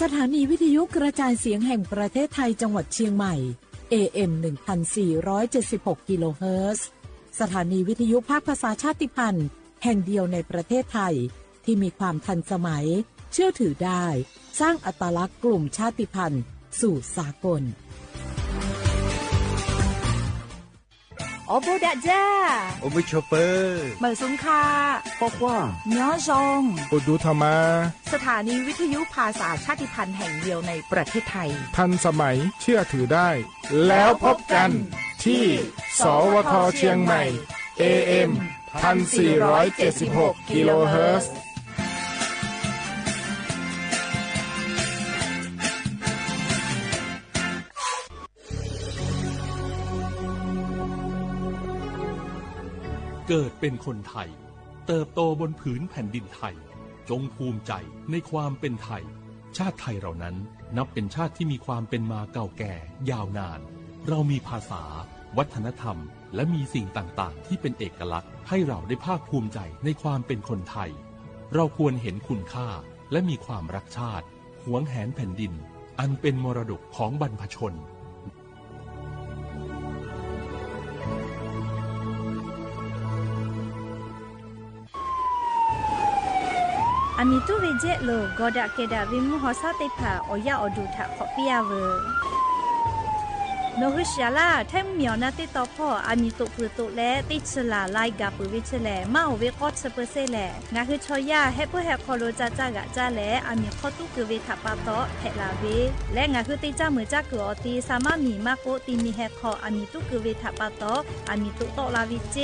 สถานีวิทยุกระจายเสียงแห่งประเทศไทยจังหวัดเชียงใหม่ AM 1476 กิโลเฮิรตซ์สถานีวิทยุภาคภาษาชาติพันธุ์แห่งเดียวในประเทศไทยที่มีความทันสมัยเชื่อถือได้สร้างอัตลักษณ์กลุ่มชาติพันธุ์สู่สากลโอโบดะจ้าโอบิชเปอร์เหมอซุงคาปอกว่าเนื้อซองปุดูธรรมาสถานีวิทยุภาษาชาติพันธุ์แห่งเดียวในประเทศไทยทันสมัยเชื่อถือได้แล้วพบกันที่สวทเชียงใหม่ AM 1476 กิโลเฮิรตซ์เกิดเป็นคนไทยเติบโตบนผืนแผ่นดินไทยจงภูมิใจในความเป็นไทยชาติไทยเรานั้นนับเป็นชาติที่มีความเป็นมาเก่าแก่ยาวนานเรามีภาษาวัฒนธรรมและมีสิ่งต่างๆที่เป็นเอกลักษณ์ให้เราได้ภาคภูมิใจในความเป็นคนไทยเราควรเห็นคุณค่าและมีความรักชาติหวงแหนแผ่นดินอันเป็นมรดกของบรรพชนอามิตุเวเจโลกอดะเกดะวิมุฮอซาเตผาออยาอดูทะขอเปียเวโนฮุชยาลาแทมเมียวนาติตอพ่ออามิตุปุตุและติชลาไลกาปุวิชแลมาโอเวกอดเซเปเซแลงาคือชอยาเฮปุเฮคอโลจาจากะจาแลอามิคอตุกเวทะปาโตเฮลาเวและงาคือติจามือจากอตีสามามีมาโกติมีเฮคออามิตุกเวทะปาโตอามิตุโตลาวิเจ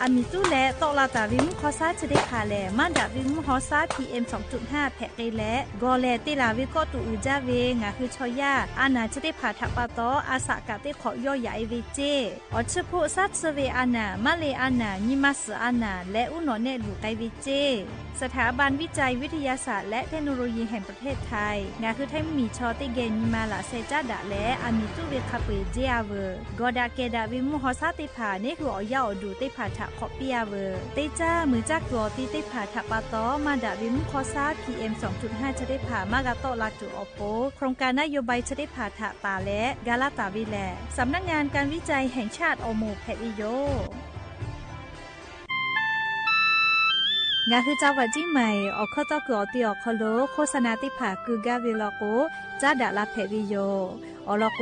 อามิตุและโตลาตาวิมุคอซาจะได้คาแลมันดาวิมุฮอซา PM 2.5 แพเกและกอแลติลาวิกอตุอุจาเวงาคือชอยาอานาจะได้ผาทะปาโตอาสากะติขอย่อใหญ่เวเจอชโพซัตเซเวอานามาเลอานานิมัสอานาและอุโนเนลูไกเวเจสถาบันวิจัยวิทยาศาสตร์และเทคโนโลยีแห่งประเทศไทยงาคือไทยมีชอติเกนิมาลาเซจาดะและอามิตุเวคาเปเจอาเวกอดาเกดาวิมุฮอซาติผาเนคืออย่อดูติผาทะขอเปียเวเตจ้ามือจักตัวติผาทะปาตอมาดาวิมุคอซา PM 2.5 จะได้ผามากาโตลาจุอโปโครงการนโยบายจะได้ผาทะตาและกาลาตาวิแลสำนักงานการวิจัยแห่งชาติอโมแพวิโยงาคือเจ้าวัดจิ้งใหม่ออกข้อต่อเกือตีออกคโลโฆษณาติผาคือกาเวลโกจ้าดาลาแพวิโยอลโก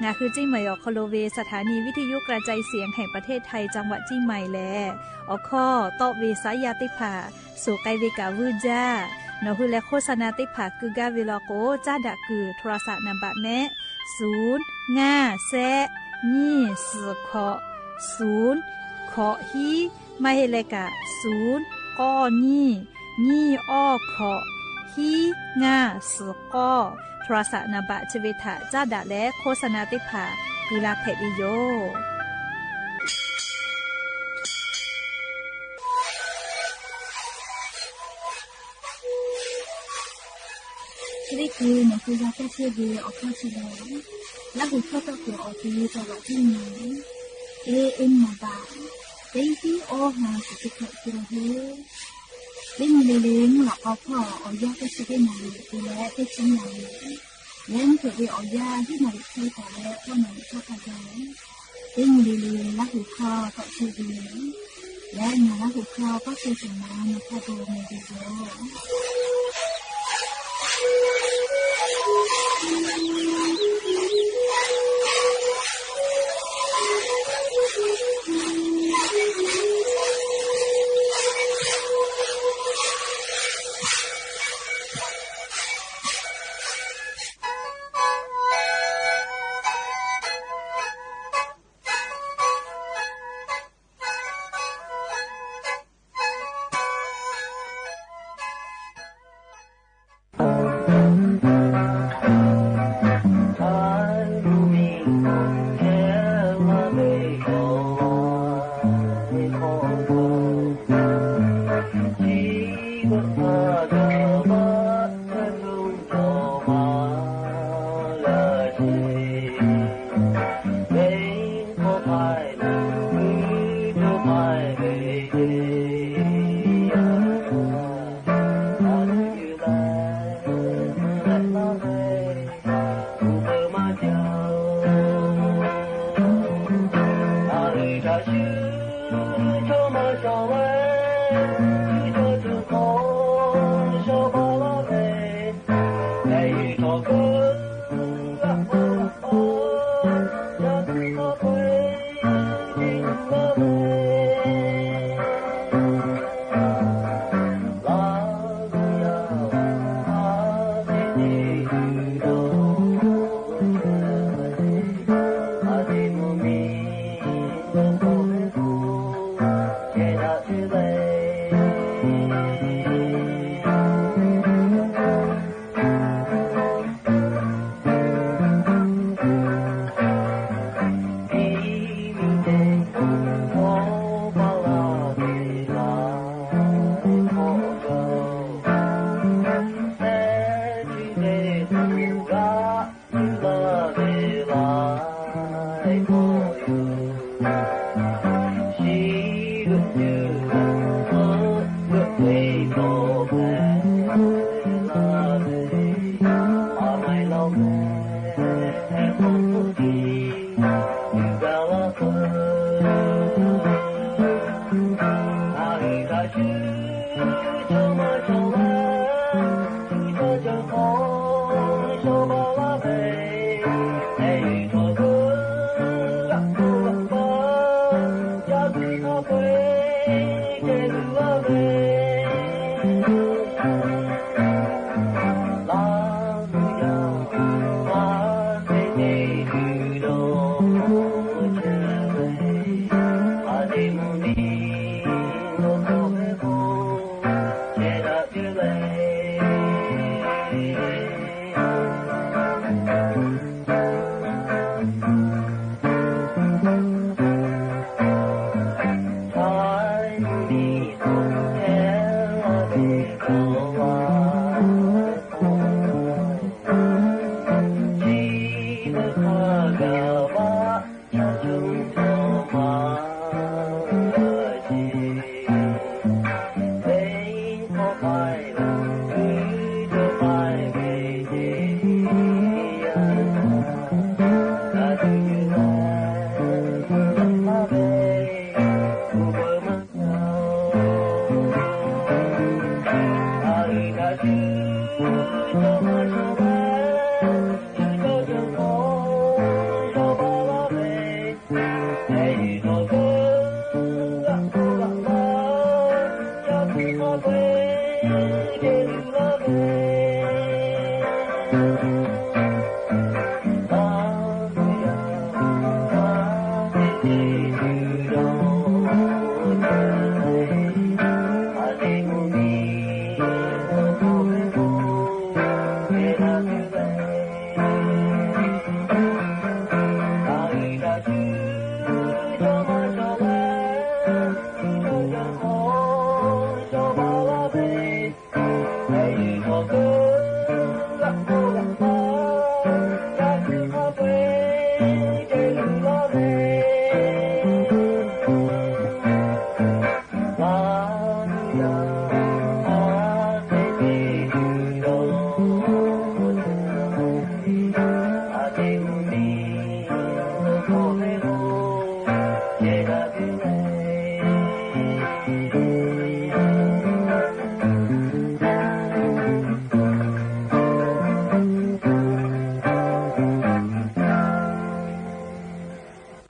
งาคือจิ้งใหม่ออกคโลเวสถานีวิทยุกระจายเสียงแห่งประเทศไทยจังหวัดจิ้งใหม่แลออกข้อต่อเวสายาติผาสู่ไกเวกาวูจ้านอคือและโฆษณาติผาคือกาเวลโกจ้าดาคือโทรศัพท์นัมบะแนะ0 5 แซนี่สือขอ0ขอฮีมาเฮเลกะ0ก้อนี่อ้อขอฮีง่าสือก้อโทรศัพท์นัมบะชเวทะจ้าดะและโฆษณาติผากุลาเพวิโยนี่คือหนังสือยาแก้เชื้อดีออกข้าวเชื้อและหัวข้อต่อตัวออกดีจังหวัดที่ไหนAM มาบ้างเด็กที่ออกมาสุดที่สุดเลยเล่นมาเล่นหลับเอาพ่อเอายาแก้เชื้อได้มาดูแลได้ชิ้นไหนเล่นเผื่อไปเอายาที่ไหนใช้แต่แล้วก็ไหนชอบอะไรเล่นมาเล่นและหัวข้อต่อเชื้อดีและมาและหัวข้อก็คือสมานมาพอดูในวิดีโอ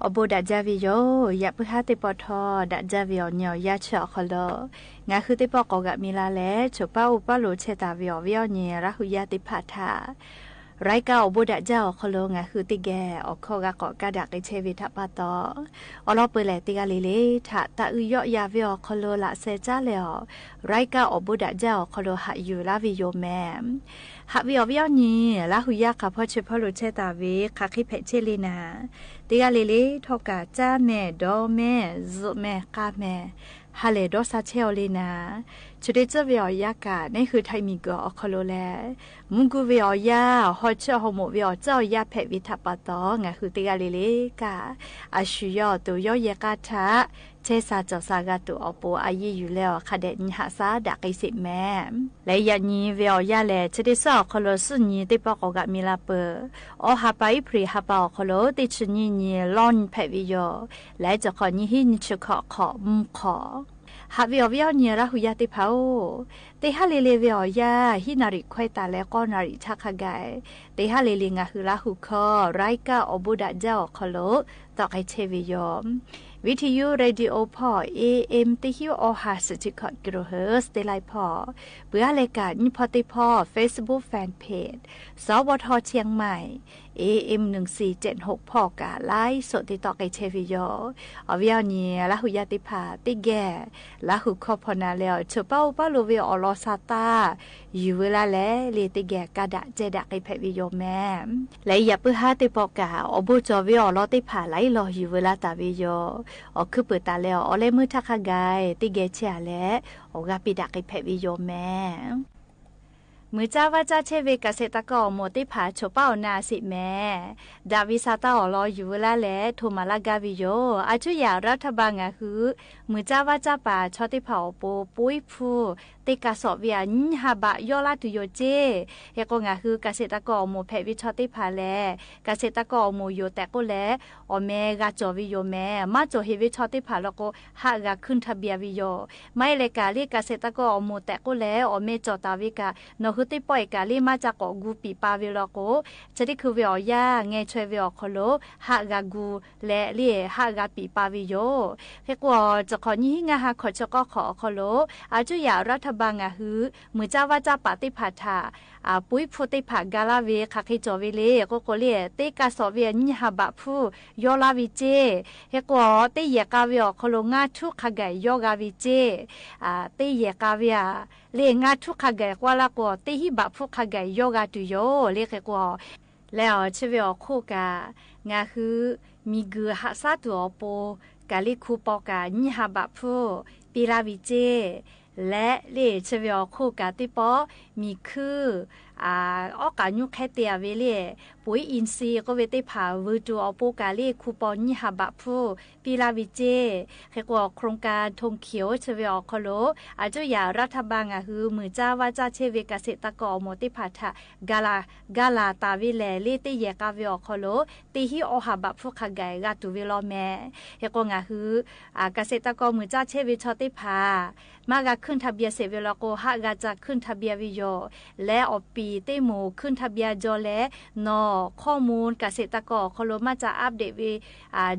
อบูดาจาวิโยอยากไปหาติปอทอดาจาวิโอเนียวยาเชาะคอลงาคือติปอกกะมีลาแลฉป้าอุปาโลเชตาวิโอวิโอเนียระหุยาติพาทาไรก้าอบูดาเจ้าคอลงาคือติแกออกข้อกะเกาะกะดักไอเชวิทปาตออลอเปแลติกาลิเลทะตะอุยอยาวิโอคอลละเซจาเลอไรก้าอบูดาเจ้าคอลหะอยู่ลาวิโยแมหะวิโอวิโอนีละหุยาคาพ่อเชพอโลเชตาวิคาคิเพเชลีนาติกาลิเลทอกาจ้าแม่ดอแม่ซุแม่กาแม่ฮาเลดอซาเชลลีนาชุดเจวิโอยากานี่คือไทมิกออคโลแลมุงกูวิโอยาฮอเชอฮโมวิโอเจ้ายาเพวิทัปตองาคือติกาลิเลกาอาชุยอตัวยอยากาทะเชซาจอซากาตุอโปอายีอยู่แล้วคาเดนิหาซาดักไอสิแม่และยานีวิโอยาแลชุดซอคโลสุนีติปอกกะมิลาเปออฮาไปพรีฮาปอคโลติชนีนีลอนเพวิโยและจะขอนี้หินชขอมุมขอหาวิโอวิโอเนียระหุยาติเผาเตฮาเลเลวิโอยาฮินาริควายตาและก็นาริชักขกายเตฮาเลเลงาคือระหุคอไรกาอบูดาเจ้าคโลต่อไอเชวิโยวิทยุเรดิโอพอ AM ติฮิวอหาสจิคอดกิโลเฮิร์ตได้ไลพอเบื่อรายการนิพอติพอ Facebook Fanpage สวทเชียงใหม่ AM 1476พอกาไลฟ์สดติดต่อไกเชวิโยอวิโอเนียละหุยาติพาติแกละหุคอพนาแล้วเชเป้าป้าโลเวอลอซาตาอยู่เวลาและเลติแกกาดะเจดะไกเพวิโยแม่และอย่าเพื่อหาติปอกาอบูจอวิโอลอติพาไลรออยู่เวลาตาวิโยออคือเปิดตาแล้วออเลมือทักขกายติเกเชียและออกาปิดาไกเพวิโยแม่ มือจ้าว่าจ้าเชเวกเกษตรกรหมดที่ผาโชเป้านาสิแม่ดาวิซาตาอรออยู่แล้วแหละโทมาลากาวิโยอาจุยารัฐบาลงะฮือมือจ้าว่าจ้าป่าชอที่เผาโปปุ้ยผู้ติกาสอบเวียนหาบะยอลาตุโยเจเฮก็งะฮือเกษตรกรหมดแพวิชอที่ผาแลเกษตรกรหมดโยแต่ก็แลอแม่กาจอวิโยแม่มาจอเฮวิชอที่ผาแล้วก็หากาขึ้นทะเบียวิโยไม่เลยกาเรียกเกษตรกรหมดแต่ก็แลอแม่จอตาวิกานอฮึติปอยกาลีมาจากกูปีปาวิโลโกจะได้คือเวียยาไงช่วยเวียคโลหากากูและเลี่ยหากาปีปาวิโยเฮกว่าจะขอนี้งาหาขอจะก็ขอคโลอาจุยารัฐบาลงะฮือมือจ้าว่าจ้าปฏิภาทาปุ้ยผู้ติภากาลาเวคักให้จอวิเลก็โกเลี่ยติกาสอเวียนิหาบะผู้ยอลาวิเจเฮกว่าติเยกาเวียคโลงาทุกขกายยอกาวิเจติเยกาเวียเลี้ยงาทุกขกายกว่าละก็ติหิบะผู้ขกายยอกาตุโยเรียกกว่าแล้วเชเวอคู่กางาคือมีกือหักซาตัวโปกาลิคูปอกานิหาบะผู้ปีลาวิเจและเล่เชเวอคู่กาติปอมีคือออกายุแค่เตียเวเล่ปุ๋ยอินซีก็เวติผาวิจูอปูกาลีคูปอนิหาบะผู้ปีลาวิเจเฮกว่าโครงการธงเขียวเชเวอคโลอาจุยารัฐบาลงะฮือมือจ้าว่าจ้าเชเวเกษตรกรหมติผาทะกาลาตาวิแลลิติเยกาเวอคโลติฮิอหาบะผู้ขกายกาตุเวลอแม่เฮกว่างะฮือเกษตรกรมือจ้าเชเวชอติผามากะขึ้นทะเบียนเสเวลโกหากาจะขึ้นทะเบียนวิโยและอปีเตหมูขึ้นทะเบียนจอและนอข้อมูลเกษตรกรคโลมาจะอัปเดตวิ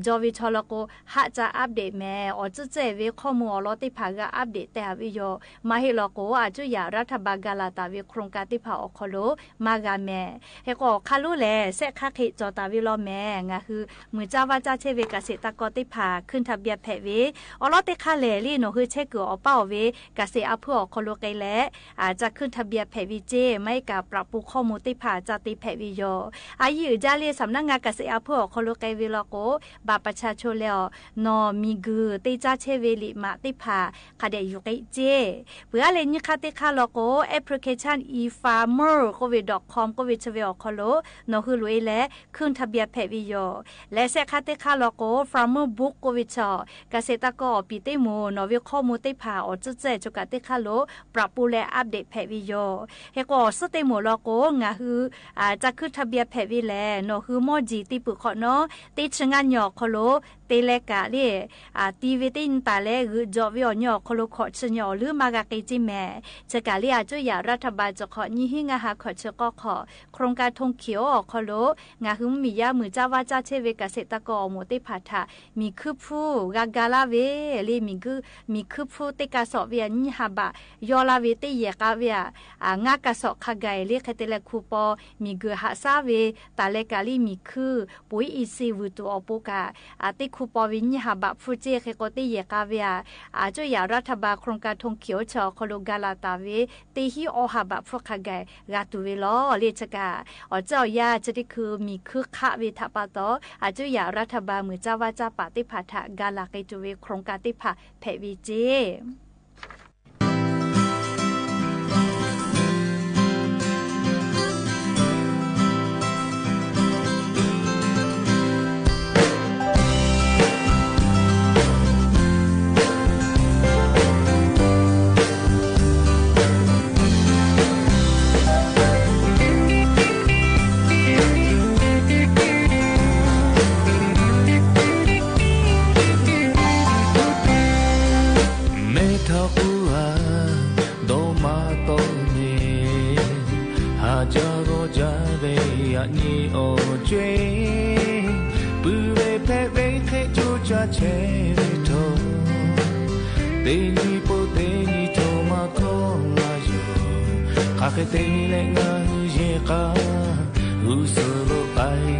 จอวิชลโกหาจะอัปเดตแม่อจุเจวิข้อมูลอลติผากะอัปเดตแต่วิโยมาเฮลโกอาจุยารัฐบาลกาลาตาวิโครงการติผาอคโลมากาแม่เฮก็คาลุแลเสคาเขจอตาวิโลแม่งะคือมือจ้าว่าจ้าเชเวเกษตรกรติผาขึ้นทะเบียนแพวิอลติคาเลลี่โนคือเชกืออเป้าเวกเกษตรเพื่อคโลไกและอาจจะขึ้นทะเบียนแพวิเจไม่กับปรับปรุงข้อมูลติผาจติแพวิโยอายุจาเรียสำนักงานเกษตรเพื่อคโลไกวิโลโกบาประชาชนแล้วนอมีกือติจาเชเวลิมาติผาคดีอยู่ไกเจเพื่ออะไรนี่ค่ะติคาโลโกแอปพลิเคชัน e-farmer ก็เวด.com ก็เวชเวอคโลนอคือรวยและขึ้นทะเบียนแพวิโยและเสคาติคาโลโก farmer book ก็เวชเกษตรกรปีเตโมนอวิข้อมูลติผาอจุเจจุกติคาโลปรับปรุงและอัปเดตแพวิโยเฮก็สเตโมโลโกงาฮือจะขึ้นทะเบียนแพวิแลนอคือมอจีติปุขเนาะติชงานหยอกคโลเตเลกาเลตีเวตินตาเลคือจอวิอหยอกคโลขอชญอหรือมากาเกจิแม่จะกาลีอาจุยารัฐบาลจะขอนี้หิงาหาขอชก็ขอโครงการธงเขียวออกคโลงาฮือมียามือจ้าว่าจ้าเชเวเกษตรกรหมติผาทะมีคือผู้กาลาเวลีมีคือผู้ติกาสอเวียนิหาบะยอลาเวติเยกาเวียงากาสอขกายเลคเตเลคูปอมีเกือหาซาเวตาเลกาลีมีคือปุยอีซีวุตุอปุกาติคูปอวินิหาบะฟูเจเคโกติเยกาเวียจุยารัฐบาลโครงการธงเขียวชอคโลกาลาตาเวติฮิอหาบะฟูขกายกาตุเวลอเลชกาเจ้ายาจะได้คือมีคือคะเวทปาตอจุยารัฐบาลมือจ้าว่าจ้าปาติภาทะกาลาเกตุเวโครงการติภาแพวิเจBye.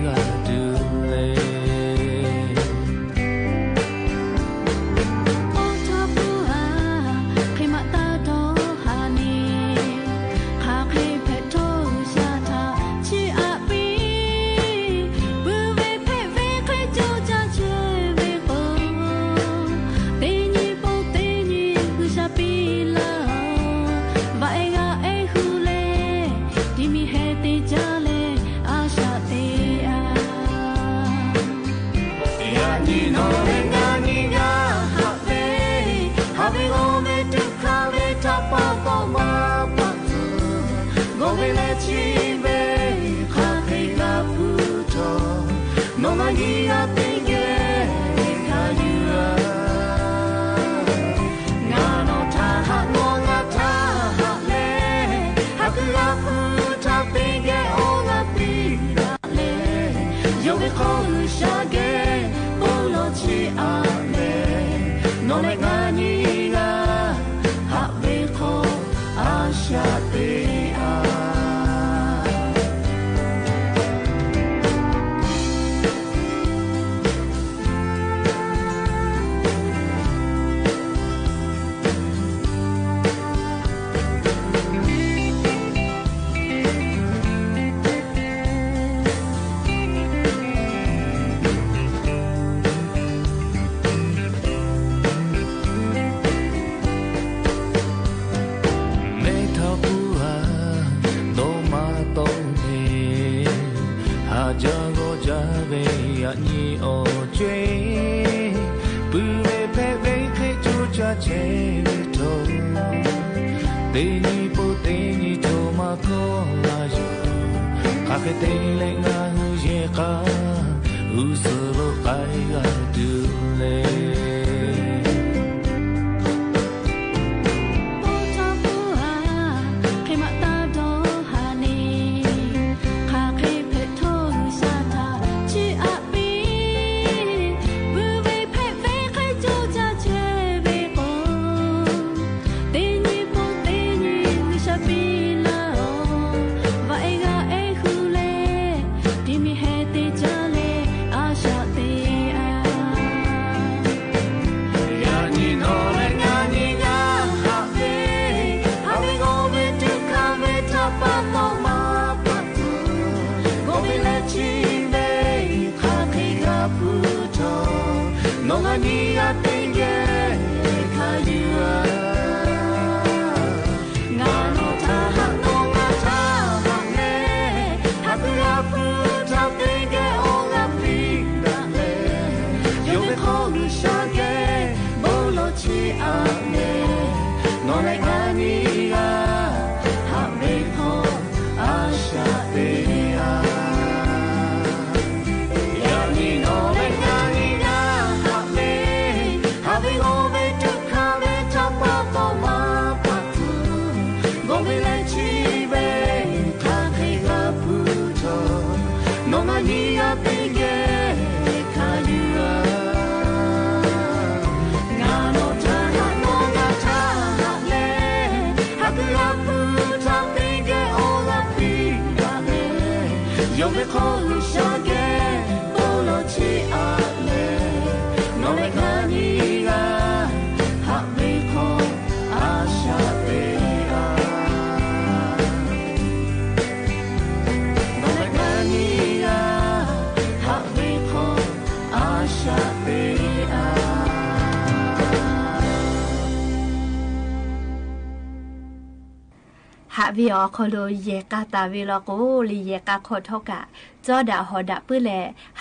หาวิอคโลเยกาตาวิลโกลีเยกาโคทกะจอดาหอดาปื้อแล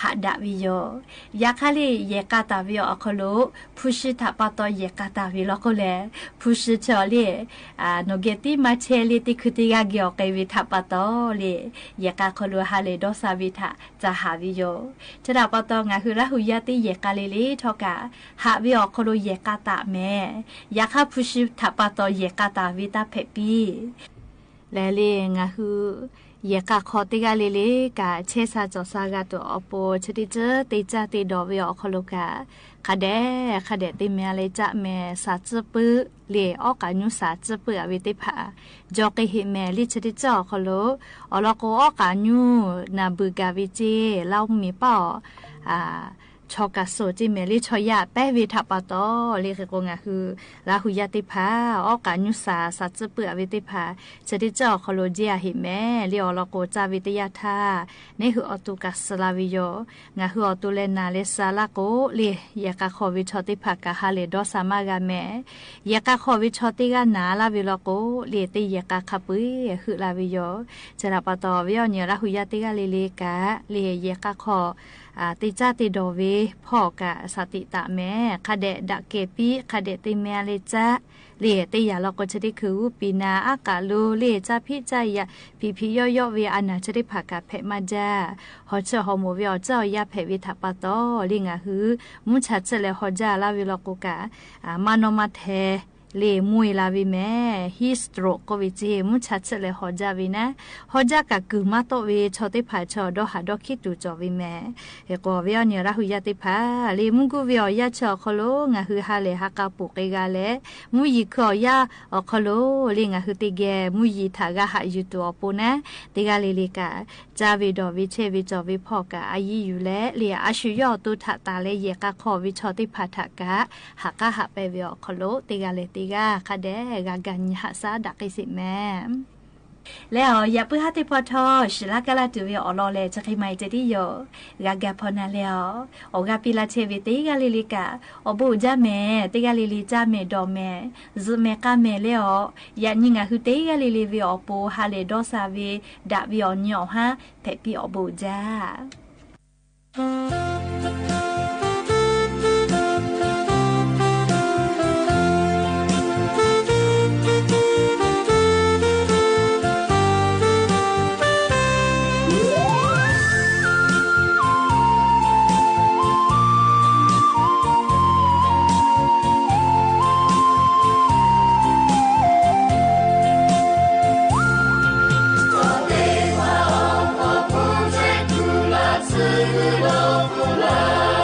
หาดาวิโยยาคาลีเยกาตาวิอคโลผู้ชิตาปตเยกาตาวิลโกแลผู้ชิชอลีโนเกติมาเชลีติคุติกาเกียวเกวิทาปตลีเยกาโคโลฮาเลดอสาวิทาจะหาวิโยจะดาปตงาคือละหุยาติเยกาเลลีทกะหาวิอคโลเยกาตาแม่ยาคาผู้ชิตาปตเยกาตาวิตาเพปีและเลงะฮือยากะขอติกาเลเลกะเชซาจอซากะตัวอโปชติเจติจาติดอเวอคโลกะคาเดติเมเลจะเมสาจปืเลออกานุสาจปือวิติภาจอกะหิเมลิชติจอคโลอลโกออกานุนาบุกาวิเจลาวมีป้อชอกาโซจิเมลิชอยาแปวิทัปตอเลกกงะคือลาหุยาติภาออกานุสาสัจเปือวิติภาชติจอคโลเจียหิเมลิอลโกจาวิทยาธาเนหืออตุกัสลาวิโยงะหืออตุเลนาเลซาลาโกเลยากะขอวิชติภากะฮาเลดอสามากะเมยากะขอวิชติกะนาลาวิโลโกเลติยากะคปุยหือลาวิโยจราปตอวิอเนลาหุยาติกะเลกะเลยากะขอติจาติโดเวพ่อกะสติตะแม่คาเดดะเกปีคาเดติเมเลจะ เล่เตยาเราก็จะได้คือปีนาอากาโลเล่จะพี่ใจยะพี่ย่อเวอนาจะได้ผักกาเพมาจ้าฮอเชอฮอโมเวอเจ้ายาเพวิทัปโตลิงะฮือมุชาเจเลฮอจาลาวิลโกกามานมาเทเลมวยลาวิแม่ฮิสโตรก็วิจิมุชัดเฉลยฮอจาวินะฮอจากะกุมาโตเวชอติผาชอดอหาดอคิตูจอวิแม่เอโกเวียเนี่ยราหุยาติผาเลมุกุเวียยาชอคโลงะฮือฮาเลฮากาปุเกกาเลมุยิคอยาอคโลเลงะฮือติเกมุยิทากะหายุตัวปุนะติกาเลลิกาจาวิดอวิเชวิจอวิพอกะอายิอยู่และเลียอาชุยอตุทะตาเลเยกะขอวิชอติผาทะกะหากะหาไปเวียคโลติกาเลกาคาเดกากันหาซาดักสิแม่แล้วอย่าเพิ่งหาติพอทอชลากาลาตูเวอลอเลจะใครไม่จะได้โยกากาพอนาแล้วโอกาปิลาเชวิติกาลิลิกาอบูจาเมติกาลิลิจาเมดอเมซุเมกาเมแล้วยานิงาหุติกาลิลิวิอปูฮาเลดอซาเวดาวิอญอฮะเพปิอบูจาKula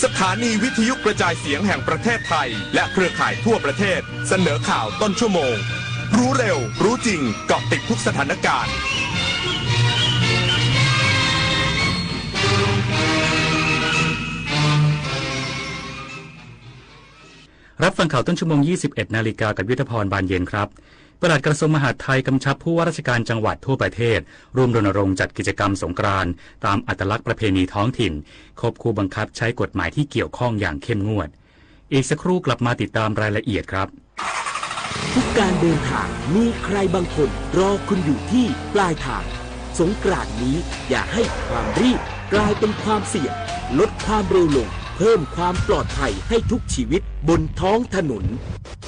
สถานีวิทยุกระจายเสียงแห่งประเทศไทยและเครือข่ายทั่วประเทศเสนอข่าวต้นชั่วโมงรู้เร็วรู้จริงเกาะติดทุกสถานการณ์รับฟังข่าวต้นชั่วโมง 21 นาฬิกากับยุทธพรบานเย็นครับปลัดกระทรวงมหาดไทยกำชับผู้ว่าราชการจังหวัดทั่วประเทศร่วมรณรงค์จัดกิจกรรมสงกรานต์ตามอัตลักษณ์ประเพณีท้องถิ่นควบคู่บังคับใช้กฎหมายที่เกี่ยวข้องอย่างเข้มงวดอีกสักครู่กลับมาติดตามรายละเอียดครับทุกการเดินทางมีใครบางคนรอคุณอยู่ที่ปลายทางสงกรานต์นี้อย่าให้ความรีบกลายเป็นความเสี่ยงลดความเร็วลงเพิ่มความปลอดภัยให้ทุกชีวิตบนท้องถนน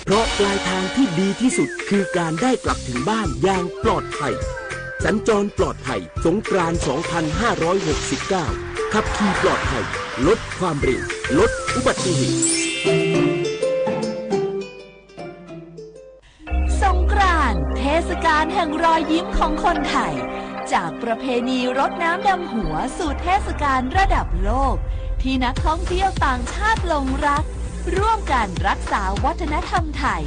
เพราะปลายทางที่ดีที่สุดคือการได้กลับถึงบ้านอย่างปลอดภัยสัญจรปลอดภัยสงกรานต์ 2569 ขับขี่ปลอดภัยลดความเร็วลดอุบัติเหตุสงกรานต์เทศกาลแห่งรอยยิ้มของคนไทยจากประเพณีรดน้ำดำหัวสู่เทศกาลระดับโลกที่นักท่องเที่ยวต่างชาติหลงรักร่วมกันรักษาวัฒนธรรมไทย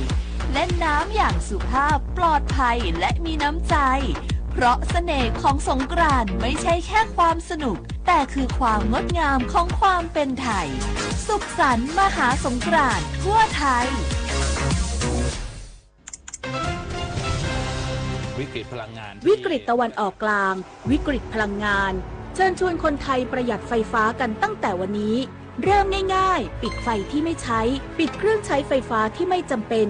เล่นน้ำอย่างสุภาพปลอดภัยและมีน้ำใจเพราะเสน่ห์ของสงกรานต์ไม่ใช่แค่ความสนุกแต่คือความงดงามของความเป็นไทยสุขสันต์มหาสงกรานต์ทั่วไทยวิกฤตพลังงานวิกฤตตะวันออกกลางวิกฤตพลังงานเชิญชวนคนไทยประหยัดไฟฟ้ากันตั้งแต่วันนี้เริ่มง่ายๆปิดไฟที่ไม่ใช้ปิดเครื่องใช้ไฟฟ้าที่ไม่จำเป็น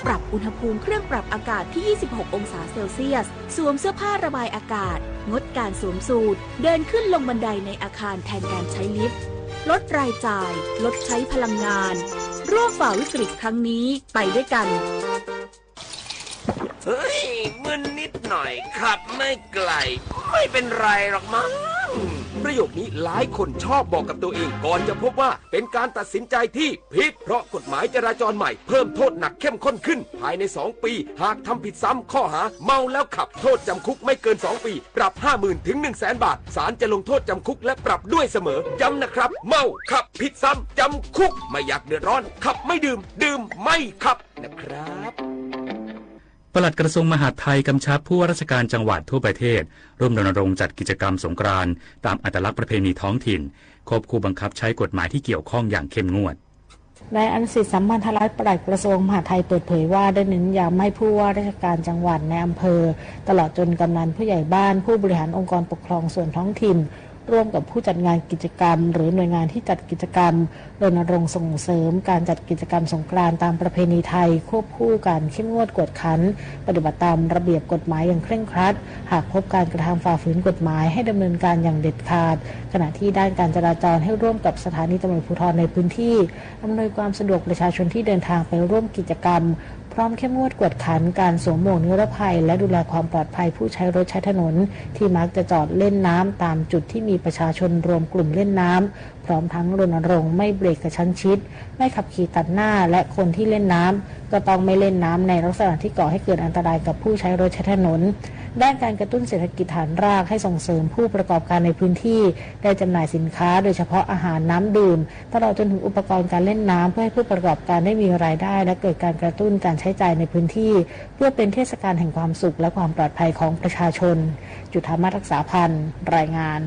ปรับอุณหภูมิเครื่องปรับอากาศที่ 26 องศาเซลเซียสสวมเสื้อผ้าระบายอากาศงดการสวมสูทเดินขึ้นลงบันไดในอาคารแทนการใช้ลิฟต์ลดรายจ่ายลดใช้พลังงานร่วมฝ่าวิกฤตครั้งนี้ไปด้วยกันเฮ้ยมึนนิดหน่อยขับไม่ไกลไม่เป็นไรหรอกมั้งประโยคนี้หลายคนชอบบอกกับตัวเองก่อนจะพบว่าเป็นการตัดสินใจที่ผิดเพราะกฎหมายจราจรใหม่เพิ่มโทษหนักเข้มข้นขึ้นภายใน2 ปีหากทำผิดซ้ำข้อหาเมาแล้วขับโทษจำคุกไม่เกิน2 ปีปรับ 50,000 ถึง 100,000 บาทศาลจะลงโทษจำคุกและปรับด้วยเสมอย้ำนะครับเมาขับผิดซ้ำจำคุกไม่อยากเดือดร้อนขับไม่ดื่มดื่มไม่ขับนะครับปลัดกระทรวงมหาดไทยกำชับผู้ว่าราชการจังหวัดทั่วประเทศร่วมรณรงค์จัดกิจกรรมสงกรานต์ตามอัตลักษณ์ประเพณีท้องถิ่นควบคู่บังคับใช้กฎหมายที่เกี่ยวข้องอย่างเข้มงวดนายอนุสิทธิ์สัมพันธรัตน์ปลัดกระทรวงมหาดไทยเปิดเผยว่าได้เน้นย้ำให้ผู้ว่าราชการจังหวัดในอำเภอตลอดจนกำนันผู้ใหญ่บ้านผู้บริหารองค์กรปกครองส่วนท้องถิ่นร่วมกับผู้จัดงานกิจกรรมหรือหน่วยงานที่จัดกิจกรรมรณรงค์ส่งเสริมการจัดกิจกรรมสงกรานต์ตามประเพณีไทยควบคู่กันเข้มงวดกวดขันปฏิบัติตามระเบียบกฎหมายอย่างเคร่งครัดหากพบการกระทำฝ่าฝืนกฎหมายให้ดำเนินการอย่างเด็ดขาดขณะที่ด้านการจราจรให้ร่วมกับสถานีตำรวจภูธรในพื้นที่อำนวยความสะดวกประชาชนที่เดินทางไปร่วมกิจกรรมพร้อมเข้มงวดกวดขันการสวมหมวกนิรภัยและดูแลความปลอดภัยผู้ใช้รถใช้ถนนที่มักจะจอดเล่นน้ำตามจุดที่มีประชาชนรวมกลุ่มเล่นน้ำพร้อมทั้งรณรงค์ไม่เบรกกระชั้นชิดไม่ขับขี่ตัดหน้าและคนที่เล่นน้ำก็ต้องไม่เล่นน้ำในลักษณะที่ก่อให้เกิดอันตรายกับผู้ใช้รถใช้ถนนด้านการกระตุ้นเศรษฐกิจฐานรากให้ส่งเสริมผู้ประกอบการในพื้นที่ได้จำหน่ายสินค้าโดยเฉพาะอาหารน้ำดื่มตลอดจนถึงอุปกรณ์การเล่นน้ำเพื่อให้ผู้ประกอบการได้มีรายได้และเกิดการกระตุ้นการใช้จ่ายในพื้นที่เพื่อเป็นเทศกาลแห่งความสุขและความปลอดภัยของประชาชนจุฑามาศรักษาพันธ์รายงาน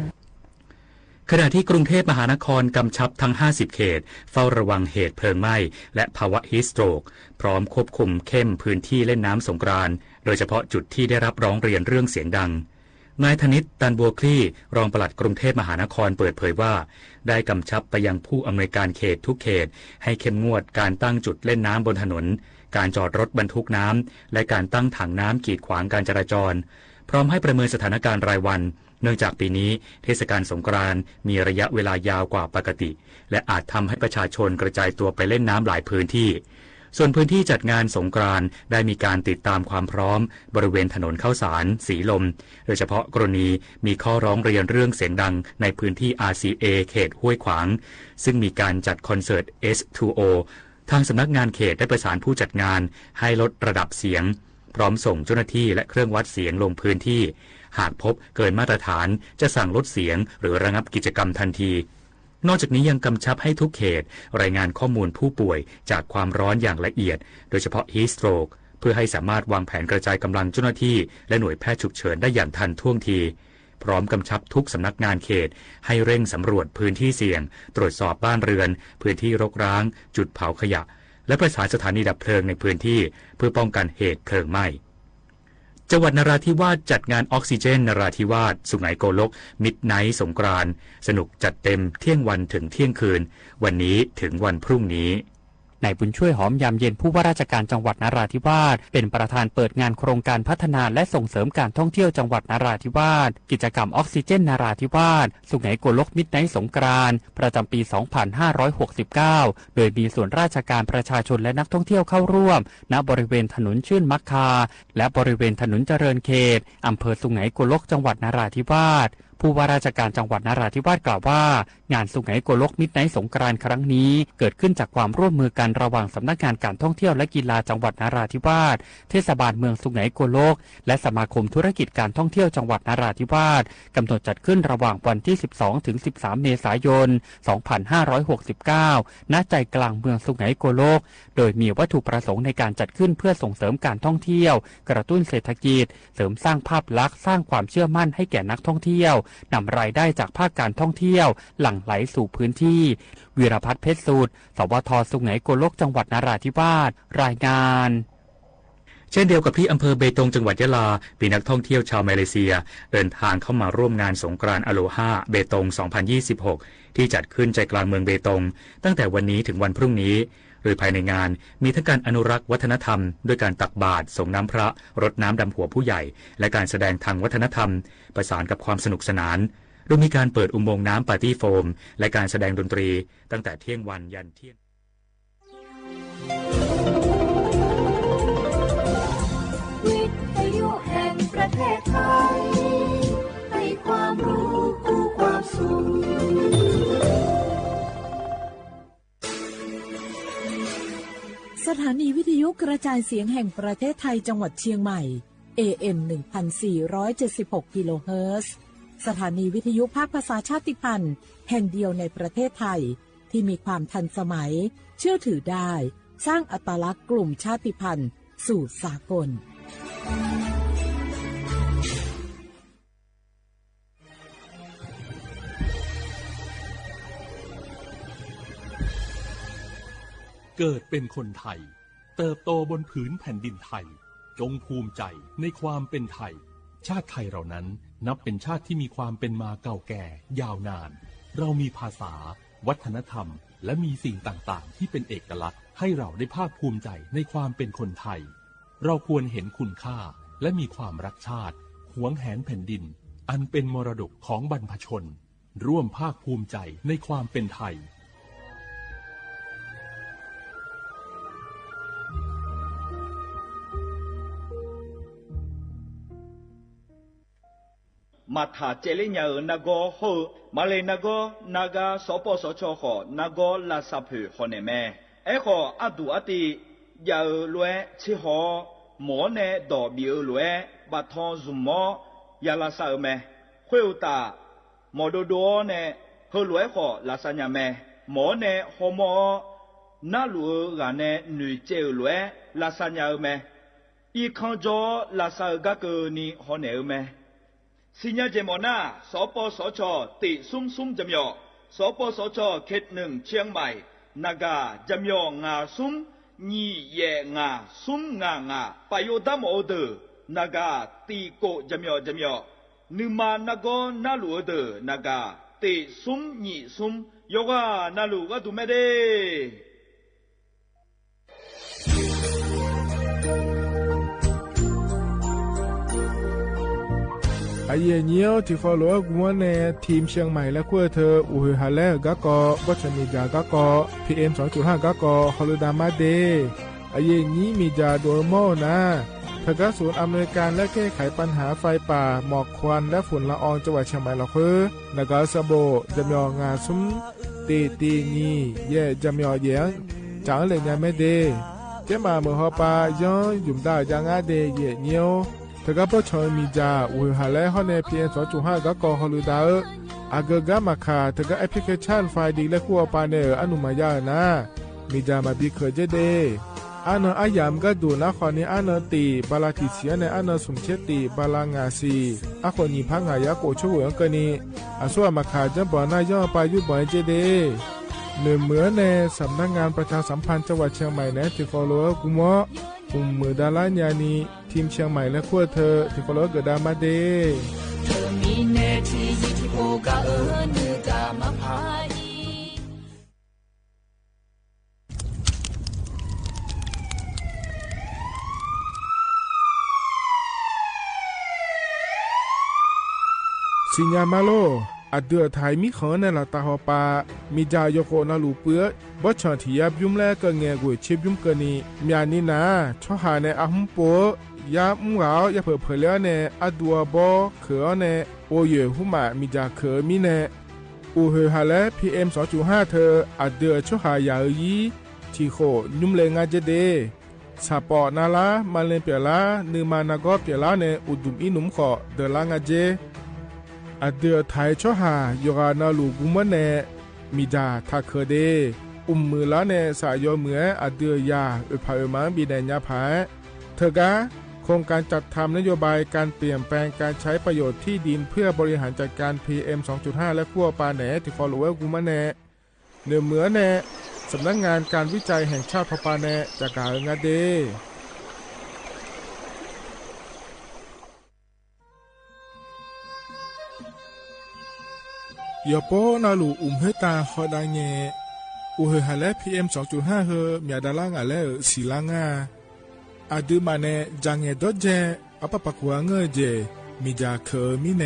ขณะที่กรุงเทพมหานครกำชับทั้ง50เขตเฝ้าระวังเหตุเพลิงไหม้และภาวะฮีทสโตรกพร้อมควบคุมเข้มพื้นที่เล่นน้ำสงกรานต์โดยเฉพาะจุดที่ได้รับร้องเรียนเรื่องเสียงดังนายธนิต ตันบัวคลี่รองปลัดกรุงเทพมหานครเปิดเผยว่าได้กำชับไปยังผู้อำนวยการเขตทุกเขตให้เข้มงวดการตั้งจุดเล่นน้ำบนถนนการจอดรถบรรทุกน้ำและการตั้งถังน้ำกีดขวางการจราจรพร้อมให้ประเมินสถานการณ์รายวันเนื่องจากปีนี้เทศกาลสงกรานต์มีระยะเวลายาวกว่าปกติและอาจทำให้ประชาชนกระจายตัวไปเล่นน้ำหลายพื้นที่ส่วนพื้นที่จัดงานสงกรานต์ได้มีการติดตามความพร้อมบริเวณถนนข้าวสารสีลมโดยเฉพาะกรณีมีข้อร้องเรียนเรื่องเสียงดังในพื้นที่ RCA เขตห้วยขวางซึ่งมีการจัดคอนเสิร์ต S2O ทางสำนักงานเขตได้ประสานผู้จัดงานให้ลดระดับเสียงพร้อมส่งเจ้าหน้าที่และเครื่องวัดเสียงลงพื้นที่หากพบเกินมาตรฐานจะสั่งลดเสียงหรือระงับกิจกรรมทันที นอกจากนี้ยังกำชับให้ทุกเขตรายงานข้อมูลผู้ป่วยจากความร้อนอย่างละเอียดโดยเฉพาะ Heat Stroke เพื่อให้สามารถวางแผนกระจายกำลังเจ้าหน้าที่และหน่วยแพทย์ฉุกเฉินได้อย่างทันท่วงทีพร้อมกำชับทุกสำนักงานเขตให้เร่งสำรวจพื้นที่เสี่ยงตรวจสอบบ้านเรือนพื้นที่รกร้างจุดเผาขยะและประสานสถานีดับเพลิงในพื้นที่เพื่อป้องกันเหตุเพลิงไหม้จังหวัดนราธิวาสจัดงานออกซิเจนนราธิวาสสุไหงโกลกมิดไนท์สงกรานต์สนุกจัดเต็มเที่ยงวันถึงเที่ยงคืนวันนี้ถึงวันพรุ่งนี้นายบุญช่วยหอมยามเย็นผู้ว่าราชการจังหวัดนราธิวาสเป็นประธานเปิดงานโครงการพัฒนาและส่งเสริมการท่องเที่ยวจังหวัดนราธิวาสกิจกรรมออกซิเจนนราธิวาสสุไหงโกลกมิดไนท์สงกรานต์ประจำปี 2569 โดยมีส่วนราชการประชาชนและนักท่องเที่ยวเข้าร่วมณบริเวณถนนชื่นมักคาและบริเวณถนนเจริญเขตอำเภอสุไหงโกลกจังหวัดนราธิวาสผู้ว่าราชการจังหวัดนราธิวาสกล่าวว่างานสุไหงโกลกมิดไนท์สงกรานต์ครั้งนี้เกิดขึ้นจากความร่วมมือกันระหว่างสำนักงานการท่องเที่ยวและกีฬาจังหวัดนราธิวาสเทศบาลเมืองสุไหงโกลกและสมาคมธุรกิจการท่องเที่ยวจังหวัดนราธิวาสกำหนดจัดขึ้นระหว่างวันที่ 12 ถึง 13 เมษายน 2569 ณ ใจกลางเมืองสุไหงโกลกโดยมีวัตถุประสงค์ในการจัดขึ้นเพื่อส่งเสริมการท่องเที่ยวกระตุ้นเศรษฐกิจเสริมสร้างภาพลักษณ์สร้างความเชื่อมั่นให้แก่นักท่องเที่ยวนำรายได้จากภาคการท่องเที่ยวหลั่งไหลสู่พื้นที่วีรพัฒน์เพชรสูตรสวท.สุไหงโกลกจังหวัดนราธิวาสรายงานเช่นเดียวกับที่อำเภอเบตงจังหวัดยะลามีนักท่องเที่ยวชาวมาเลเซียเดินทางเข้ามาร่วมงานสงกรานต์อโลฮาเบตง 2026 ที่จัดขึ้นใจกลางเมืองเบตงตั้งแต่วันนี้ถึงวันพรุ่งนี้โดยภายในงานมีทั้งการอนุรักษ์วัฒนธรรมด้วยการตักบาตรส่งน้ำพระรดน้ำดำหัวผู้ใหญ่และการแสดงทางวัฒนธรรมประสานกับความสนุกสนานโดยมีการเปิดอุโมงค์น้ำปาร์ตี้โฟมและการแสดงดนตรีตั้งแต่เที่ยงวันยันเที่ยงวิทยุแห่งประเทศไทยให้ความรู้คู่ความสุขสถานีวิทยุกระจายเสียงแห่งประเทศไทยจังหวัดเชียงใหม่ AM 1476 กิโลเฮิรตซ์สถานีวิทยุภาคภาษาชาติพันธุ์แห่งเดียวในประเทศไทยที่มีความทันสมัยเชื่อถือได้สร้างอัตลักษณ์กลุ่มชาติพันธุ์สู่สากลเกิดเป็นคนไทยเติบโตบนผืนแผ่นดินไทยจงภูมิใจในความเป็นไทยชาติไทยเรานั้นนับเป็นชาติที่มีความเป็นมาเก่าแก่ยาวนานเรามีภาษาวัฒนธรรมและมีสิ่งต่างๆที่เป็นเอกลักษณ์ให้เราได้ภาคภูมิใจในความเป็นคนไทยเราควรเห็นคุณค่าและมีความรักชาติหวงแหนแผ่นดินอันเป็นมรดกของบรรพชนร่วมภาคภูมิใจในความเป็นไทยมาถาเจริญานาโกโฮมาเลนาโกนากาสปสชขอนาโกลาซาพือฮอเนเมเอขออดูอติยาลวยชิฮอหมอเนดอบิลวยบาทอนซุมอยาลาซาเมฮุยตามอโดโดเนฮลวยขอลาซาญาเมหมอเนฮอมอนาลูกาเนนุเจลวยลาซาญาเมอีคังจอลาซากะเกนีฮอเนเมสิญญาเจมอนาสปสชติซุมจำยอสปสชเขต1เชียงใหม่นากาจำยองาซุมญีเยงาซุมงปายดามโอเดนากาตีโกจำยอนึมานาโกนาลูเดนากาติซุมญีซุมโยกานาลูกะตุเมเดไอเยี่ยนี้ที่ฟอลโล่กวนในทีมเชียงใหม่และขั้วเธออุฮาเลกะกอวัชมีจากะกอ PM 2.5 กะกอฮอลดามาเดไอเยี่ยนี้มีจาโดโมนะทกศูนย์อำนวยการและแก้ไขปัญหาไฟป่าหมอกควันและฝุ่นละอองจังหวัดเชียงใหม่ละคือนกาสโบจำยองาซุมตีงีเย่จำยอเยียงจางเลยยาไม่เดเจ้ามาเมื่อฮอปาย้อนยุ่มได้จางอาเดเย่เนียวทกปชมีจาอุฮาเลฮอเนพีเอ็น2.5กะกอฮอลูดา อากกามาคาเธอก็แอปพลิเคชันไฟดีและคู่ปาเนออนุมายานะมีจามาบีเคเจเดอันอายามก็ดูนะขอนี้อันตีบาลาติเสียในอันสมเชติบาลางาซีอะคนนี้พังหายาโกช่วยกันนี้อาส่วนมาคาจะบ่อนายย่อไปยุบ่อยเจเดเหมือนในสำนักงานประชาสัมพันธ์จังหวัดเชียงใหม่นะที่ฟอลโล่กุมะมือดาราญานีทีมเชียงใหม่และขั้วเธอที่ฟอลโล่เกิดดามาเดสิญญามาโลอัดเดือไทยมีขอในละตาหอปามีจายโคนาลูเปื้อบอชอนที่ยับยุ่มแลก็เงกุยเชบยุ่มเกนีมีอันนี้นะช่อหาในอาหุมปัวยามุงเหายาเผอเผลในอัดัวบอเขือในโอเยหุมามีจาเขือมีในอูเฮฮาและ PM 2.5 เธออัดเดือช่อหายายีที่โคยุ่มเลงาเจเดสาปอนาลามาเลนเปียลานือมานากอเปียลาในอุดุมอินุมขอเดลางาเจอเดือไทยช่อหายกานาลูกุมะเนมีดาทักเคเดมือละเนสายอเหมืออเดือยาพายมังบีแดญาผาเธอกะโครงการจัดทำนโยบายการเปลี่ยนแปลงการใช้ประโยชน์ที่ดินเพื่อบริหารจัดการ PM 2.5 และขั้วปาแหนที่ฟอลโลเวอร์กุมะเนเหมือเนสำนักงานการวิจัยแห่งชาติพปาแนจากกาเงาเดยอปอนาลูเฮตาฮอดาเงอูเฮฮาเล PM 2.5 เฮมีดาลางาเลสีลางาอาดูมาเนจังเงดอเจอปะปะกัวเงเจมีจาเคมีเน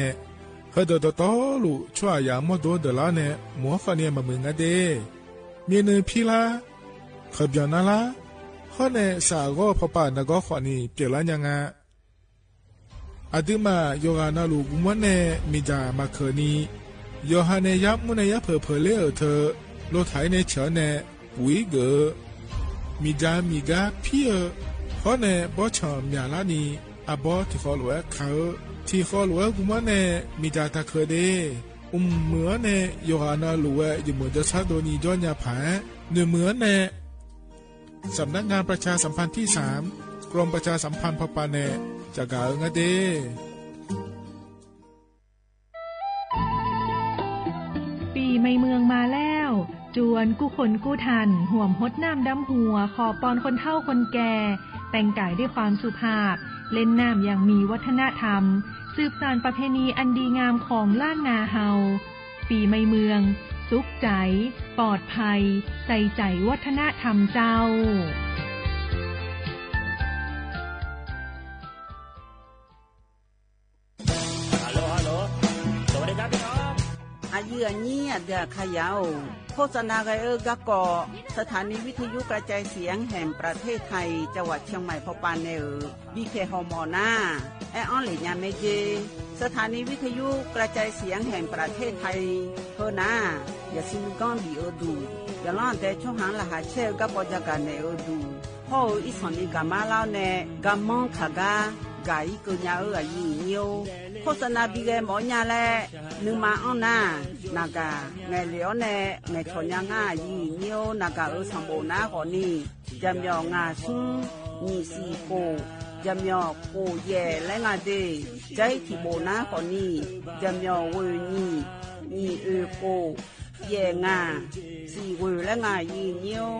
เฮดดตอลูชัวยามอดดลาเนมัวฟาเนียมามึงาเดมีเนพิลาขบยานาลาฮอเนสากอพปานากอขอนีเปลายังาอาดูมาโยกานาลูกุมะเนมีจามาเคนียอฮาเนยับมุนยับเผอเลอเธอโลไถในเฉเนปุยเกมีจามีกาพี่ฮอเนบอชอมยาลานีอาบอที่ฟอลเวเขาที่ฟอลเวกุมะเนมีจาตะเคเดเหมือเนยอฮานาลูเวอยู่เหมือนจะซาโดนีจอนยาผาเหมือนเนสำนักงานประชาสัมพันธ์ที่3กรมประชาสัมพันธ์พปาเนจากกาเงเดปีใหม่เมืองมาแล้วจวนกู้คนกู้ทันห่วมฮดน้ำดำหัวขอปอนคนเฒ่าคนแก่แต่งกายด้วยความสุภาพเล่นน้ำอย่างมีวัฒนธรรมสืบสานประเพณีอันดีงามของล้านนาเฮาปีใหม่เมืองสุขใจปลอดภัยใส่ใจวัฒนธรรมเจ้าเยื่อนี้เดือขยาวโฆษณาไกกะกอสถานีวิทยุกระจายเสียงแห่งประเทศไทยจังหวัดเชียงใหม่พปานเนอบีเคฮอมอนาแอออนเหลียเมเจสถานีวิทยุกระจายเสียงแห่งประเทศไทยเฮนาอย่าซิมก้อนบีอดูอย่าล่อนแต่ช่องหางละหาเชกะปอจักกันเนอดูพ่ออีสอนนี่กะมาลาวเนกะมองขากากาอีกุญญายีเนียวโฆษณาบีเกหมอญาแลนึงมาอ้อนนานากาไงเหลียวแน่ไงชอนยางายีเนียวนากาสัมโบนาขอนี่จำยองาซุงมีสีโกจำยอโกแย่และงาเดใจที่โบนาขอนี่จำยอเวนี่มีโกแย่งาสีเวและงายีเนียว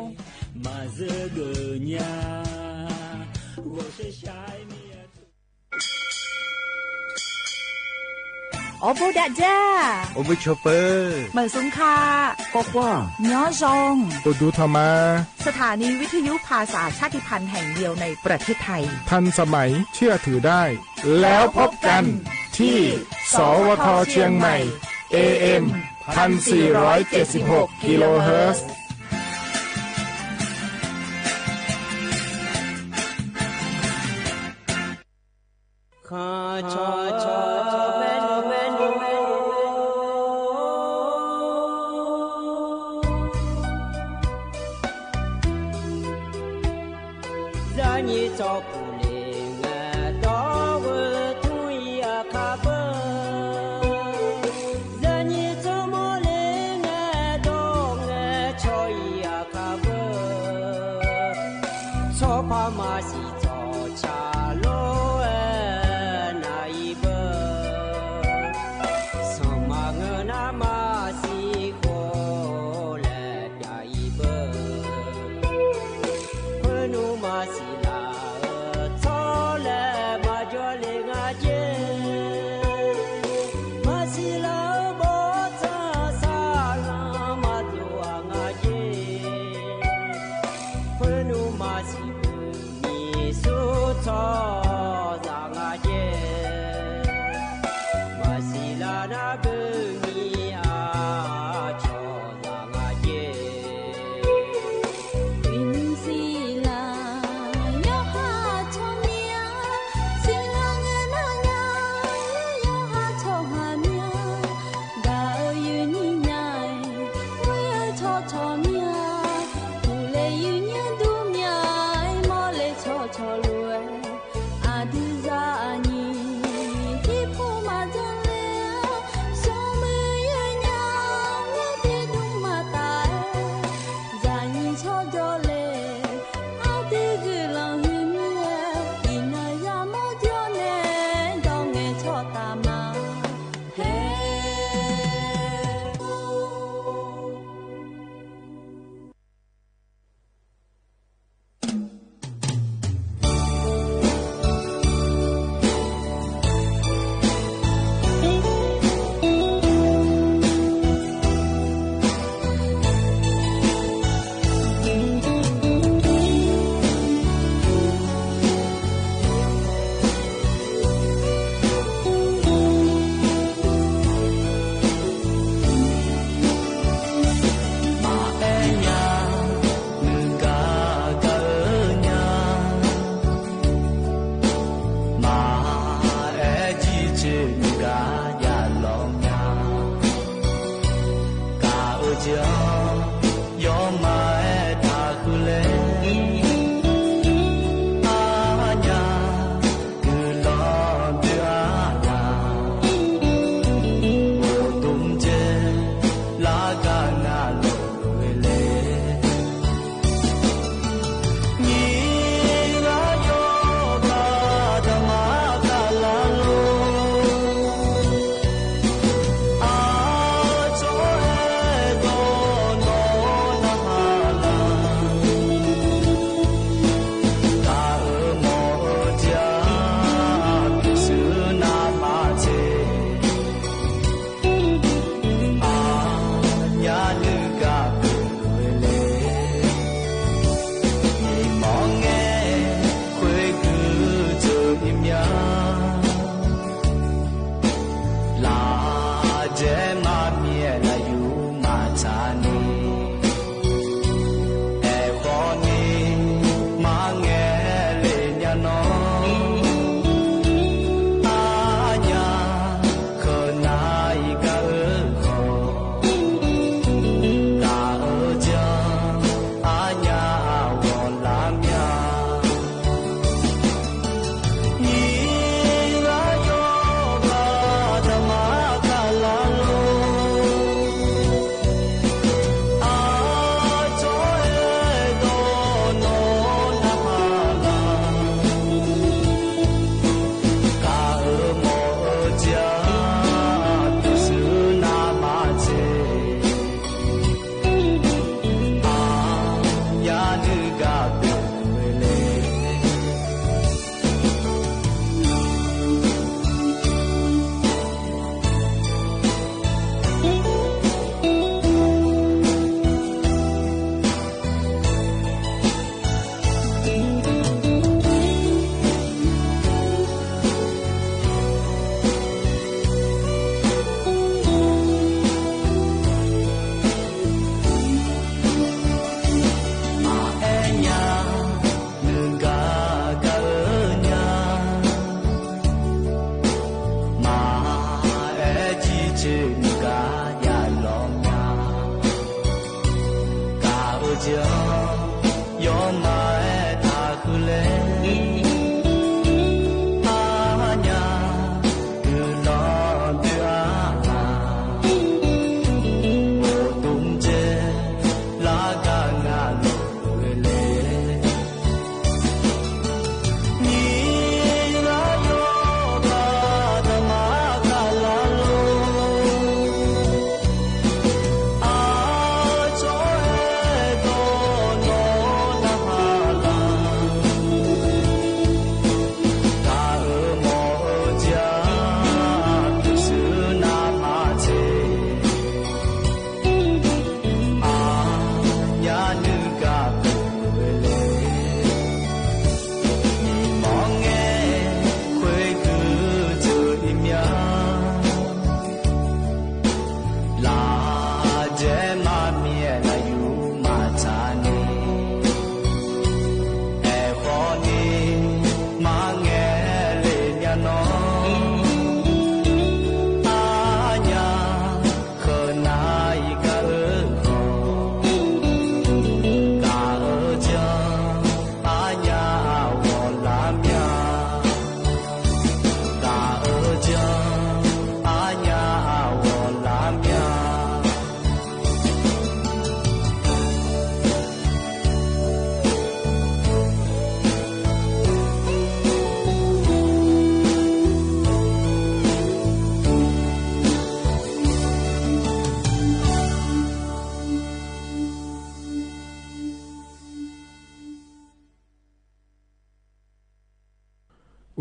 มาเซเกญา我是下面โอบูดาจ้าโอเบชเปอร์เหมือนสุงคาก็ว่าย้อซองตูดูทมาสถานีวิทยุภาษาชาติพันธุ์แห่งเดียวในประเทศไทยทันสมัยเชื่อถือได้แล้วพบกันที่สวทเชียงใหม่ AM 1476 กิโลเฮิรตซ์人一 Oh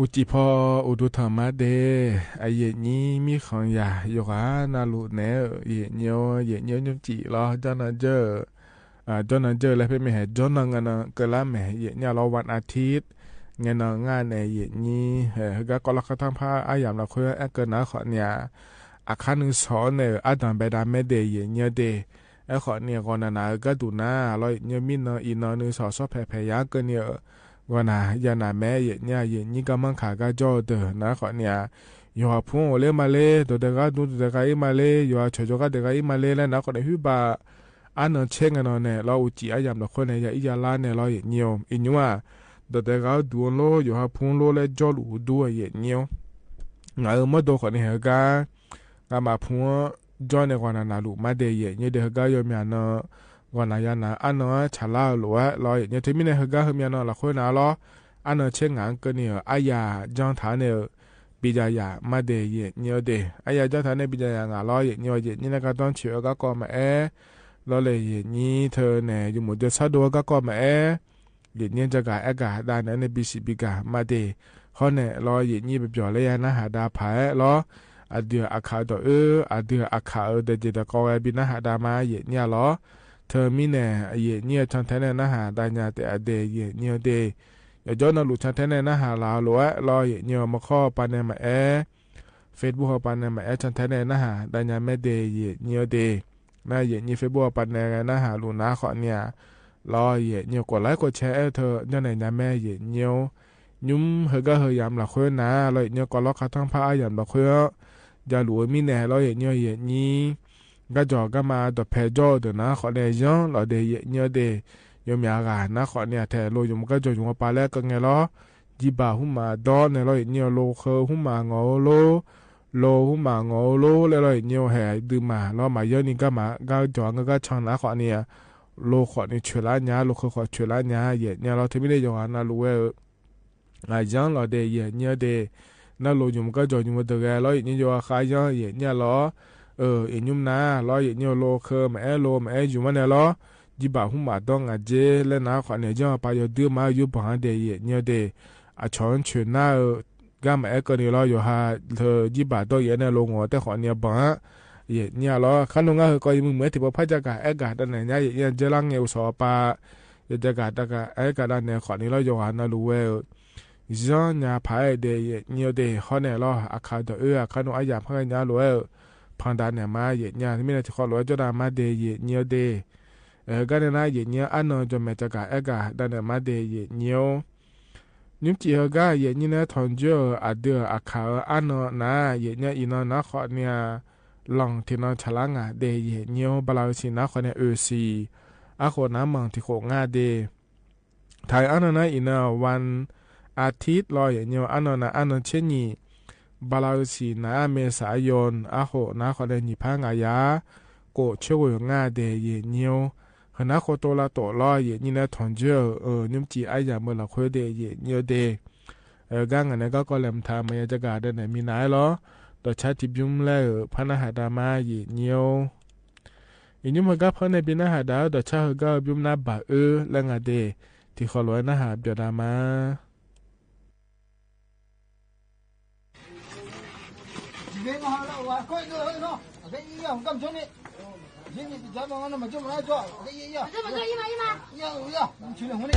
อุจิพออุดุธรรมะเดไอเยนี้มีของยาอยู่ว่านาลุเนเยเนียวยุจิรอจอนเจอจอนเจอแล้วเพื่อไม่ให้จอนงานเกล้าแม่เยเนี่ยเราวันอาทิตย์งานในเยนี้ก็กลักทั้งผ้าอายามเราคุยเกินนะขอเนี่ยอาคารนึงสอนเนี่ยอาดันเบดาเมเดเยเนี่ยเดขอเนี่ยก่อนนะก็ดูนะเราเนี่ยมีเนาะอีเนาะนึงสอนแผ่ยาเกินเนี่ยว่านะยานาแม่เยเนี่ยเยนี่ก็มันขาก็จอเดนะขอเนี่ยอยู่หาพุ่งเลยมาเลยตัวเด็กก็ดูเด็กก็มาเลยอยู่หาชก็เด็กก็มาเลยแล้วนะขอเนี่ยฮึบะอันนั้นเช่นกันเนี่ยเราอุจิอายามเราคนเนี่ยอีจาลาเนี่ยเราเยเนี่ยอินว่าตัวเด็กก็ดูโลอยู่หาพุ่งโลเลยจอลูดูเยเนี่ยงานมาดูขอเนี่ยก็มาพุ่งจอเนี่ยก่อนนะลูมาเดย์เนี่ยเด็กก็ยอมยันเนาะก่อนนะยันนะอันนั้นฉลาดหรือว่าเราเนี่ยที่มีเนี่ยก็ยอมยันเนาะเราคนน่ะเราอันนั้นเช่นงานก็เนี่ยอายาจังฐานเนี่ยบิจายามาเดย์เนี่ยเดย์อายาจังฐานเนี่ยบิจายางาเราเนี่ยนี่ก็ต้องเชื่อก็มาเราเลยนี่เธอเนี่ยอยู่หมดจะสะดวกก็มาเนี่ยจะกะกะได้เนี่ยในบิสิบิกามาเดย์เขาเนี่ยเราเนี่ยไปจ่อเลยนะหาดาผายเราอดีตอาคาตัวอดีตอาคาเด็ดๆก็ไอ้บินะหาดามาเนี่ยล้อเธอมีเนี่ยเนี่ยทันทีเนี่ยนะหาได้เนี่ยแต่อดีตเนี่ยเดย์อย่าย้อนหลุดทันทีเนี่ยนะหาลาวหรือว่าล้อเนี่ยมาข้อปันเนี่ยมาเฟซบุ๊กปันเนี่ยมาทันทีเนี่ยนะหาได้เนี่ยไม่เดย์เนี่ยเดย์น่าเนี่ยเฟซบุ๊กปันเนี่ยนะหาลูน่าขอเนี่ยล้อเนี่ยกดไลค์กดแชร์เธอเนี่ยไหนนะแม่เนี่ยยุ่มเฮก็เฮยามหลักคนนะเลยเนี่ยก็ล็อกทั้งผ้ายามหลักคนจะหลุดมีแน่เราเนี่ยนี่ก็จอก็มาตัวเพจอตัวนะขอเนี่ยย้อนเราเดย์เนี่ยเดย์ยมยากันนะขอเนี่ยแทนโลยมก็จอจุงปลาแล้วก็ไงล้อจีบาหุ่มมาดอนเนี่ยเราเนี่ยโลเคหุ่มมางอโลหุ่มมางอโลแล้วเราเนี่ยแห่ดื่มมาเรามาเยอะนี่ก็มาก็จอก็ช่างนะขอเนี่ยโลขอเนี่ยช่วยละเนี่ยโลเคขอช่วยละเนี่ยเนี่ยเราที่ไม่ได้ยอมนะรู้ว่าไอ้ย้อนเราเดย์เนี่ยเดย์นั่นโลยุมก็จอยุมตัวแกล้อเนี่ยจะว่าขายยังเนี่ยล้อยุมนะล้อเนี่ยโลเคมาโลมาอยู่มันเนี่ยล้อจีบาหุ่มมาต้องเจแล้วนะขวัญเนี่ยจะไปอยู่ดื้อมาอยู่บ้านเดียเนี่ยเดอชอนชนะก็มาก็เนี่ยล้ออยู่หาเธอจีบาตัวเนี่ยลงหัวแต่ขวัญเนี่ยบ้านเนี่ยล้อขันลงก็ก็ยังเหมือนที่พระเจ้ากาดนั่นเนี่ยจะลังเนี่ยอุศปาจะกาดก็นั่นเนี่ยขวัญเนี่ยล้ออยู่หานั่นรู้ว่าย้อนยาพายเดย์เนี่ยเดย์เขาเนี่ยล้ออาคาตัวอาคาโนอายามพังยาล้วนพังดานเนี่ยมาเนี่ยที่ไม่ได้ที่เขาล้วนจะได้มาเดย์เนี่ยเดย์ก็เนี่ยนะเนี่ยอันนั้นจะมาจากกาดานเนี่ยมาเดย์เนี่ยนุ่มจีเขาก็เนี่ยนะทอนเจออาเดืออาคาอันนั้นนะเนี่ยอีนั้นนะเขาเนี่ยลองที่นั่นฉลางเดย์เนี่ยบาลาสินะเขาเนี่ยซีอาคนน้ำมังที่เขาง่าเดย์ไทยอันนั้นนะอีนั้นวันอาทิตย์ลอยเนี่ยอันนั้นเช่นนี้บาลาสีนะเมษายนอาโหนะขอได้ยิพังอายาโกช่วยงาเดย์เนี่ยขณะโคโตลาโตลอยนี่นะทอนเจอนุ่มจีไออย่างเมื่อเราคุยเดย์เนี่ยเดย์กังอันนั้นก็เริ่มทำมาจะกาเดินไหนมีไหนหรอต่อชาติบุ้มแล้วพนักหาดามาเนี่ยอีนุ่มก็พนักบินหาดาต่อชาติก็บุ้มนับบ่าแล้วงาเดย์ที่ขอร้อยนะหาเบียดามา别个好了，我快点来弄，这一样干成的，今天咱们那么就来做，这一样。这么做一码，要，你去了红的，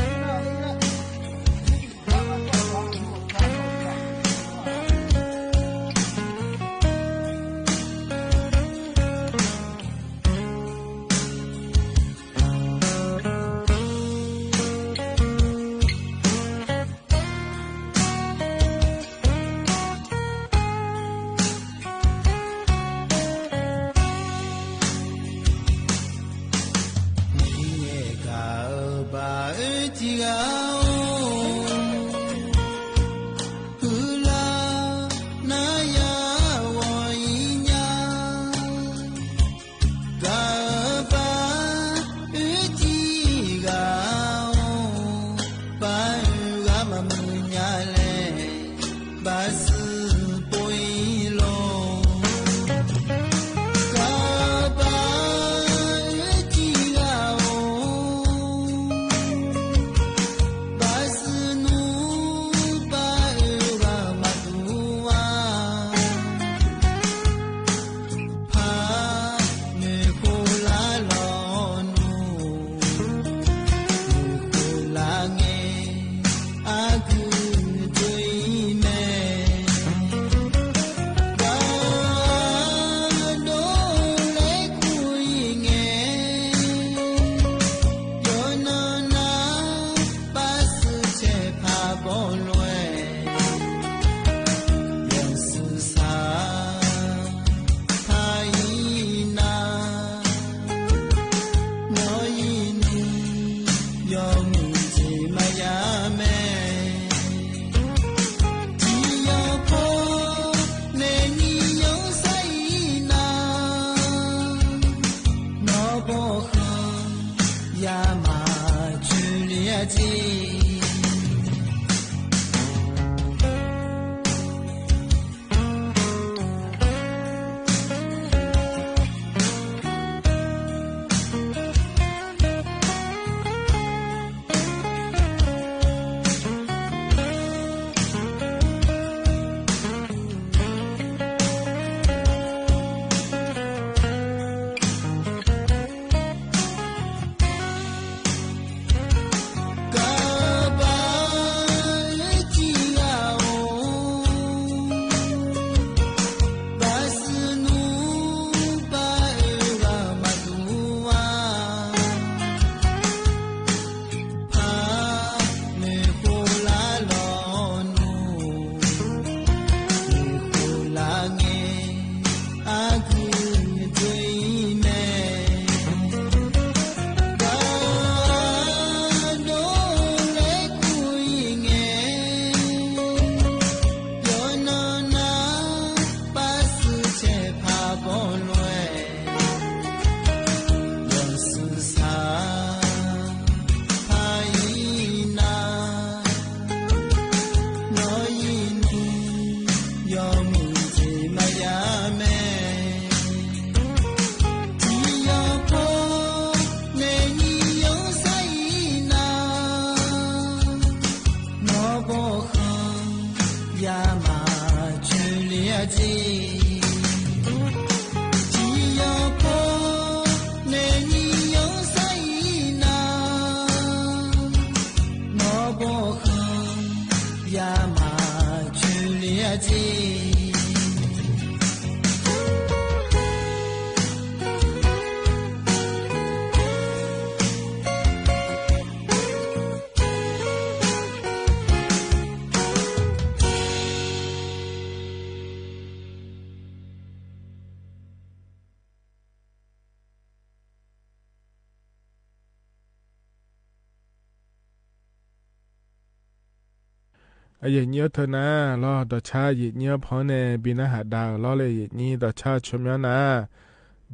เยเนียเธอนะรอดชาเยเนียพอเนบินาหาดาวรอเลยเยนี้ดชาชมยานะ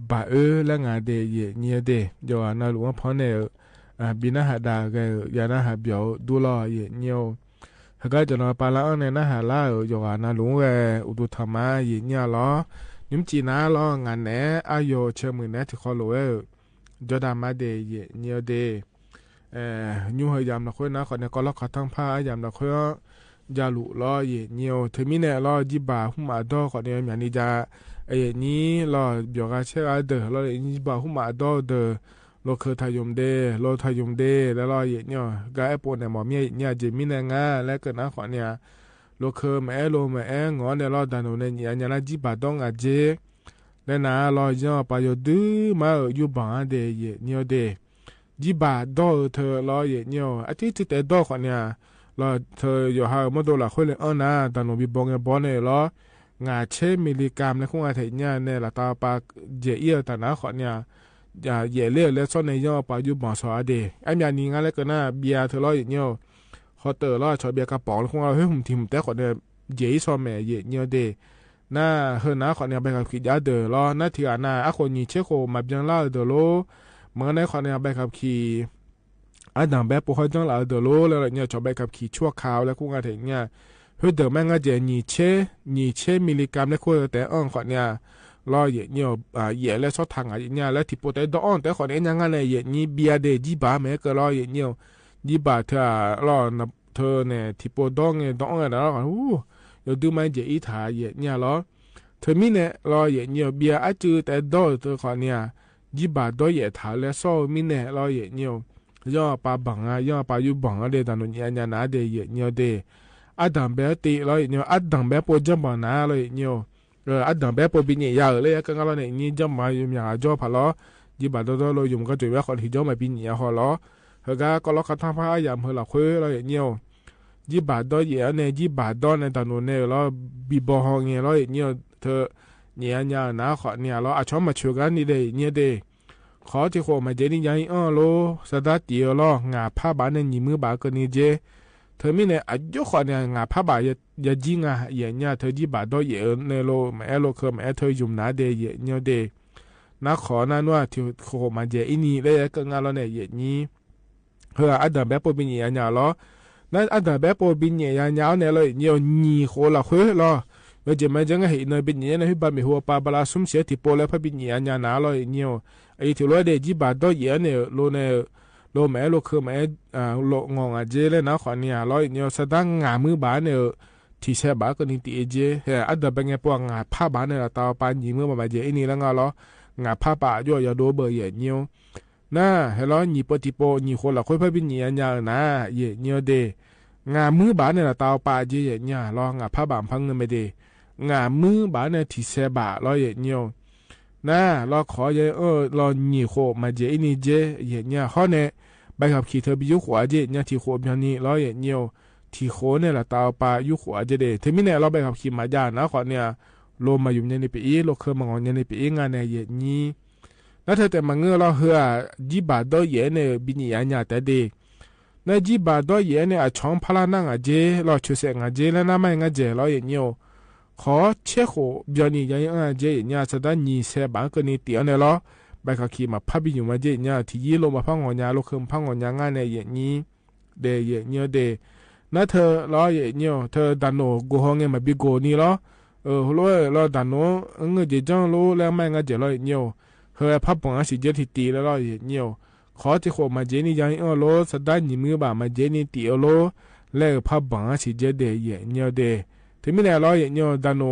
บาและงาเดเยเนียเดโยอานาหลวงพอเนบินาหาดาวกยานาหาเบียวดูรอเยเนียวฮกจะนอปาลาอันเนนะหาลาโยอานาหลวงอุดุธรรมะเยเนียรอนิมจีนาลองานเนอายโยเชมือเนที่คอโลจอดามาเดเยเนียเดยูเฮยามนะค่อยนะขอเนี่ยก็ล็อกขาทั้งผ้ายามนะค่อยยาลุล้อเยเนียวเทมิเนล้อจิบาหุมาดอขอเนี่ยอย่างนี้จะนี้ล้อเบียกาเชอาเดอล้อจิบาหุมาดอเดอโลเคทายมเดโลทายมเดแล้วล้อเยเนียวกาไอโปเนี่ยหมอเมียเนี่ยเจมิเนงาและเกิดนะขอเนี่ยโลเคแม่โลแม่งอนเนี่ยล้อดานโนเนี่ยอย่างนั้นจิบาดองอาเจและนะล้อย่อปายดื้อมาอยู่บ้านเดเยเนียวเดจิบาดอเธอล้อเยเนียวอาทิตย์แต่ดอขอเนี่ยล้อเธออยู่หาเมื่อตัวละคนเลยนะตอนหนูบีบงเงบอลเนี่ยล้องาเชมิลลิกรัมในคงอาทิตย์เนี่ยเนี่ยละตาปาเจียแต่นะขอเนี่ยอย่าเย่เลี้ยและซ่อนในย่อปาอยู่บ่อสอเดไอ้เมียนี้งั้นแล้วก็น่าเบียร์เธอล้อเยเนียวเขาเตอล้อชอบเบียร์กระป๋องคงเอาให้หุ่มทิมแต่ขอเนี่ยเย่ซอแม่เยเนียวเดน่าเฮนะขอเนี่ยไปกับขี่ยาเดอล้อน่าที่อ่ะน่าอะคนนี้เชโคมาเบียงล่าเดอโลเมื่อในขอเนี่ยไปกับขี่อันดับแบบพวกเขาจังหลายเดอโลแล้วเนี่ยชอบไปกับขี่ชั่วคราวแล้วกูงาถึงเนี่ยเฮ้ยเดอแม่งก็จะนี่เชมิลลิกรัมแล้วกูแต่อ่อนขอเนี่ยรอเยเนี่ยเยแล้วชอบทางอะไรเนี่ยแล้วที่ปวดแต่ดอ่อนแต่ขอเนี่ยยังไงเนี่ยเยนี่เบียเดจีบาแม่ก็รอเยเนี่ยจีบาเธอรอเธอเนี่ยที่ปวดดองเนี่ยดองเนี่ยแล้วอยู่ดูไม่เจอีถ่ายเยเนี่ยรอเธอมีเนี่ยรอเยเนี่ยเบียอาจูแต่ดอเธอขอเนี่ยจีบาดอเยถ่ายแล้วโซ่มีเนี่ยรอเยเนี่ยย่อปาบังย่อปาอยู่บังเดตานนยานาเดเยเนี่ยเดอัดดัมเบติรอเยเนี่ยอัดดัมเบปจัมบังนารอเยเนี่ยอัดดัมเบปบิเนี่ยยาเลยก็งั้นเราเนี่ยนี่จัมมาอยู่อย่างจ่อพะล้อจีบาดอเราอยู่มันก็จะว่าคนที่จ่อมาบิเนี่ยฮอล้อเฮก็ล็อกขัดทางพายามเฮล่ะคุยรอเยเนี่ยจีบาดอเยเนี่ยจีบาดอในตานนเนี่ยรอบีบฮองเนี่ยรอเยเนี่ยเธอเนี่ยนาขอเนี่ยรออาชอมมาช่วยกันนี่เดเนี่ยเดขอที่โคมาเจนี่ยังโลสตาร์เตียล้องาผ้าบานในหนีมือบากันนี่เจเธอมีเนี่ยอายุขอเนี่ยงาผ้าบาอย่าจิงเนี่ยเธอจีบาดอเยในโลแม่โลเคแม่เธอยุ่มนาเดเยเนี่ยเดนักขอนั่นว่าที่โคมาเจอินี่เลยก็งานเราเนี่ยเยนี้เฮ้ออันดับแบบปบินเนี่ยล้อนั่นอันดับแบบปบินเนี่ยยาวเนี่ยเลยเนี่ยนี่โคละเฮ้อล้อเมื่อจะมาจังเห็นในบินเนี่ยในที่บ้านมีหัวปลาบลาสุ่มเสียที่โปแล้วพบินเนี่ยนาเลยเนี่ยไอ้ที่เราได้จีบาดอเยเนี่ยโลเนี่ยโลแม่โลคือแม่โลงงเจเลยนะขอเนี่ยเราเนี่ยสตังงามือบาเนี่ยที่เชบาก็นี่ตีเจเฮ้อันดับเป็นไงพวกงาผ้าบาเนี่ยตาปานยิมือมาเจไอ้นี่แล้วงาล้องาผ้าบาย่อยาโดเบอร์เยเนี่ยน่าเฮ้เราหนีปฏิโปหนีคนละค่อยพบินเนี่ยนะเยเนี่ยเดงามือบาเนี่ยตาปาเจเยเนี่ยรองาผ้าบาพังเงินไม่เดงามือบาเนี่ยที่เชบาเราเยเนี่ยน่าเราขอเยเราหนีโคมาเจอินี่เจเยเนี่ยเขาเนี่ยใบขับขี่เธอไปยุขวาเจเนี่ยที่โคแบบนี้เราเยเนี่ยที่โคเนี่ยละตาปายุขวาเจเดเทมิเนี่ยเราใบขับขี่มาจานะขอเนี่ยโลมาอยู่ในปีโลเคมางอนในปีงานเนี่ยเยนี้นั่นเธอแต่มาเงือเราเหือจีบาดอเยเนี่ยบินิยาเนี่ยแต่เดในจีบาดอเยเนี่ยช่องพลานังเจเราช่วยเสงเจแล้วน้าไม่งเจเราเยเนี่ยขอเช็คโคเบียนี่ยังเจเนี่ยสดานี่เสบางคนนี่เตียวเนี่ยล้อใบขับขี่มาพับอยู่มาเจเนี่ยที่ยี่ลงมาพังงอนยาลูกเคมพังงอนยางานเนี่ยอย่างนี้เดย์เนี่ยเดย์นั่นเธอล้อเนี่ยเธอดันโนกูห้องเนี่ยมาบิโกนี่ล้อล้อดันโนเงยเจจังล้อแล้วไม่งเจล้อเนี่ยเฮ้ยพับปองอาศัยเจที่ตีแล้วล้อเนี่ยขอที่โคมาเจนี่ยังล้อสดานี่มือบ่ามาเจนี่ตีล้อแล้วพับปองอาศัยเจเดย์เนี่ยเดย์ที่มีเนี่ยเราเนี่ยดันโน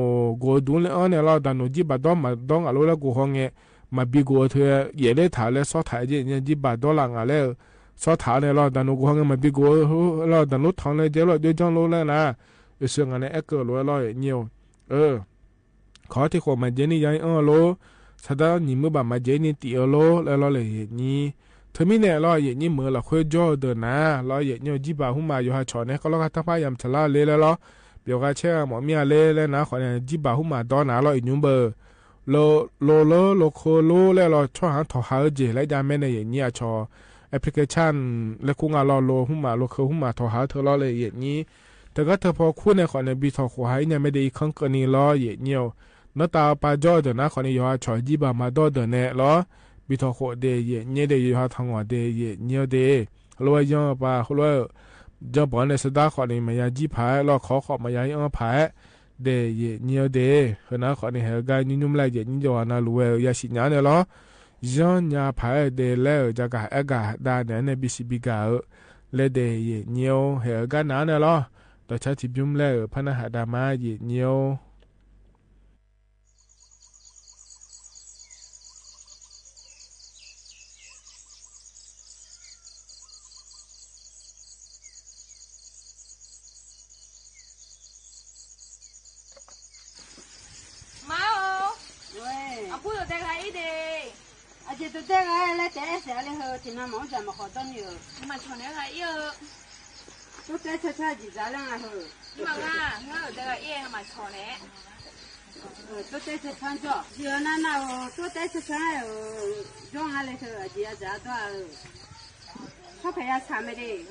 กูดูเลยเนี่ยเราดันโนจีบาดอมาดองอะไรแล้วกูห้องเนี่ยมาบิโกเธอเย่เลยถ่ายเลยซอถ่ายเจเนี่ยจีบาดอหลังอะไรซอถ่ายเนี่ยเราดันโนกูห้องเนี่ยมาบิโกเราดันโนทองเลยเจเราเดี๋ยวจังรู้แล้วนะเสื่อมเนี่ยเกิดเราเนี่ยขอที่โคมาเจนี่ยังโลสดานี่มือบ่ามาเจนี่ตีโลแล้วเราเลยนี่เธอมีเนี่ยเราอย่างนี้มือเราคุยจ่อเดินนะเราอย่างนี้จีบาหุ่มมาอยู่หาชอนเนี่ยก็เราทั้งพายามชะลาเลยแล้วเดี๋ยวก็เชื่อหมอเมียเล่แล้วนะขอเนี่ยจีบาหุ่มมาดอนนะเราอีกนุ่มเบอร์โลโคโลแล้วเราชอบหาถอหาเจแล้วยามแม่ในอย่างนี้ชอแอปพลิเคชันแล้วกูงาเราโลหุ่มมาโลเคหุ่มมาถอหาเธอเราเลยอย่างนี้ แต่ก็เธอพอคู่ในขอในบีทอขวายเนี่ยไม่ได้อีกครั้งกรณีล้อเหยียดเนียวน้าตาปาจอเดินนะขอในยอชอยจีบามาดอเดินแน่ล้อบีทอขวเดยเหยียดเนียเดยอทางหัวเดยเหยียดเนียวเดฮัลโหลยังปาฮัลโหลจะบอกในสตาขอในมายาจีพายล้อขอมายายังพายเดยเหยียดเนียวเดเฮนะขอในเฮกายุ่มไล่เหยียดนี่จอนาลูเอยาชิญาเนี่ยล้อย้อนยาพายเดแล้วจะกะเอกะดาเนี่ยในบิสิบิกาเลเดยเหยียดเนียวเฮกานาเนี่ยล้อต่อชาติยุ่มแล้วพนักหาดามาเหยียดเนียวchị tôi thấy cái lấy té sẽ lấy hơi thì nó mỏng chả mà khó tao nhiều mà chọn cái này yêu tôi té chơi chơi gì giá lên là hơi mà nga nó ở đây yên mà chọn đấy tôi té chơi chăn cho giờ nó nào tôi té chơi chăn trong hai lấy hơi gì giá đó sao phải là sao mới đi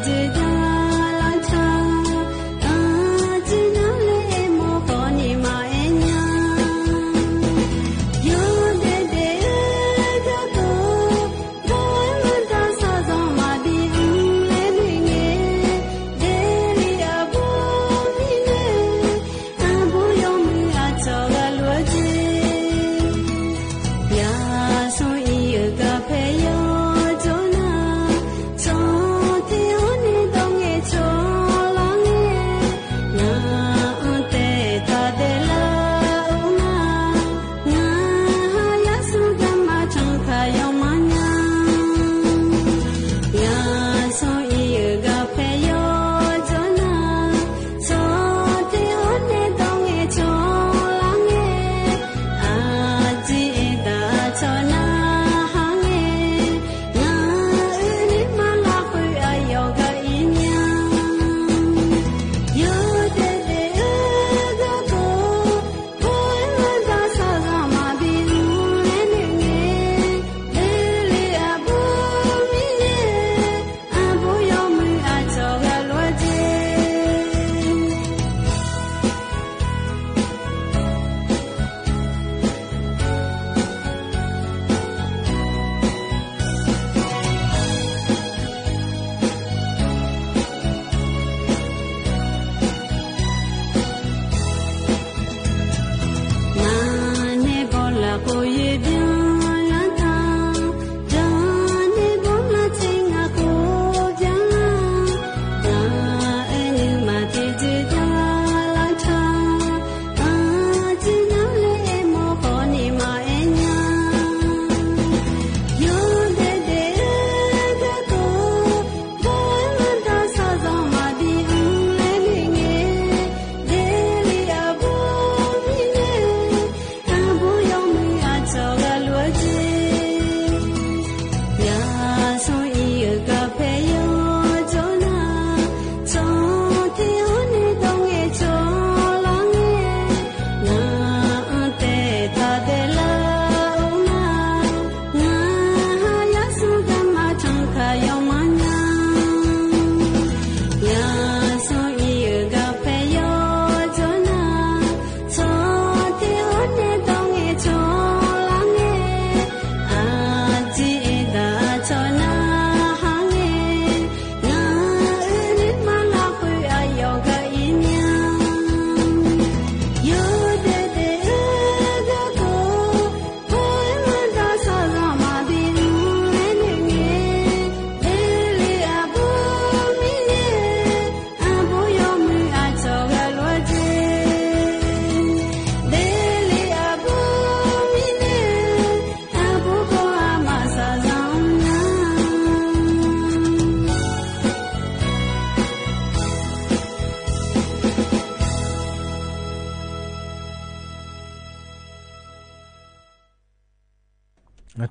Did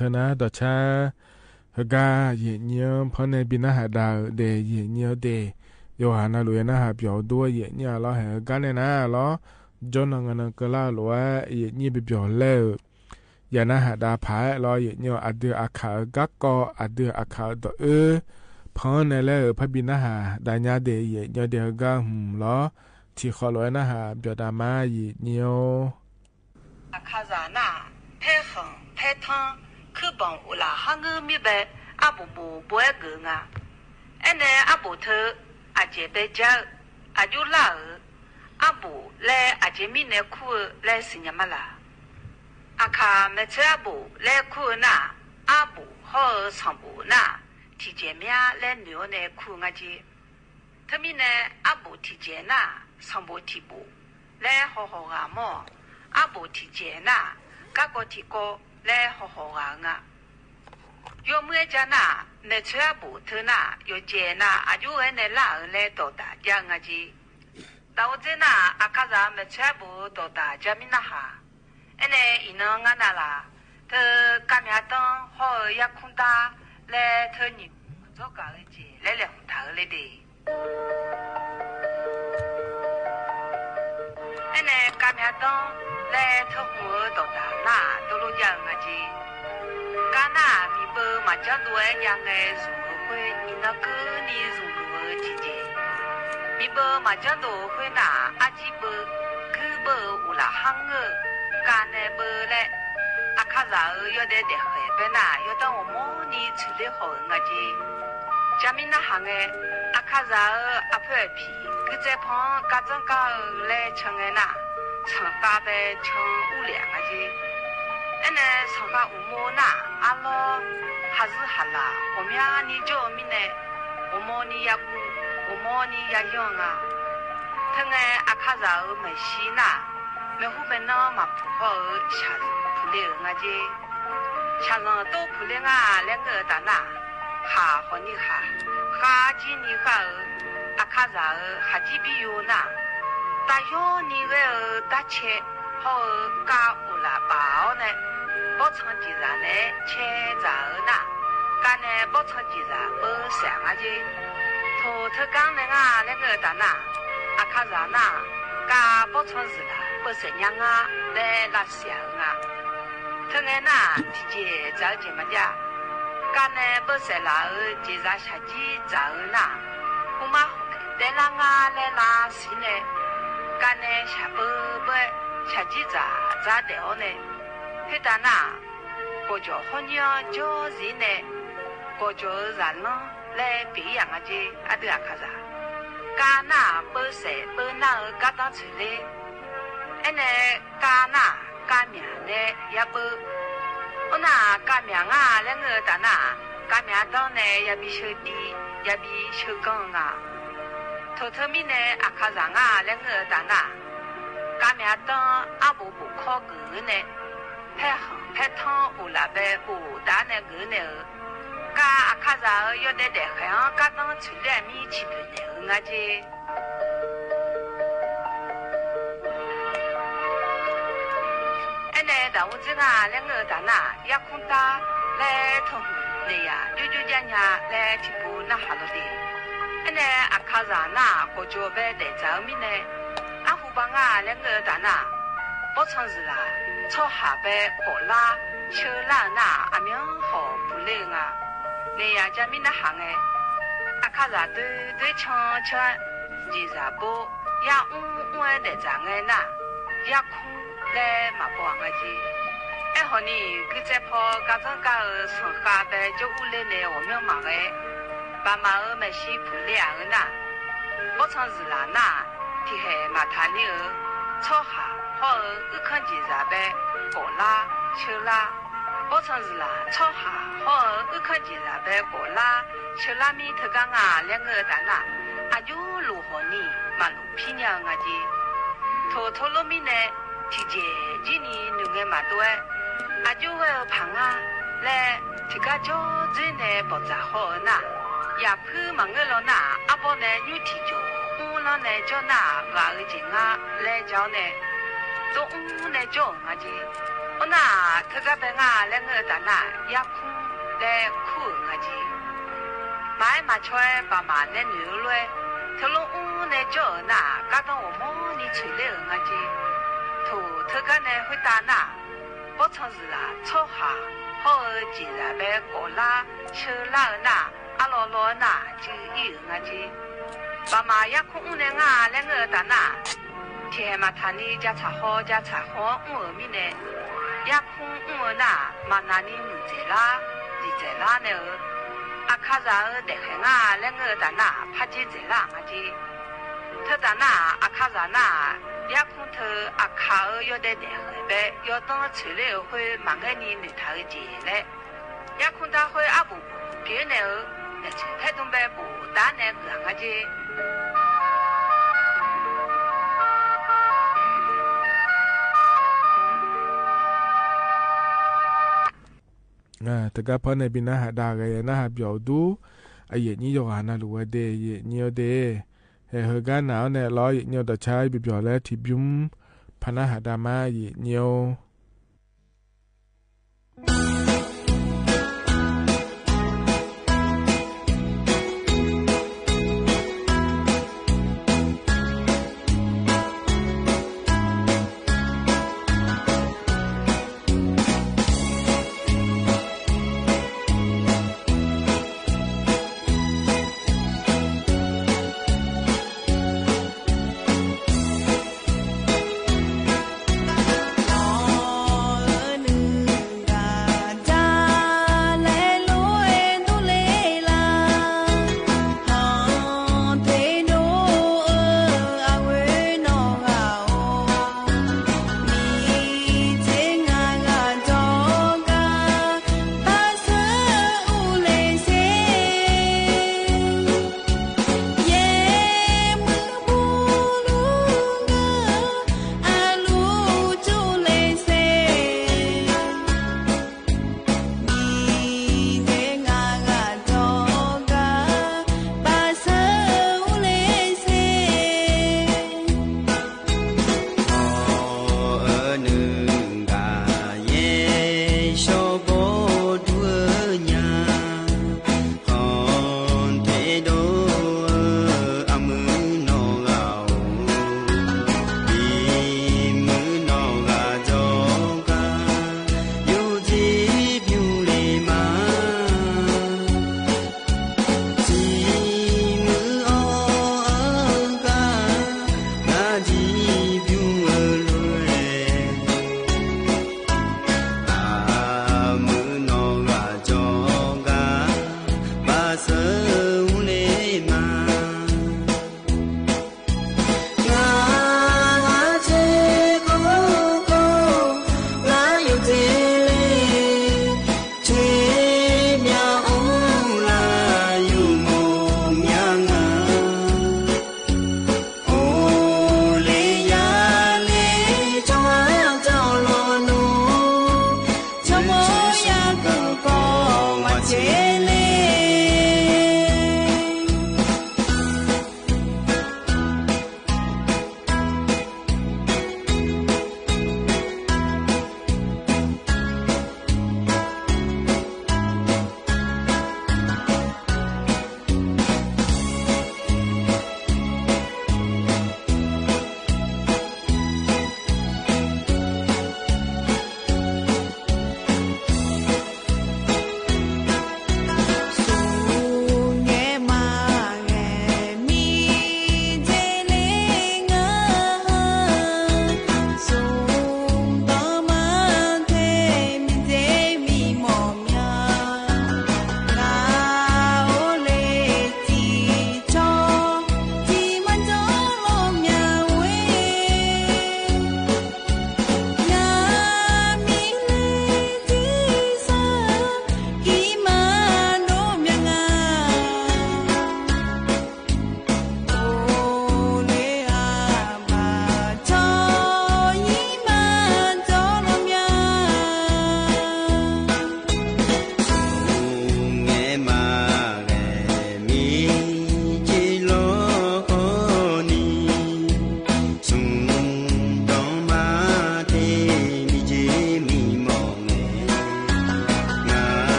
ธอนะดอชาฮกาเยเนียวพอในบินาหาดาวเดเยเนียวเดโยหานาลุยนะหาเปียวด้วยเยเนียล้อแหกันเนี่ยนะล้อจนงานก็ล่าลัวเยเนียไปเปียวเล่ยานะหาดาผายล้อเยเนียวอเดืออาขากักกออเดืออาขาดอพอในเล่พบินาหาดาญาเดเยเนียวเดกาล้อที่ขอลัวนะหาเปียวดามาเยเนียวอาคาซานาเพหังเพทังคือบังอุลาฮังมีเบอาบูบูบวยเกงาเอเนอาบูเธออาเจเบเจออายุลาอาบูเลอาเจมิเนคูเลสิญมาลาอาคาเมเชอาบูเลคูนาอาบูฮอสังบูนาที่เจมียเลเนียวเนคูงาจีทมิเนอาบูที่เจนาสังบูที่บูเลฮอฮอกามออาบูที่เจนากะกอที่โกเลฮอฮอกางะโยเมื่อจานาเมเชอาบูเธอนาโยเจนาอายุเอเนลาเลโตตาจางะจีตาวเจนาอาคาซาเมเชอาบูโตตาจามินาฮาเอเนอินงานาลาเธอกะมีอาตังฮอยาคุนตาเลเธอนิโจกาเลเจเลเลหุนตาเลเดเอเนกะมีอาตังเลเธอหัวโตตานาโตโลจางะจีกานามีเบอร์มาจังตัวยังไงสูงกว่าอินกนี่สูงกว่าจีเจมีเบอร์มาจังตัวกว่าน่ะอาจีเบอร์คือเบอร์อุลาฮังกาเนเบอร์และอาคาซาอยอดเดเฮเปน่ะอยอด我们นี่处理好งะจีจามินะฮังอาคาซาอาเพอพีคือเจพองกาจังกาเลชงน่ะ长发的成五两啊姐，俺那长发五毛那，阿拉还是哈啦，后面你叫我们呢，我毛你也不，我毛你也用啊，他俺阿卡扎尔没洗呐，没湖北那嘛不好下子不了啊姐，下子都不了啊，两个大那，哈和你哈，哈几你哈阿卡扎尔哈几比有那。大约你个大切好搞乌拉包呢，不成几日呢，切早呢，干呢不成几日不想啊去，头刚那个那个大那，阿卡啥那，干不成日啦，不是娘啊来拉想啊，他个那直接早就么家，干呢不是啦，接着下几早呢，我妈后面来拉啊来拉西呢。干呢下不下几咋掉呢？黑蛋呐，我叫好娘叫人呢，我叫人呢来培养啊姐啊对啊卡啥？干呐不是不那干当出来，哎呢干呐干面呢也不，我那干面啊两个蛋呐，干面当呢也比小弟也比小刚啊。头头面呢，阿卡上啊，两个大那，干面当阿布布烤狗呢，拍横拍汤乌拉白乌大那个呢，干阿卡上要得得海洋干当出来米起不呢，我姐。哎呢，到我这个两个大那也空大来同那呀，舅舅家家来起步那哈罗的。那阿卡扎那过脚白的早米呢，阿胡帮啊两个大那，不成日啦，炒下白过啦，吃啦那阿明好不累啊，那呀家米那行哎，阿卡扎对对唱唱，几啥不呀的长哎那，呀空来嘛不忘个去，哎好你佮在跑家长家上下白就屋里呢我们忙哎。爸妈儿们辛苦了呢，不成日啦那，天黑马他里儿，炒下好儿一看几日呗，过啦吃啦，不成日啦炒下好儿一看几日呗过啦吃啦米头刚啊两个大那，阿就路和你马路皮娘啊的，头头路米呢，提前几年牛个马多哎，阿就会胖啊，来这个叫真的不咋好那。也不忙个了那，阿婆呢有提着，我了呢叫那娃儿进啊来叫呢，做我呢叫我去，我那他这边啊，两个在那也空来苦我去，买嘛出来把嘛那牛来，他拢屋那叫那，搞到我妈你吹来我去，他个呢会打那，不从是啦，炒下，好自然呗过啦，吃啦那，阿罗罗那就有我去，把嘛也空屋那啊，两个在那。天嘛，他呢家茶好家茶好，我咪呢，也空我那嘛那里唔在啦，你在啦呢？阿卡扎尔的很啊，两个在那怕几在啦我的，他在那阿卡扎那也空头阿卡尔要得的很呗，要等出来会忙个你女头节嘞，也空他会阿不别呢，那出太东北不打呢个我的。ตะกะพอในบินะหาดาเกยนะหาเปียวดูอะเยนี่ยอหานะลัวเดเยนี่เดเฮกาหนาวเนี่ยล้อเยนี่ตะชายบิเปียวแล้วที่บิมพนะหาดามาเยนี่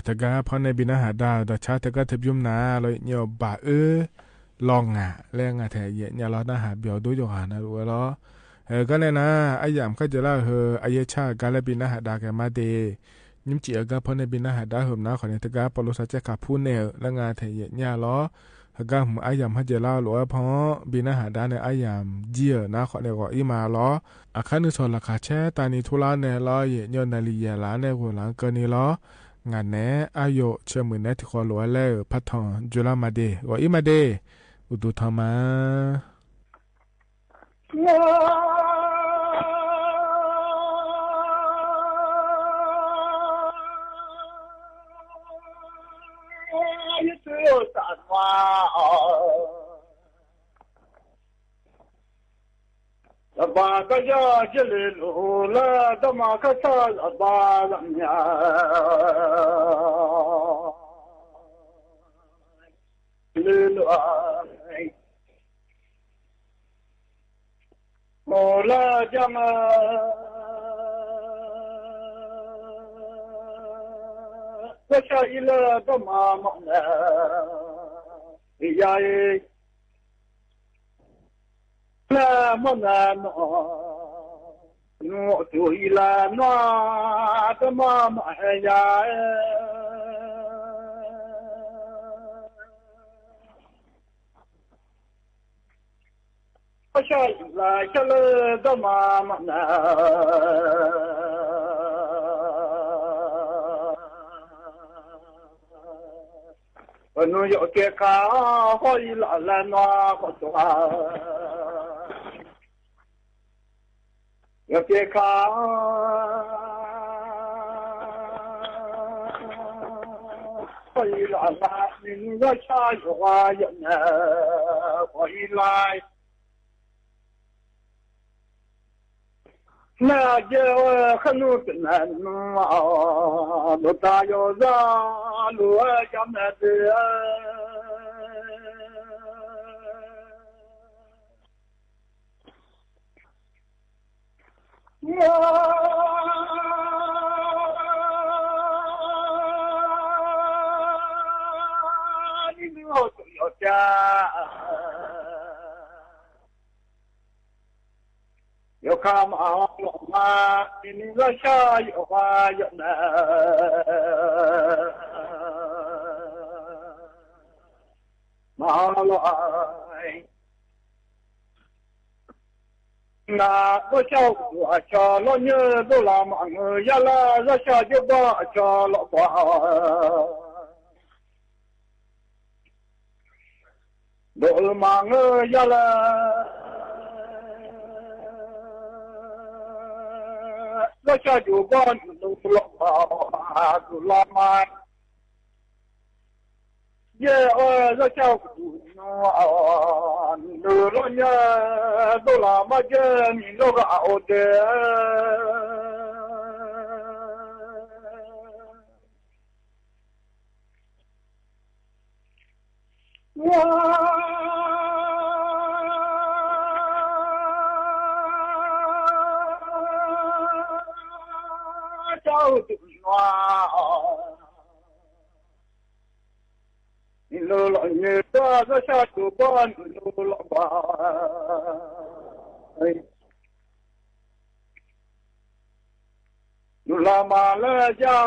แต่ก็พอในบินหาดาวแต่ชาแต่ก็ทบยุมนาเลยเนี่ยบ่าลองอ่ะแรงอ่ะแท้เย็นเนี่ยเราหน้าหาเบียวด้วยอยู่หานะรู้แล้วก็เนี่ยนะไอ้ยามเขาจะเล่าไอ้ชาการบินหาดาวแกมาเดยิ้มจีก็พอในบินหาดาวเหิมนะขอเนี่ยแต่ก็ปลุกสัจจะขับพูนเนี่ยแล้วงานแท้เย็นเนี่ยล้อก็ผมไอ้ยามเขาจะเล่าหรือว่าเพราะบินหาดาวเนี่ยไอ้ยามเจี๋ยนะขอเนี่ยก็อีมาล้ออาคารนึกสอนราคาแช่ตานีทุลาเนี่ยล้อเย็นยนนาลียาล้านเนี่ยหัวหลังเกินนี่ล้องานแน่อายุเชื่อมือแน่ที่ขอหลวงแล้วพัฒนจุลามาเดว่าอีมาเดอุดุธรรมายุติโอสัตวาละบาก็ย่อเจริญโอละดมาก็ซาละบาลังยาลืลอยโอละจามาก็ชาอิละดมามันยายla mona no tu ila no tama ma ya pasha ila chala tama ma na no yo ke ka hoi la no ko to ya ke ka hoi la min ga cha yo wa ya na hoi lai na je khanu na ma lo ta yo za lo ya na de ni no to yo cha yo kam a ma ni la sha yo wa yo na ma lo ai na bo chao wa cha lo nye do la ma ya la ra sha jo ba cha lo ba do ma ya la ra sha jo ba lo ba do la ma ye ra sha no lo nya do la ma je mi lo ga o de wa chao tu wa lo lo nye ta ra sha tu ban lo lo ba lu la ma la ja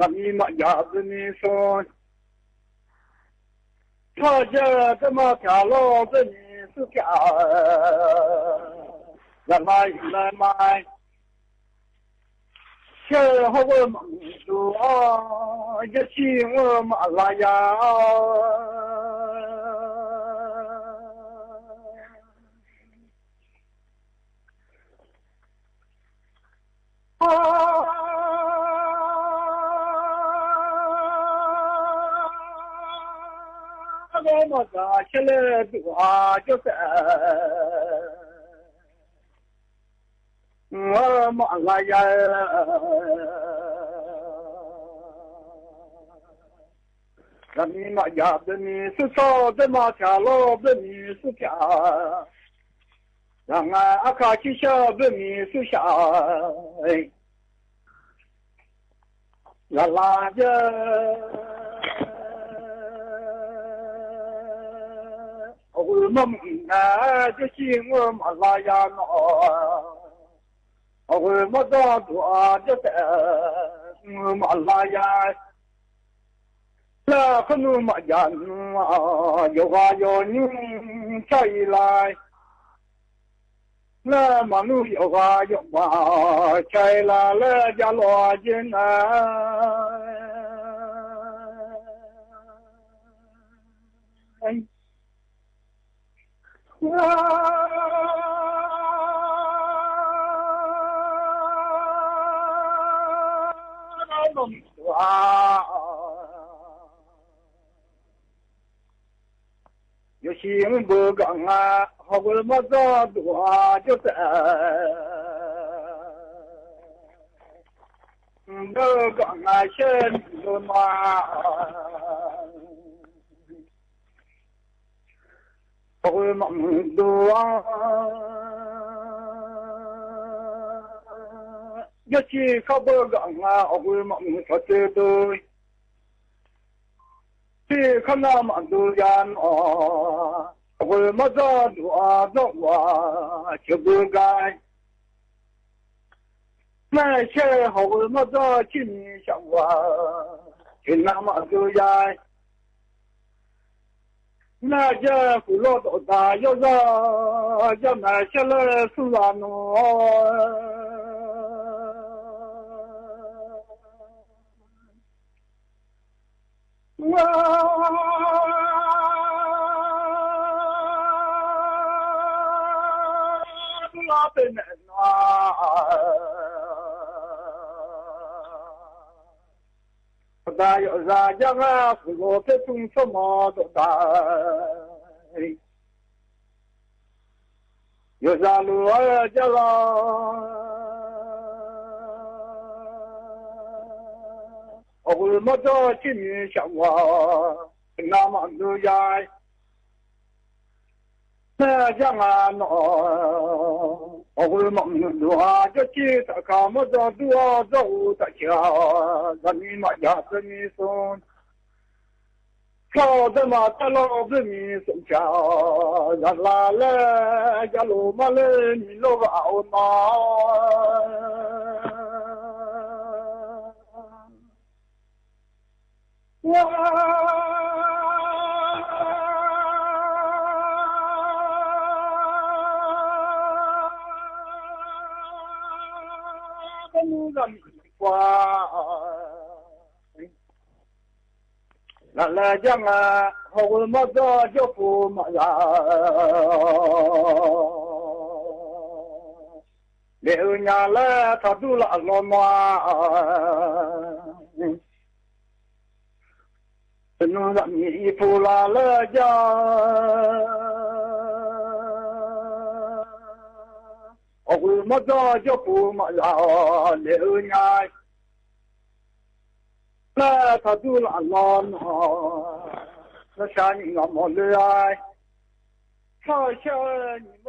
mi ma ya ni so ta ja de ma ta lo de ni su kya la mai che ho ma du a ye chi ma la ya ma ga chele du a jo sa ma la ya la mi ma ya de ni su so de ma cha lo de ni su kya 让阿卡西小文明树下，啦啦着，我们啊，就是我马拉雅诺，我们到多就是我马拉雅。那可能嘛呀，有话有你再来，那马路有话有话再来了家落进来，有心不刚啊，好过么早多就是不刚啊，先不嘛，好过梦多有心可不刚啊，好过梦说这对。这看那么多人哦，我么早多早啊，就不该。那些好我么早今年想我，就那么多人。那些古老多大要让要买下来是啊喏。我那边人啊，大有啥讲啊？我这种什么都大，有啥路啊？讲了。我么早今年想我那么多呀，那讲啊喏，我梦多就记得看么早多走的桥，让你嘛呀子你送，靠的嘛在老子你送桥，让拉了呀路嘛了你路好嘛。我不让你挂，那来讲啊，我么早就不嘛呀，6年了，他都来了嘛。能让你不拉了家，我么早就不嘛呀，6年，那他都拉了嘛，那啥你我没来，他想你么。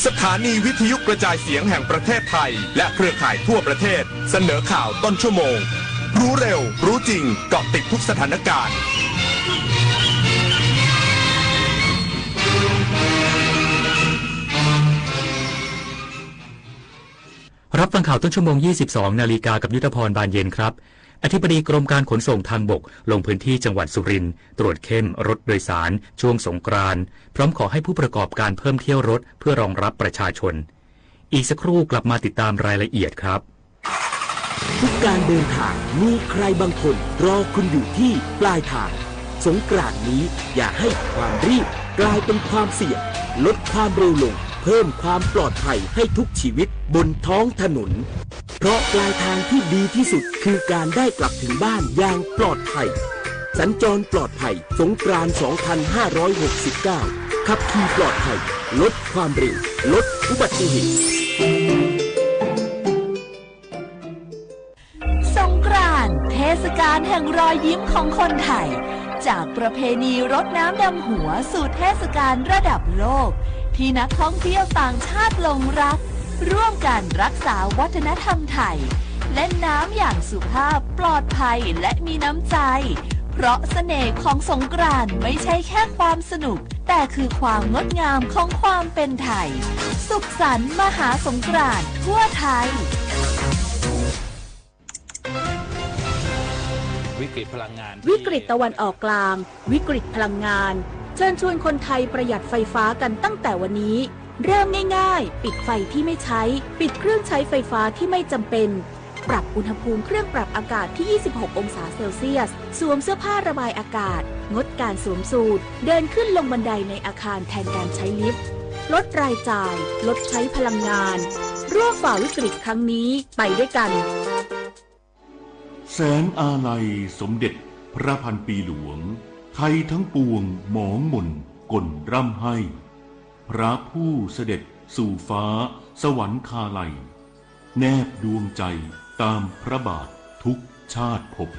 สถานีวิทยุกระจายเสียงแห่งประเทศไทยและเครือข่ายทั่วประเทศเสนอข่าวต้นชั่วโมงรู้เร็วรู้จริงเกาะติดทุกสถานการณ์รับฟังข่าวต้นชั่วโมง 22 นาฬิกากับยุทธพรบานเย็นครับอธิบดีกรมการขนส่งทางบกลงพื้นที่จังหวัดสุรินทร์ตรวจเข้มรถโดยสารช่วงสงกรานต์พร้อมขอให้ผู้ประกอบการเพิ่มเที่ยวรถเพื่อรองรับประชาชนอีกสักครู่กลับมาติดตามรายละเอียดครับทุกการเดินทางมีใครบางคนรอคุณอยู่ที่ปลายทางสงกรานต์นี้อย่าให้ความรีบกลายเป็นความเสี่ยงลดความเร็วลงเพิ่มความปลอดภัยให้ทุกชีวิตบนท้องถนนเพราะปลายทางที่ดีที่สุดคือการได้กลับถึงบ้านอย่างปลอดภัยสัญจรปลอดภัยสงกรานต์2569ขับขี่ปลอดภัยลดความเร็วลดอุบัติเหตุสงกรานต์เทศกาล แห่งรอยยิ้มของคนไทยจากประเพณีรดน้ำดำหัวสู่เทศกาลระดับโลกที่นักท่องเที่ยวต่างชาติหลงรักร่วมกันรักษาวัฒนธรรมไทยเล่นน้ำอย่างสุภาพปลอดภัยและมีน้ำใจเพราะเสน่ห์ของสงกรานต์ไม่ใช่แค่ความสนุกแต่คือความงดงามของความเป็นไทยสุขสันต์มหาสงกรานต์ทั่วไทยวิกฤตพลังงานวิกฤตตะวันออกกลางวิกฤตพลังงานเชิญชวนคนไทยประหยัดไฟฟ้ากันตั้งแต่วันนี้เริ่มง่ายๆปิดไฟที่ไม่ใช้ปิดเครื่องใช้ไฟฟ้าที่ไม่จำเป็นปรับอุณหภูมิเครื่องปรับอากาศที่26องศาเซลเซียสสวมเสื้อผ้าระบายอากาศงดการสวมสูทเดินขึ้นลงบันไดในอาคารแทนการใช้ลิฟต์ลดรายจ่ายลดใช้พลังงานร่วมฝ่าวิกฤตครั้งนี้ไปด้วยกันแสนอาลัยสมเด็จพระพันปีหลวงไทยทั้งปวงหมองหม่นก่นร่ำให้พระผู้เสด็จสู่ฟ้าสวรรคาลัยแนบดวงใจตามพระบาททุกชาติภพ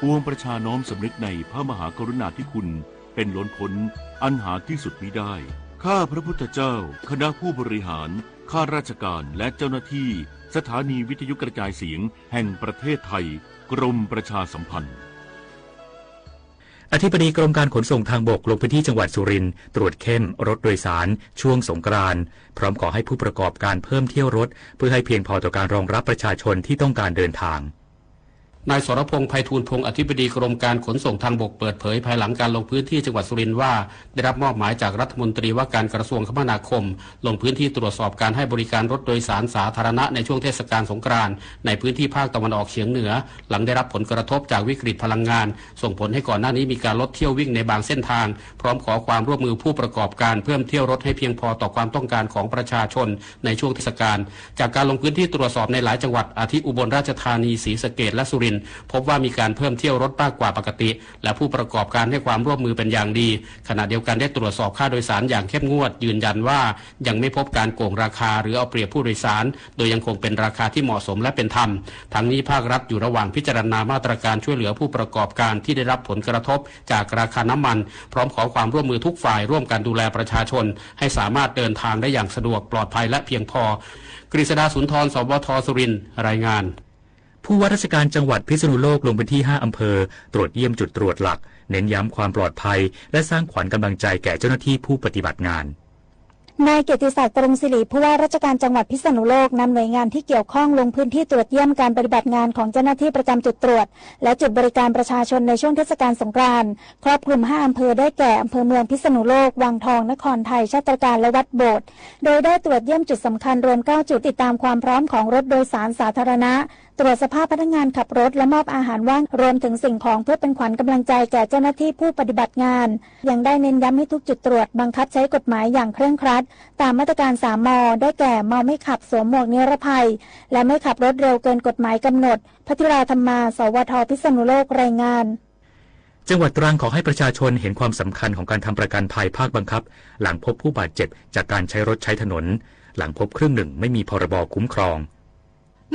ปวงประชาน้อมสำนึกในพระมหากรุณาธิคุณเป็นล้นพ้นอันหาที่สุดมิได้ข้าพระพุทธเจ้าคณะผู้บริหารข้าราชการและเจ้าหน้าที่สถานีวิทยุกระจายเสียงแห่งประเทศไทยกรมประชาสัมพันธ์อธิบดีกรมการขนส่งทางบกลงพื้นที่จังหวัดสุรินทร์ตรวจเข้มรถโดยสารช่วงสงกรานต์พร้อมขอให้ผู้ประกอบการเพิ่มเที่ยวรถเพื่อให้เพียงพอต่อการรองรับประชาชนที่ต้องการเดินทางนายสรพงษ์ไพฑูรย์พงษ์อธิบดีกรมการขนส่งทางบกเปิดเผยภายหลังการลงพื้นที่จังหวัดสุรินทร์ว่าได้รับมอบหมายจากรัฐมนตรีว่าการกระทรวงคมนาคมลงพื้นที่ตรวจสอบการให้บริการรถโดยสารสาธารณะในช่วงเทศกาลสงกรานต์ในพื้นที่ภาคตะวันออกเฉียงเหนือหลังได้รับผลกระทบจากวิกฤตพลังงานส่งผลให้ก่อนหน้านี้มีการลดเที่ยววิ่งในบางเส้นทางพร้อมขอความร่วมมือผู้ประกอบการเพิ่มเที่ยวรถให้เพียงพอต่อความต้องการของประชาชนในช่วงเทศกาลจากการลงพื้นที่ตรวจสอบในหลายจังหวัดอาทิอุบลราชธานีศรีสะเกษและสุรินทร์พบว่ามีการเพิ่มเที่ยวรถมากกว่าปกติและผู้ประกอบการให้ความร่วมมือเป็นอย่างดีขณะเดียวกันได้ตรวจสอบค่าโดยสารอย่างเข้มงวดยืนยันว่ายังไม่พบการโกงราคาหรือเอาเปรียบผู้โดยสารโดยยังคงเป็นราคาที่เหมาะสมและเป็นธรรมทั้งนี้ภาครัฐอยู่ระหว่างพิจารณามาตรการช่วยเหลือผู้ประกอบการที่ได้รับผลกระทบจากราคาน้ำมันพร้อมขอความร่วมมือทุกฝ่ายร่วมกันดูแลประชาชนให้สามารถเดินทางได้อย่างสะดวกปลอดภัยและเพียงพอกฤษดาสุนทร สวท.สุรินทร์รายงานผู้ว่าราชการจังหวัดพิษณุโลกลงพื้นที่5อำเภอตรวจเยี่ยมจุดตรวจหลักเน้นย้ำความปลอดภัยและสร้างขวัญกำลังใจแก่เจ้าหน้าที่ผู้ปฏิบัติงานนายเกียรติศักดิ์ตรงศิริผู้ว่าราชการจังหวัดพิษณุโลกนำหน่วยงานที่เกี่ยวข้องลงพื้นที่ตรวจเยี่ยมการปฏิบัติงานของเจ้าหน้าที่ประจำจุดตรวจและจุดบริการประชาชนในช่วงเทศกาลสงกรานต์ครอบคลุม5อำเภอได้แก่อำเภอเมืองพิษณุโลกวังทองนครไทยชาติการและวัดโบสถ์โดยได้ตรวจเยี่ยมจุดสำคัญรวม9จุดติดตามความพร้อมของรถโดยสารสาธารณะตรวจสภาพพนักงานขับรถและมอบอาหารว่างรวมถึงสิ่งของเพื่อเป็นขวัญกำลังใจแก่เจ้าหน้าที่ผู้ปฏิบัติงานยังได้เน้นย้ำให้ทุกจุดตรวจบังคับใช้กฎหมายอย่างเคร่งครัดตามมาตรการ3 ม.ได้แก่เมาไม่ขับสวมหมวกนิรภัยและไม่ขับรถเร็วเกินกฎหมายกำหนดพัทิราธรรมาสวท.พิษณุโลกรายงานจังหวัดตรังขอให้ประชาชนเห็นความสำคัญของการทำประกันภัยภาคบังคับหลังพบผู้บาดเจ็บจากการใช้รถใช้ถนนหลังพบเครื่องหนึ่งไม่มีพรบคุ้มครอง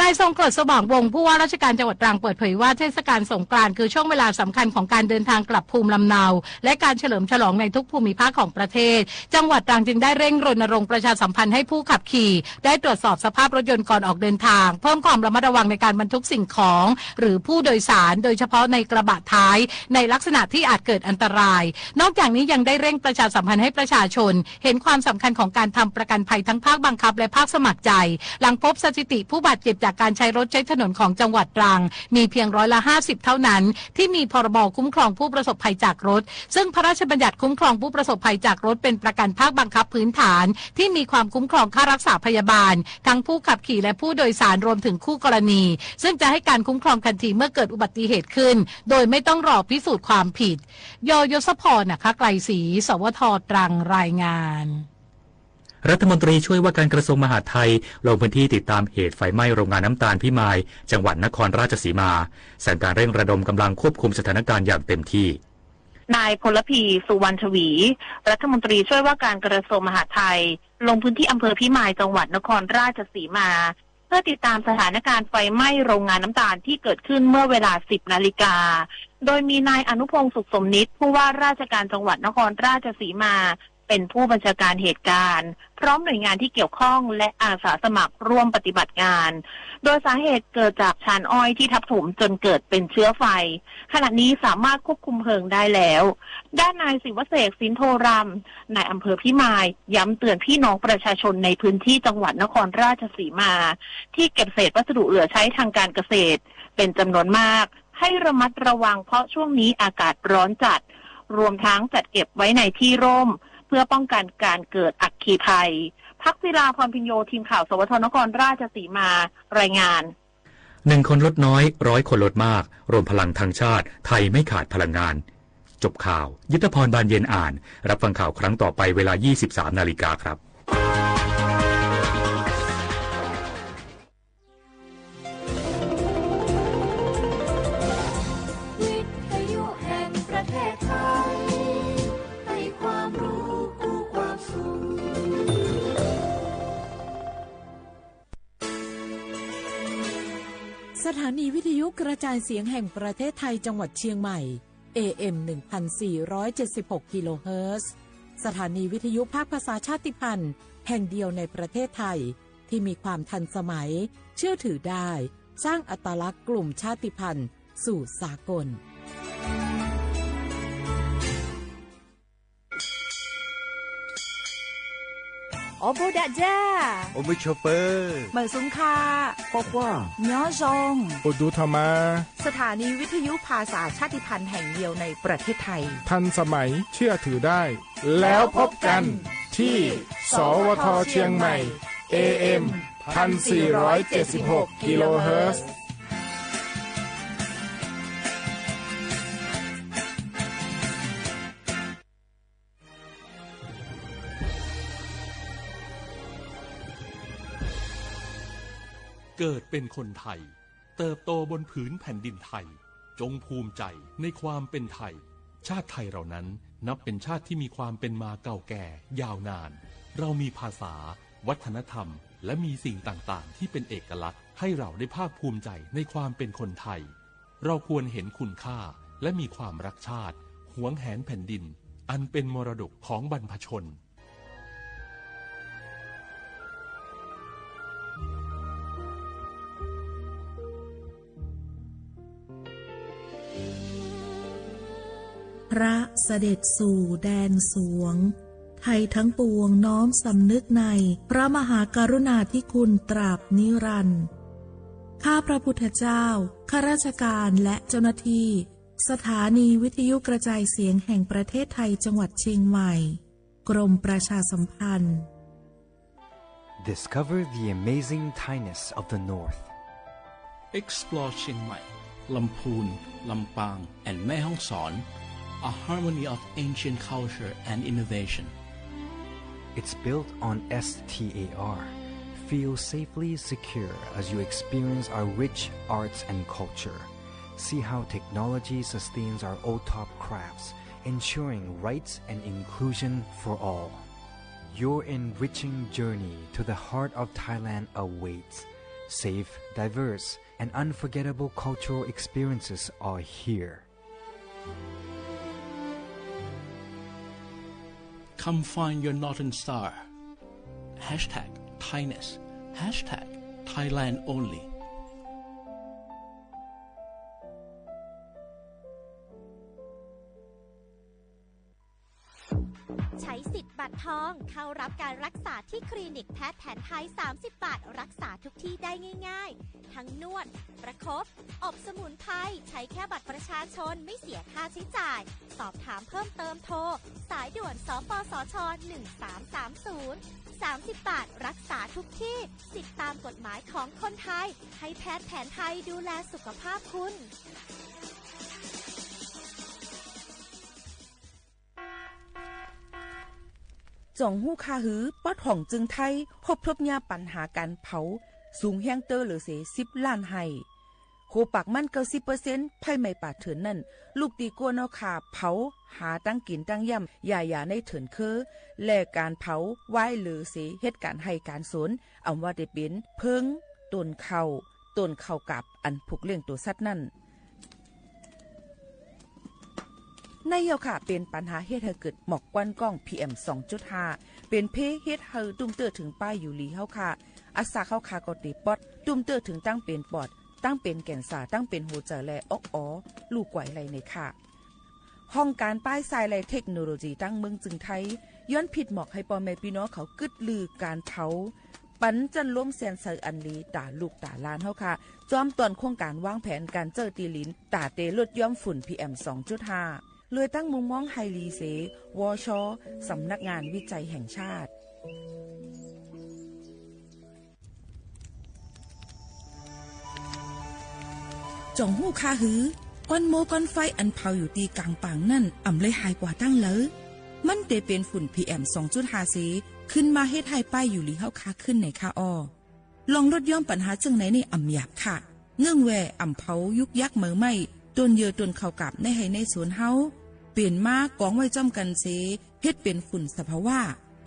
นายทรงกรดสว่างวงศ์ผู้ว่าราชการจังหวัดตรังเปิดเผยว่าเทศกาลสงกรานต์คือช่วงเวลาสำคัญของการเดินทางกลับภูมิลำเนาและการเฉลิมฉลองในทุกภูมิภาคของประเทศจังหวัดตรังจึงได้เร่งรณรงค์ประชาสัมพันธ์ให้ผู้ขับขี่ได้ตรวจสอบสภาพรถยนต์ก่อนออกเดินทางเพิ่มความระมัดระวังในการบรรทุกสิ่งของหรือผู้โดยสารโดยเฉพาะในกระบะท้ายในลักษณะที่อาจเกิดอันตรายนอกจากนี้ยังได้เร่งประชาสัมพันธ์ให้ประชาชนเห็นความสำคัญของการทำประกันภัยทั้งภาคบังคับและภาคสมัครใจหลังพบสถิติผู้บาดเจ็บจากการใช้รถใช้ถนนของจังหวัดตรังมีเพียง50%เท่านั้นที่มีพรบคุ้มครองผู้ประสบภัยจากรถซึ่งพระราชบัญญัติคุ้มครองผู้ประสบภัยจากรถเป็นประกันภาคบังคับพื้นฐานที่มีความคุ้มครองค่ารักษาพยาบาลทั้งผู้ขับขี่และผู้โดยสารรวมถึงคู่กรณีซึ่งจะให้การคุ้มครองทันทีเมื่อเกิดอุบัติเหตุขึ้นโดยไม่ต้องรอพิสูจน์ความผิดยศพรนะคะไกลศรีสวท.ตรังรายงานรัฐมนตรีช่วยว่าการกระทรวงมหาดไทยลงพื้นที่ติดตามเหตุไฟไหม้โรงงานน้ำตาลพิมายจังหวัดนครราชสีมาสั่งการเร่งระดมกำลังควบคุมสถานการณ์อย่างเต็มที่นายพลพีสุวรรณชวีรัฐมนตรีช่วยว่าการกระทรวงมหาดไทยลงพื้นที่อำเภอพิมายจังหวัดนครราชสีมา เพื่อติดตามสถานการณ์ไฟไหม้โรงงานน้ำตาลที่เกิดขึ้นเมื่อเวลา 10 นาฬิกาโดยมีนายอนุพงษ์สุขสมนิตผู้ว่าราชการจังหวัดนครราชสีมาเป็นผู้บัญชาการเหตุการณ์พร้อมหน่วยงานที่เกี่ยวข้องและอาสาสมัครร่วมปฏิบัติงานโดยสาเหตุเกิดจากชานอ้อยที่ทับถมจนเกิดเป็นเชื้อไฟขณะนี้สามารถควบคุมเพลิงได้แล้วด้านนายศิวเสกสินโทรำนายอำเภอพิมายย้ำเตือนพี่น้องประชาชนในพื้นที่จังหวัดนครราชสีมาที่เก็บเศษวัสดุเหลือใช้ทางการเกษตรเป็นจำนวนมากให้ระมัดระวังเพราะช่วงนี้อากาศร้อนจัดรวมทั้งจัดเก็บไว้ในที่ร่มเพื่อป้องกันการเกิดอัคคีภัยภักศิลาพรพิญโยทีมข่าวสวทนครราชสีมารายงาน1 คนลดน้อย100 คนลดมากรวมพลังทางชาติไทยไม่ขาดพลังงานจบข่าวยุทธพรบานเย็นอ่านรับฟังข่าวครั้งต่อไปเวลา 23 นาฬิกาครับสถานีวิทยุกระจายเสียงแห่งประเทศไทยจังหวัดเชียงใหม่ AM 1476 กิโลเฮิรตซ์สถานีวิทยุภาคภาษาชาติพันธุ์แห่งเดียวในประเทศไทยที่มีความทันสมัยเชื่อถือได้สร้างอัตลักษณ์กลุ่มชาติพันธุ์สู่สากลโอโบดาจ้าโอเมชอเปอร์เหมยซุงคาควาควาย้อซงโอดูธรรมาสถานีวิทยุภาษาชาติพันธุ์แห่งเดียวในประเทศไทยทันสมัยเชื่อถือได้แล้วพบกันที่สวทเชียงใหม่ AM 1476 กิโลเฮิรตซ์เกิดเป็นคนไทยเติบโตบนผืนแผ่นดินไทยจงภูมิใจในความเป็นไทยชาติไทยเรานั้นนับเป็นชาติที่มีความเป็นมาเก่าแก่ยาวนานเรามีภาษาวัฒนธรรมและมีสิ่งต่างๆที่เป็นเอกลักษณ์ให้เราได้ภาคภูมิใจในความเป็นคนไทยเราควรเห็นคุณค่าและมีความรักชาติหวงแหนแผ่นดินอันเป็นมรดกของบรรพชนพระเสด็จสู่แดนสวงไทยทั้งปวงน้อมสำนึกในพระมหากรุณาธิคุณตราบนิรันดร์ข้าพระพุทธเจ้าข้าราชการและเจ้าหน้าที่สถานีวิทยุกระจายเสียงแห่งประเทศไทยจังหวัดเชียงใหม่กรมประชาสัมพันธ์ Discover the amazing Thainess of the North Explore Chiang Mai, Lamphun, Lampang and Mae Hong Son A harmony of ancient culture and innovation. It's built on STAR. Feel safely secure as you experience our rich arts and culture. See how technology sustains our OTOP crafts, ensuring rights and inclusion for all. Your enriching journey to the heart of Thailand awaits. Safe, diverse, and unforgettable cultural experiences are here.Come find your Northern Star. #Thainess. #Thailand only. ใช้สิทธิ์บัตรทองเข้ารับการรักษาที่คลินิกแพทย์แผนไทย30 บาทรักษาทุกที่ได้ง่ายๆทั้งนวดประคบอบสมุนไพรใช้แค่บัตรประชาชนไม่เสียค่าใช้จ่ายสอบถามเพิ่มเติมโทรสายด่วนสปสช1330 30 บาทรักษาทุกที่สิทธิตามกฎหมายของคนไทยให้แพทย์แผนไทยดูแลสุขภาพคุณจ่องหู้คาหือป้อถ่องจึงไทยพบทบยาปัญหาการเผาสูงแห้งเตอร์หรือเส10 ล้านไห้โคปักมัน90%ไผ่ไม่ป่าเถินนั่นลูกตีกัวนอขาเผาหาตั้งกินตั้งย่ำอย่าในเถินคือและการเผาไว้หรือเสเหตุการณ์ให้การสนอำว่าได้เป็นเพิง ต้นเข้ากับอันผูกเลี้ยงตัวสัตว์นั่นในเฮาค่ะเป็นปัญหาเฮ็ดให้เกิดหมอกควันกล้อง PM 2.5 เป็นเพเฮ็ดให้ตุ้มเตื้อถึงป้ายอยู่ลีเฮาค่ะอาสาเฮาค่ะก็ติปอดตุ้มเตื้อถึงตั้งเป็นปอดตั้งเป็นแก่นสาตั้งเป็นหัวใจและออกอ๋อลูกไกวไหลในค่ะห้องการป้ายทรายและเทคโนโลยีตั้งเมืองจึงไทยย้อนผิดหมอกให้พ่อแม่พี่น้องเขากึดลือการเผาปันจันล้มแสนเสออันลีตาลูกตาลานเฮาค่ะจอมตอนโครงการวางแผนการเจอตีลินตาเตลดย่อมฝุ่น PM 2.5 เลยตั้งมุมมองไฮลีเสวชสำนักงานวิจัยแห่งชาติจ่องหู้คาหือก้อนโมก้อนไฟอันเผาอยู่ตีกลางป่างนั่นอ่ำเลยหายกว่าตั้งเลยมันเตเป็นฝุ่น PM 2.5 สีขึ้นมาเฮ็ดให้ป้ายอยู่ลีเฮาคาขึ้นในคาออลองลดย่อมปัญหาจังไหนในอ่ำหยาบค่ะเงื่องแวอ่ำเผายุกยักเหมือไม่ต้นเยอต้นเข้ากับในให้ในสวนเฮาเปลี่ยนมากองไว้จ้อมกันเสเฮ็ดเป็นฝุ่นสภาวะ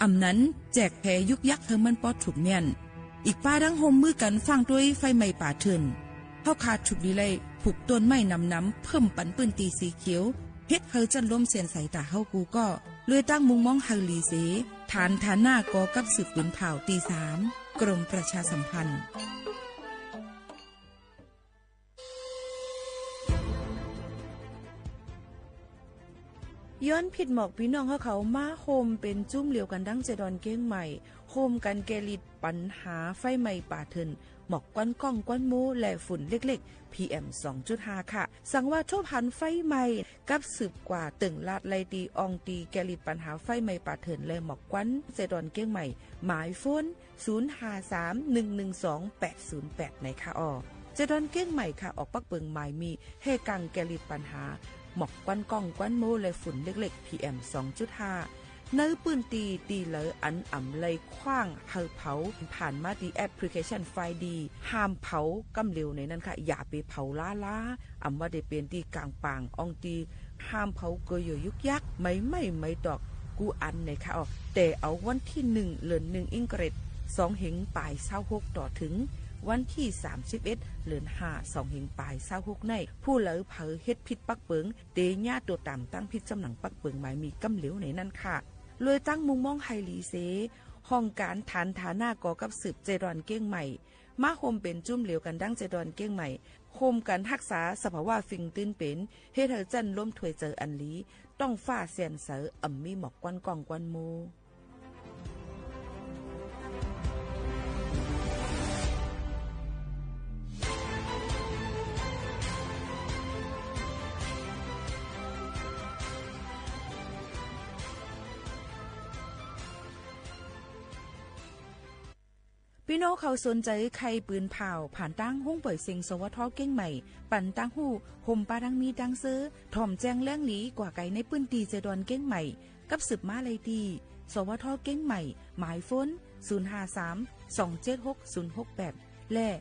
อ่ำนั้นแจกแพยุกยักเฮมันปอดถูกแม่นอีกป้าดังโฮมมือกันฟังด้วยไฟไหม้ป่าเถินเฮาขาดถูกดีเลยผูกต้นไม้น้ำเพิ่มปันปืนตีสีเขียวเฮ็ดเฮาจันล้มเสียนใส่ตาเฮากูก็เลยตั้งมุงมองเฮาลีเสฐานหน้ากอกับสืบปืนเผาตี3กรมประชาสัมพันธ์ย้อนผิดหมอกพี่น้องเขามาโฮมเป็นจุ้มเหลียวกันดั้งเจดอนเก้งใหม่โฮมกันแกลิดปัญหาไฟไหม้ป่าเถินหมอกควันก้องควันมูและฝุ่นเล็กๆ PM 2.5 ค่ะสั่งว่าทบหันไฟไหม้กับสืบกว่าตึงลาดไลตีอองตีแกลิดปัญหาไฟไหม้ป่าเถินและหมอกควันเจดอนเก้งใหม่หมายโฟน0531128808ในค่ะออเจดอนเก้งใหม่ค่ะออกปักเบิงหมายมีเฮกังแกลิดปัญหาหมอกควันก้องควันมูและฝุ่นเล็กๆ PM 2.5 เนื้อปืนตีเหลออันอ่ำเลยคว้างเฮาเผาผ่านมาดีแอปพลิเคชันไฟดีห้ามเผากำเร็วในนั้นค่ะอย่าไปเผาล้าอ่ำว่าได้เป็นตีกลางปางอองตีห้ามเผาเกยยุกยักไม่ดอกกูอันในค่ะออกแต่เอาวันที่1เดือน1อิงเกรด2เหงปลาย26ต่อถึงวันที่31เดือน5 2เหงปลาย26ในผู้เหลอเผาเฮ็ดผิดปักเปิงเตญ่าตัวต่ำตั้งผิดจำหนังปักเปิงหมายมีกำเหลวในนั้นค่ะเลยตั้งมุมมองไฮลีเซห้องการฐานฐาหน้ากอกับสืบเจดอนเก้งใหม่มาโฮมเป็นจุ่มเหลวกันดั้งเจดอนเก้งใหม่โฮมกันรักษาสภาวะฟิงตื้นเป็นเฮ็ดให้จันล้มถวยเจออันลีต้องฟ้าเสียนเสออ่ำมีหมอกควันกองควันโมพี่น้องเขาสนใจใครปืนเผาผ่านตั้งห้องปล่อยเซ็งสวทเก้งใหม่ปั่นตั้งหูห่มปลาดังมีดังซื้อถ่อมแจ้งแล้งหลีกว่าไก่ในปืนตีเจดอนเก้งใหม่กับสืบมาเลยดีสวทเก้งใหม่หมายฝน053-276-068และ0922468579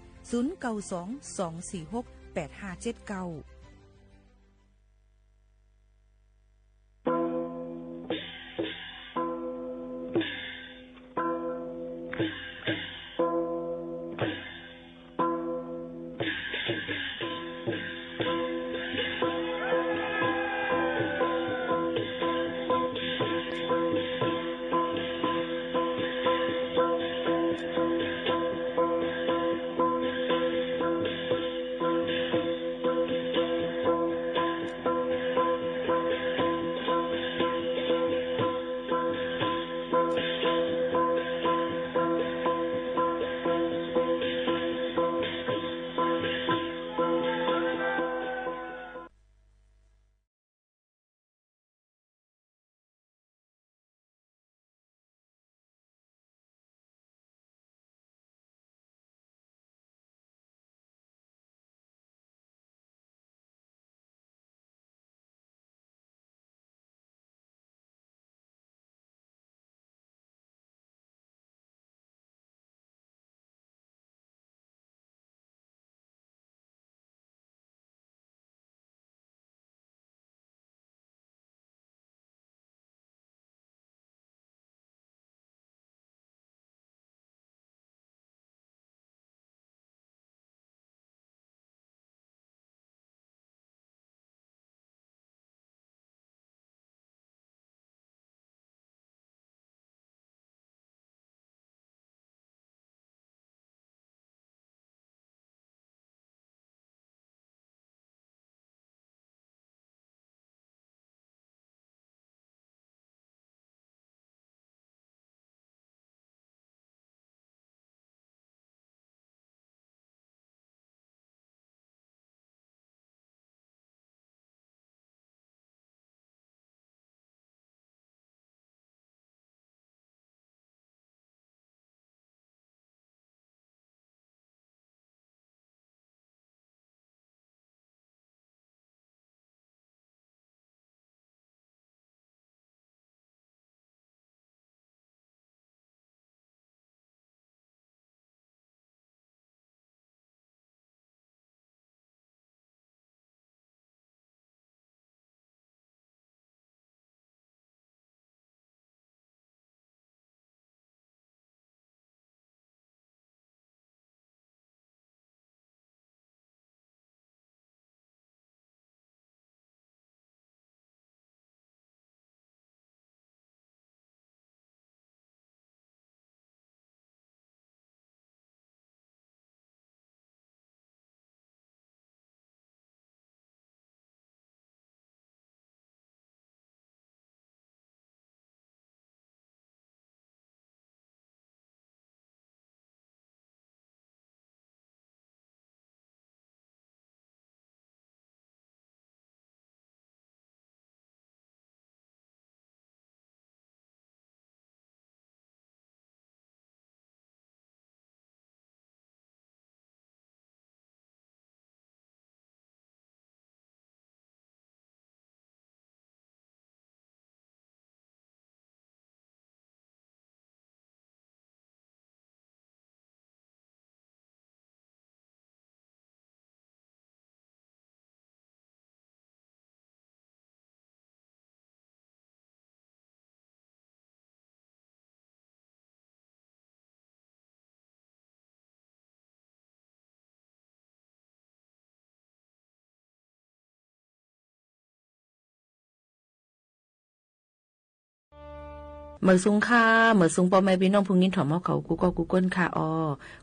เมื่อสูงค่าเมื่อสูงปอแม่พี่น้องพุงยินถ่อมเฮาเขากูก็กูก้นค่ะออ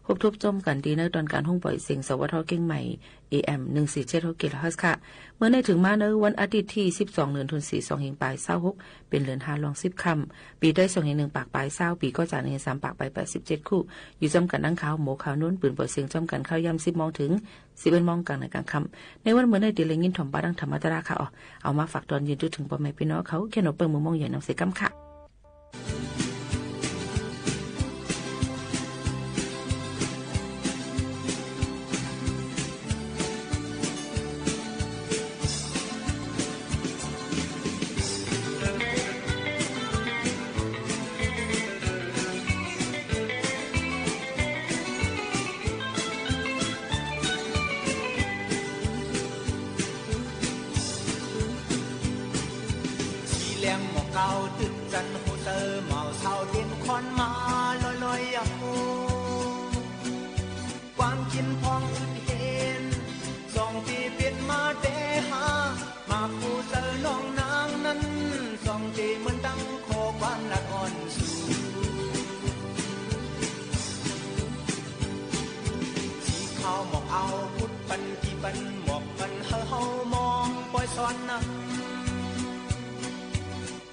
ครบทุบจมกันดีในตอนการห้องปล่อยเสียงสวทเก่งใหม่ AM 147กิโลเฮิรตซ์ค่ะเมื่อในถึงมาในวันอาทิตย์ที่12เดือนธันวาคม2หิงปลาย26เป็นเดือน5ลอง10ค่ำปีได้2หิง1ปากปลาย20ปีก็จากใน3ปากไป87คู่อยู่จำกันนั่งขาวหมูขาวนู้นปืนปล่อยเสียงจำกันเข้ายาม10 โมงถึง11 โมงกลางในกลางค่ำในวันเมื่อในเดือนยินถ่อมปาดังธรรมตราค่ะเอามาฝากตอนยืนถึงปอแม่พี่น้องเขาแค่นเปิงมือมองใหญ่นำเสกำค่ะ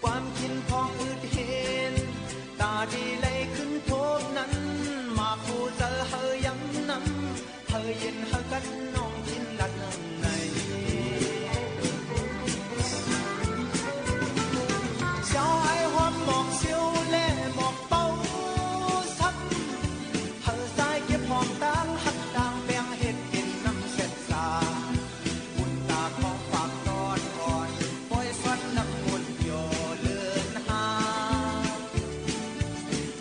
ความกินพองอึดเห็นตาดีเลยขึ้นโทบนั้นมาคู่เจอเฮยย้ำน้ำเฮยเย็นเฮกันน้องกินลัดน้ำในเจ้าไอ้หอมหมอกเสียวเล่หมอกเป้าซับเฮยสายเก็บหอมตังหักดังแบงเห็ดกินน้ำเสร็จสาบุญตาของฝากตอนก่อนปล่อยฟันน้ำมุนโยเลือนหา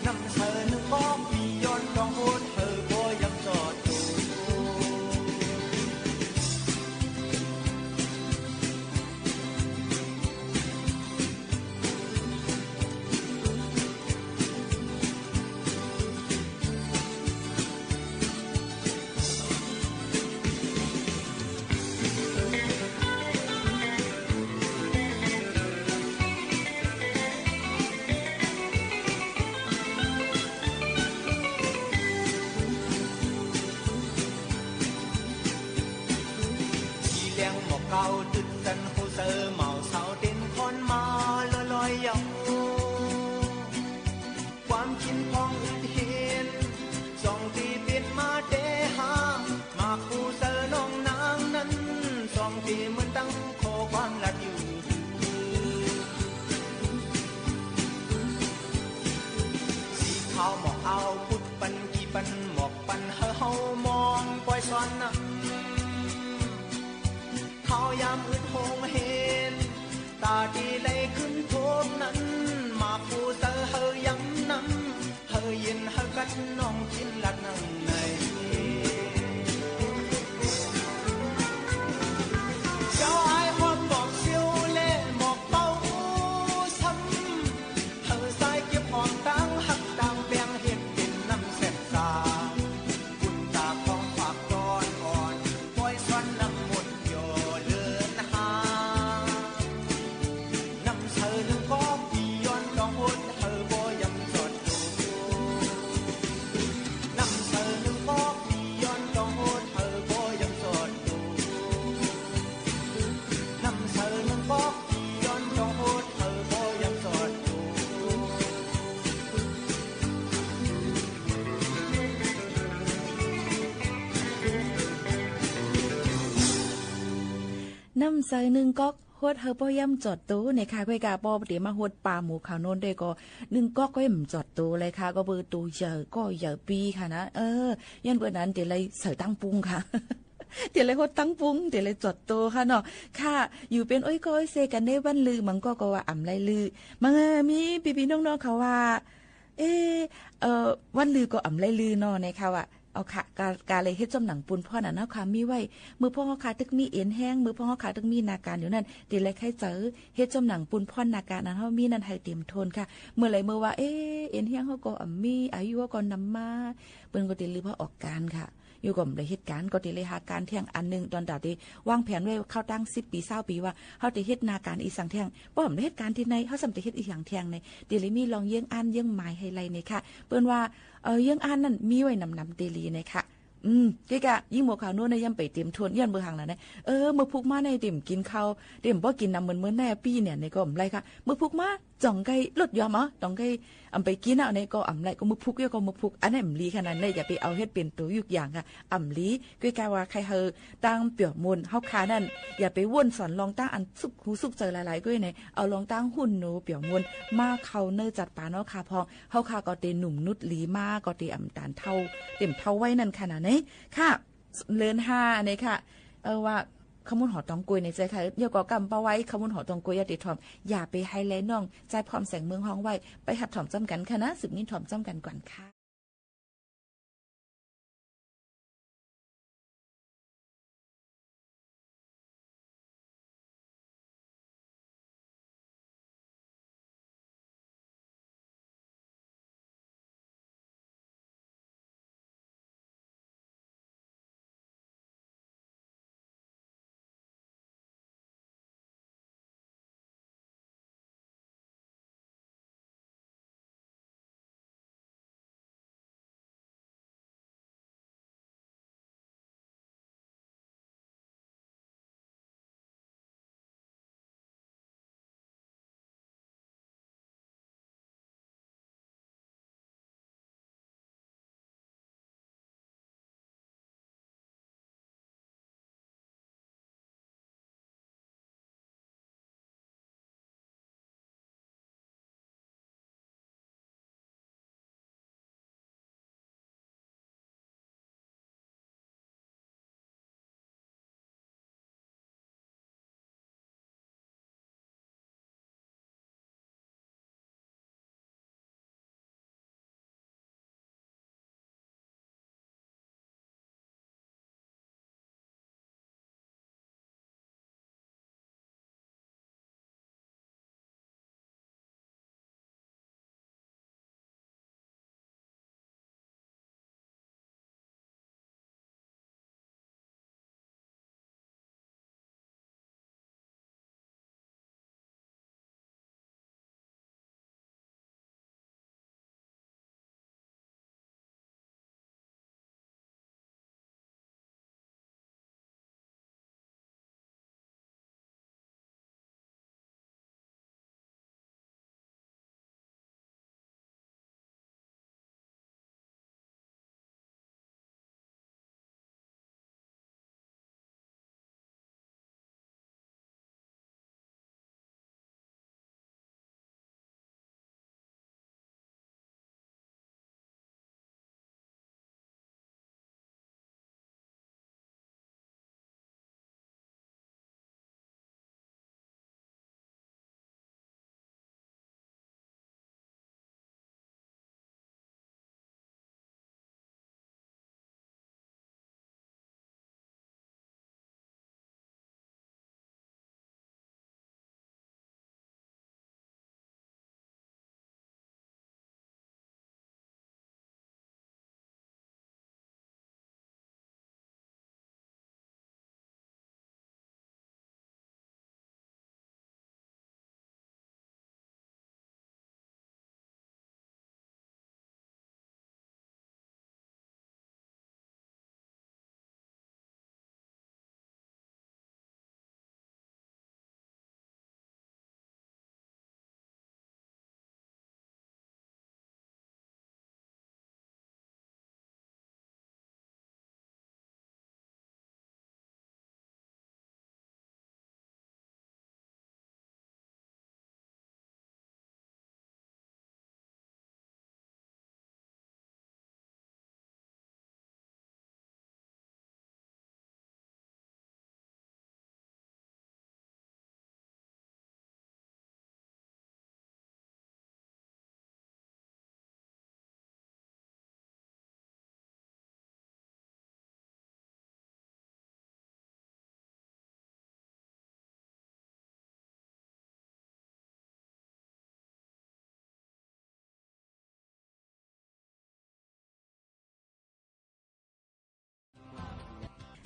น้ำเธอนึกบอกมีย้อนดองโหดเธอบ่ยังจอดดูเก่าตึกสันโฮเซอร์เมาเสาเด่นคอนมาลอยๆยาวความกินพองอึดเห็นสองตีเปลี่ยนมาเดหามาคูเซอร์น้องนางนั้นสองตีเหมือนตั้งโคความลัดอยู่สีขาวหมอกเอาพุดปันกี่ปันหมอกปันเฮามองปล่อยซ้อนนะเขายามอึดหงเห็นตาดีเลยขึ้นโทบนั้นมาคูเซอเฮยย้ำน้ำเฮยเย็นเฮกัดน้องกินลัดนั่งในเจ้าไอ้หอมบอกเสียวเล่หมอกเป้าซ้ำเฮยสายเก็บหอมตังหักตังแบงเห็ดเป็นน้ำเสร็จสาบุญตาของฝากตอนอ่อนปล่อยซ้อนน้ำมุนโยน้ำใส่หนึ่งก๊อกโฮดเฮอป้อย่ำจอดตู้ในค่ะก้อยกาปอปฏิมาโฮดปลาหมูขาวโน้นได้ก็หนึ่งก๊อกก็ย่ำจอดตู้เลยค่ะก็เบอร์ตู้เยอะก็เยอะปีค่ะนะยันเบอร์นั้นเดี๋ยวเลยใส่ตั้งปุ้งค่ะ เดี๋ยวเลยโฮดตั้งปุ้งเดี๋ยวเลยจอดตู้ค่ะเนาะค่ะอยู่เป็นอ้อยก้อยเซกันได้วันลือมันก็ว่าอ่ำไรลือมันมีพี่ๆน้องๆเขาว่าวันลือก็อ่ำไรลือเนาะในค่ะว่าเอาค่ะการเลยเฮ็ดจมหนังปูนพ่อน่ะเนาะค่ะมีไว้มือพ่อเฮาค่ะตึกมีเอ็นแห้งมือพ่อเฮาค่ะตึกมีนาการอยู่นั่นเดี๋ยวเลยใครเจอเฮ็ดจมหนังปูนพ่อนาการนั้นเฮามีนั่นให้เต็มทนค่ะเมื่อไหร่เมื่อว่าเอ็นแห้งเฮาก็มีอายุก็นำมาเปิ้นก็ติลือพอออกการค่ะ อยู่กับเหตุการณ์ก็ติเลยหาการเที่ยงอันนึงตอนดาที่วางแผนไว้เข้าตั้ง10ปี20ปีว่าเฮาจะเฮ็ดนาการอีสังเที่ยงบ่ผมได้เหตุการณ์ที่ไหนเฮาสำาจะเฮ็ดอีหยังเที่ยงในเดลิมีลองเยี่ยงอ่านเยี่ยงหมายให้ไลในค่ะเปิ้นว่าเยี่ยงอ่านนั่นมีไว้นำเดลีในค่ะเกะยิ่งหมวกขาวนู้นในย่ำไปเตรียมทวนย้อนเบอร์หางแล้วนะมือพุกมาในเต็มกินข้าวเต็มบ่กินน้ำเหมือนแน่ปีเนี่ยในก็อำไรค่ะมือพุกมาจ่องไก่ลดยอมต้องไก่อำไปกินเอาในก็อำไรก็มือพุกก็มือพุกอันนั้นอำลีขนาดนั้นอย่าไปเอาเฮ็ดเป็นตัวยุกอย่างค่ะอำลีก็กะว่าใครเฮอตั้งเปียวมูลเฮาคานั่นอย่าไปวนสอนลองตั้งอันสุกหูสุกเจอหลายๆก็ในเอาลองตั้งหุ่นหนูเปียวมูลมาเข้าเนื้อจัดปาเนาะค่ะพอเฮาคาก็เตหนุ่มนุดลีมาก็เตอำตาลเท่าเต็มเท่าไว้นั่นขนาดนี้ค่ะเลือน5นี่ค่ะว่าขมุนหอตองกุยในใจค่ะเดี๋ยวก็กำปะไว้ขมุนหอตองกุยอย่าติดถ่อมอย่าไปไฮไลท์น้องใจพร้อมแสงเมืองห้องไว้ไปหัดถ่อมจ้ำกันค่ะนะสืบนี้ถ่อมจ้ำกันก่อนค่ะ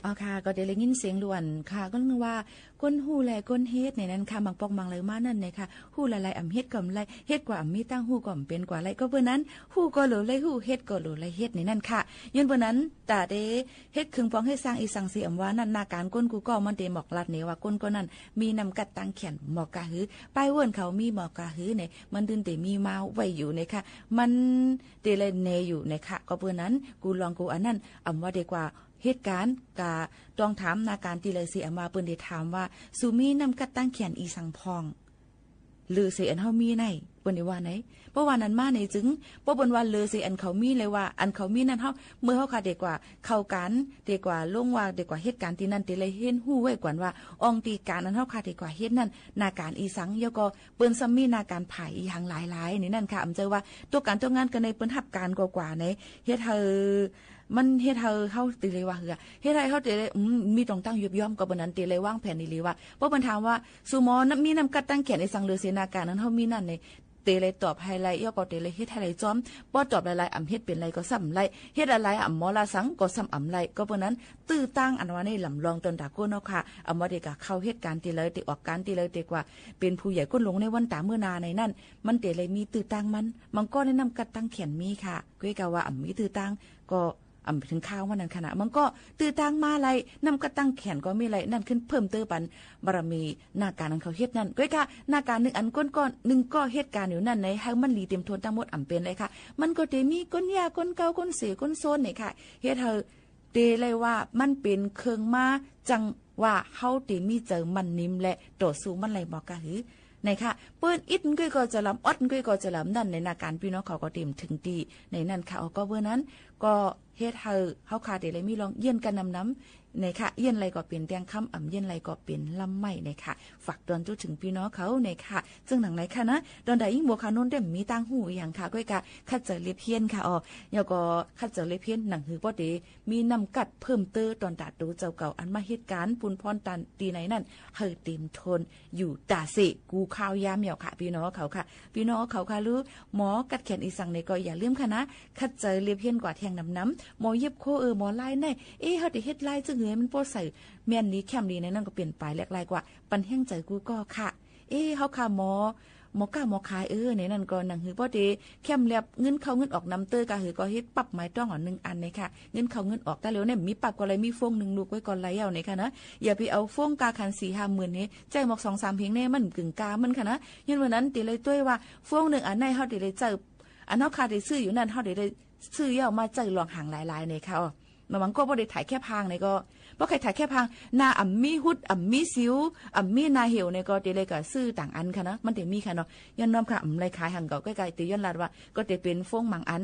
อ๋อค่ะก็ได้ยินเสียงล้วนค่ะก็คือว่าก้นหู้แลก้นเฮ็ดในนั้นค่ะบางปอกบางเลยมานั่นเลยค่ะหู้หลายๆอำเฮ็ดก็ไรเฮ็ดกว่าอำมีตั้งหู้ก็เป็นกว่าไรก็เบิ่นั้นหู้ก็หรือไรหู้เฮ็ดก็หรือไรเฮ็ดในนั้นค่ะย้อนเบิ่นั้นตาเด้เฮ็ดครึ่งปองให้สร้างอีสังสิอำว่านั่นนาการก้นกูก็มันเดหมอกลัดเนี่ยว่าก้นก็นั่นมีนำกัดตังเขียนหมอกกะหือป้ายเวิ้นเขามีหมอกกะหือเนี่ยมันดึงแต่มีมาไว้อยู่ในค่ะมันเดเลเนอยู่ในค่ะก็เบิ่นั้นกูลองกูอันนั้นอำว่าดีกว่าเหตุการณ์กะต้องถามนาการตีเลยสิมาเปิ้นได้ถามว่าสุมีนำกัดตั้งเขียนอีสังพองหรือสิอันเฮามีไหนเปิ้นได้ว่าไหนเพราะว่านั้นมาในจึงบ่เปิ้นว่าเลยสิอันเขามีเลยว่าอันเขามีนั้นเฮาเมื่อเฮาค่ะเด็กกว่าเข้ากันเด็กกว่าลงว่าเด็กกว่าเหตุการณ์ที่นั้นติเลยเห็นฮู้ไว้ก่อนว่าอองตีการนั้นเฮาค่ะเด็กกว่าเฮ็ดนั้นนาการอีสังยก็เปิ้นซ้ำมีนาการไผอีหังหลายๆนี่นั่นค่ะอำเจอว่าตัวการตัวงานกันในเปิ้นรับการกว่าๆในเฮ็ดเฮามันเฮ็ดเฮาเข้าติเลยว่าเฮือเฮ็ดให้เฮาติเลยมีต้องตั้งยุบย่อมก็บ่นั้นติเลยวางแผนนี่เลยว่าเพราะเพิ่นถามว่าสุหมอมีนำกัดตั้งเขียนในสังเลือเสนาการนั้นเฮามีนั่นในเตเลยตอบให้ไรย่อก็เตเลยเฮ็ดให้ไรจ้อมบ่ตอบหลายๆอำเฮ็ดเป็นไรก็ซ้ำไรเฮ็ดอะไรอำหมอละสังก็ซ้ำอำไรก็เพิ่นนั้นตื้อตั้งอันว่าในลำลองตนตาก้นเนาะค่ะอำว่าได้ก็เข้าเฮ็ดการติเลยติออกการติเลยติกว่าเป็นผู้ใหญ่ก้นลงในวันตาเมื่อนาในนั้นมันเตเลยมีตื้อตั้งมันก็แนะนำกัดตั้งเขียนมีค่ะก้อยกะว่าอำมีตื้อตั้งก็อำถึงข้าวว่านั้นขณะมันก็ตื้อตั้งมาไรนำกระตั้งแขนก็มีไรนั่นขึ้นเพิ่มเติมปันบารมีหน้าการนั้นเขาเฮ็ดนั่นก้อยกะหน้าการหนึ่งอันก้นก้อนหนึ่งก็เหตุการณ์อยู่นั่นในให้มันหลีเต็มทนทั้งหมดอำเป็นเลยค่ะมันก็เตมีก้นยาก้นเก่าก้นเสียก้นโซนนี่ค่ะเฮ็ดเธอเตเลยว่ามันเป็นเครื่องมาจังว่าเฮาเตมีเจอมันนิ่มและต่อสู้มันไหลบอกกะหือในค่ะเปิ้นอิดก้อยก็จะลำอดก้อยก็จะลำนั่นในนาการพี่น้องเขาก็เต็มถึงตีในนั่นค่ะก็เบอร์นั้นก็เฮ็ดเฮาคาเดเลยมีลองเยี่ยนกันน้ำในค่ะเยี่ยนไรก็เป็นแตงคำอ่ำเยี่ยนไรก็เป็นลำไม้ในค่ะฝากตอนจุถึงพี่น้องเขาในค่ะซึ่งหนังไหนค่ะนะตอนใดยิ่งบัวคานนได้มีตั้งหูอย่างค่ะก้อยกะคัดเจอเลเพียนค่ะแล้วก็คัดเจอเลเพียนหนังหือบ่ดีมีนำกัดเพิ่มเตอตอนตาดูเจ้าเก่าอันมาเหตุการณ์ปุนพรตันตีไหนนั่นเฮอเต็มทนอยู่ตาเสกูข้าวยามเหมียวค่ะพี่น้องเขาค่ะพี่น้องเขาค่ะรู้หมอกัดแขนอีสังในก็อย่าลืมค่ะนะคัดเจอเลเพียนกว่าแทงน้ำหมอเย็บโคหมอไล่ในเฮาได้เฮ็ดไล่จึงเฮ้มันโปใส่แม่นนี้แคมนี้ในนั่นก็เปลี่ยนไปแหลกลายกว่าปันแห้งใจกูก็ค่ะเฮาค่ะหมอกล้าหมอขายในนั่นก็หนังหือบ่ดีแคมแลบเงินเข้าเงินออกนำเตอร์ก็หือก็เฮ็ดปรับหมายต้อง1อันนี่ค่ะเงินเข้าเงินออกแต่แล้วเนี่ยมีปรับก็เลยมีฟง1ลูกไว้ก่อนไรเอานี่ค่ะนะอย่าไปเอาฟงกาคัน 4-5 หมื่นนี่ใจหมอก 2-3 เพียงแน่มันกึ่งกามันค่ะนะยันวันนั้นติเลยด้วยว่าฟง1อันในเฮาติเลยเจออันเฮาค่ะได้ซื้ออยู่นั่นเฮาได้ซื้อยาวมาใจลองห่างหลายๆนี่ค่ะมันก็บ่ได้ถ่ายแค่พางนี่ก็บ่ใครถ่ายแค่พังนาอ่ำมีหุดอ่ำมีสิวอ่ำมีนาเหี่ยวในก็เตเลยก็ซื้อต่างอันค่ะนะมันเตมีค่ะเนาะย้อนน้อมค่ะอ่ำไรขายหังเก่าใกล้ๆเตย้อนลาดว่าก็เตเป็นฟงมังอัน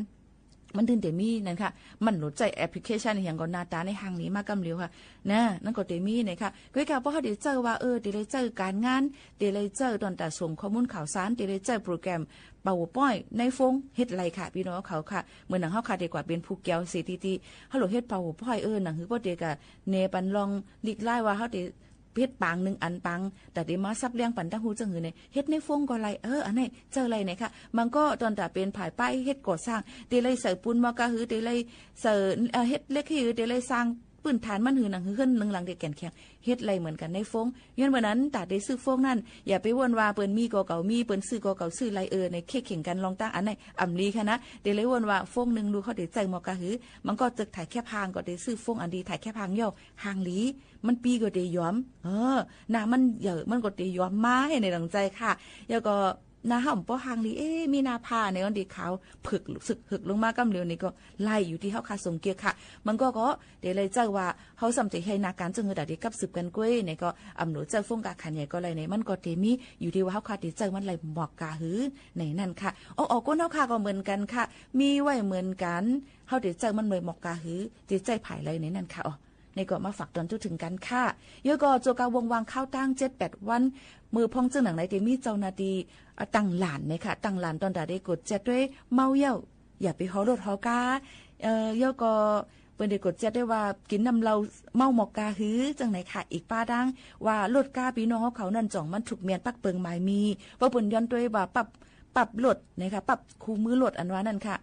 มันถึงเตมีนั่นค่ะมันโหลดใจแอปพลิเคชันอย่างก็หน้าตาในห้างนี้มากำเหลียวค่ะนะนั่นก็เตมีเนี่ยค่ะก็ค่ะเพราะเขาเดี๋ยวเจอว่าเดี๋ยวเจอการงานเดี๋ยวเจอตอนแต่ส่งข้อมูลข่าวสารเดี๋ยวเจอโปรแกรมเป่าป้อยในฟงเฮ็ดไรค่ะพี่น้องเขาค่ะเหมือนหนังเฮาค่ะดีกว่าเป็นผู้แก้วสิติฮัลโหลเฮ็ดเป่าป้อยหนังคือบ่เดกะเนปันลองลิกไล่ว่าเฮาได้เฮ็ดปาง1อันปังแต่ได้มาซับเลี้ยงปันตั้งหูจังหือเนี่ยเฮ็ดในฟงก็ไรอันไหนเจอไรเนี่ยค่ะมันก็ตอนแต่เป็นผายป้ายเฮ็ดก่อสร้างเดเลยใส่ปูนมากะหือเดเลยใส่เฮ็ดเล็กหือเดเลยสร้างปืนฐานมันหือหนังหือขึ้นนึงหลังเด็กแก่นแข็งเฮ็ดไรเหมือนกันในฟงย้อนวันนั้นตาได้ซื้อฟงนั่นอย่าไปวนว่าเปิ้นมีก็เก่ามีเปิ้นซื้อก็เก่าซื้อไรในเข่งกันลองตั้งอันไหนอำลีค่ะนะเดเลยวนว่าฟงนึงดูเขาได้ใจมอกะหือมันก็ตึกถ่ายแค่พางก็ได้ซื้อฟงอันดีถ่ายแค่พางย่อหางลีมันปีก็ได้ยอมหน้ามันเยอะมันก็ได้ยอมมาให้ในหลังใจค่ะแล้วก็นาห่อมป้อหางลีมีนาผ้าในวันดีขาวผึกสึกหึกลงมากำเร็วนี่ก็ไล่อยู่ที่เฮาคาสงเกียค่ะมันก็เดี๋ยวเลยเจ้าว่าเฮาสำใจให้นาการจึงได้กับสืบกันก้วยในก็อำหนูเจ้าฟงกาขันใหญ่ก็เลยในมันก็เตมีอยู่ที่ว่าเฮาคาติเจ้ามันไหลหมอกกาหือในนั่นค่ะก้นเฮาคาก็เหมือนกันค่ะมีไว้เหมือนกันเฮาติเจ้ามันเลยหมอกกาหือติใจไผเลยในนั่นค่ะในก็มาฝากตอนทุถึงกันค่ะเยอะก็โจกาวงวางข้าวตั้ง 7-8 วันมือพองจึงหนังในเตมีเจ้านาดีตั้งหลานเนี่ยค่ะตั้งหลานตอนตาได้กด7ด้วยเมาเย้าอย่าไปฮอรถฮอกาเยอะก็เปิ้นได้กด7ได้ว่ากินน้ำเราเมาหมอกกาหือจังไหนค่ะอีกป้าดังว่ารถกาพี่น้องเขานั่นจ่องมันถูกเมียนปักเปิงหมายมีเพราะเปิ้นย้อนด้วยว่าปรับรถนะคะปรับคู่มือรถอันว่านั่นค่ะ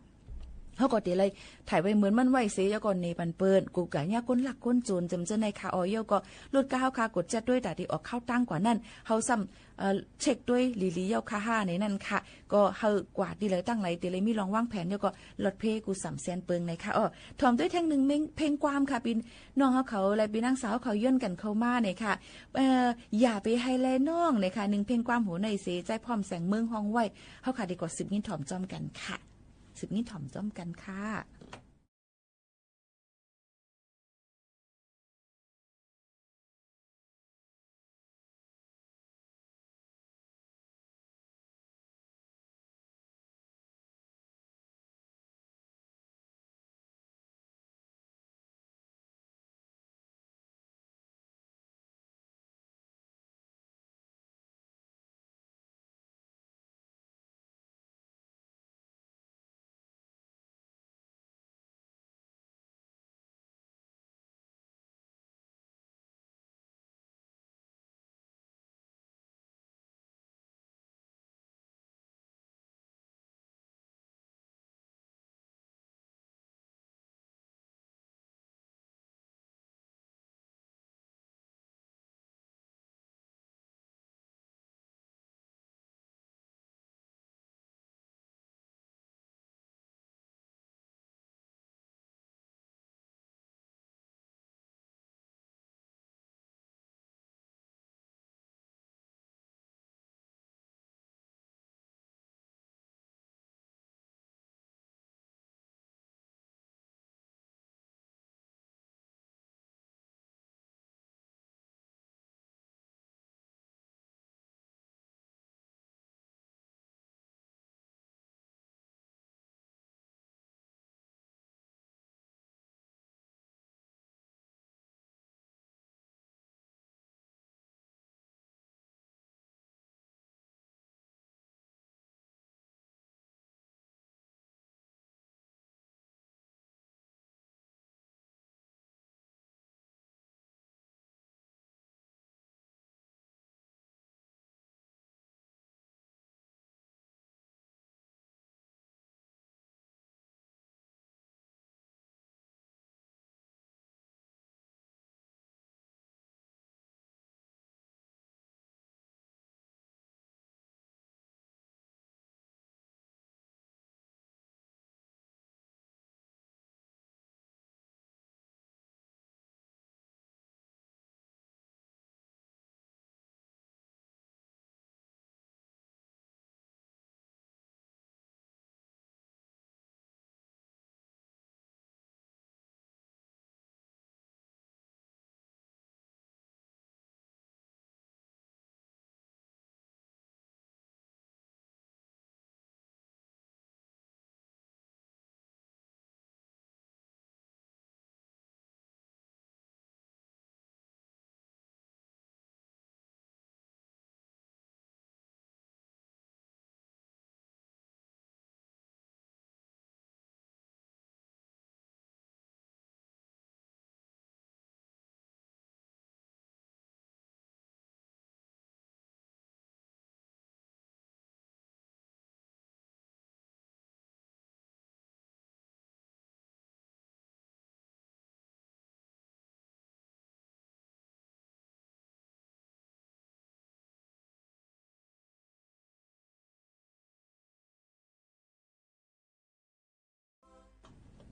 เ เฮาก็ติเลยถ่ายไว้เหมือนมันไว้เสียก่อนในปันเปิ้นกูกะเนี่ยคนหลักคนโจรจำเจอในคาออยก็ลดกะเฮาคากดจัดด้วยแต่ที่ออกเข้าตั้งกว่านั้นเฮาซ้ำเช็คด้วยลีเยาคา5ในนั้นค่ะก็เฮากวาดดีเลยตั้งไหลติเลยมีลองวางแผนเดี๋ยวก็ลดเพกู3แสนเปิงในค่ะถ่อมด้วยแท่งนึงเพลงความค่ะปินน้องเขาและปีนางสาวเขาย่นกันเข้ามาเนี่ยค่ะอย่าไปให้แลน้องเนี่ยค่ะ1เพลงความหัวในเสใจพร้อมแสงเมืองห้องไว้เฮาค่ะดีกว่า10นิ้นถ่อมจอมกันค่ะ10นิ้นถ่อมจอมกันค่ะ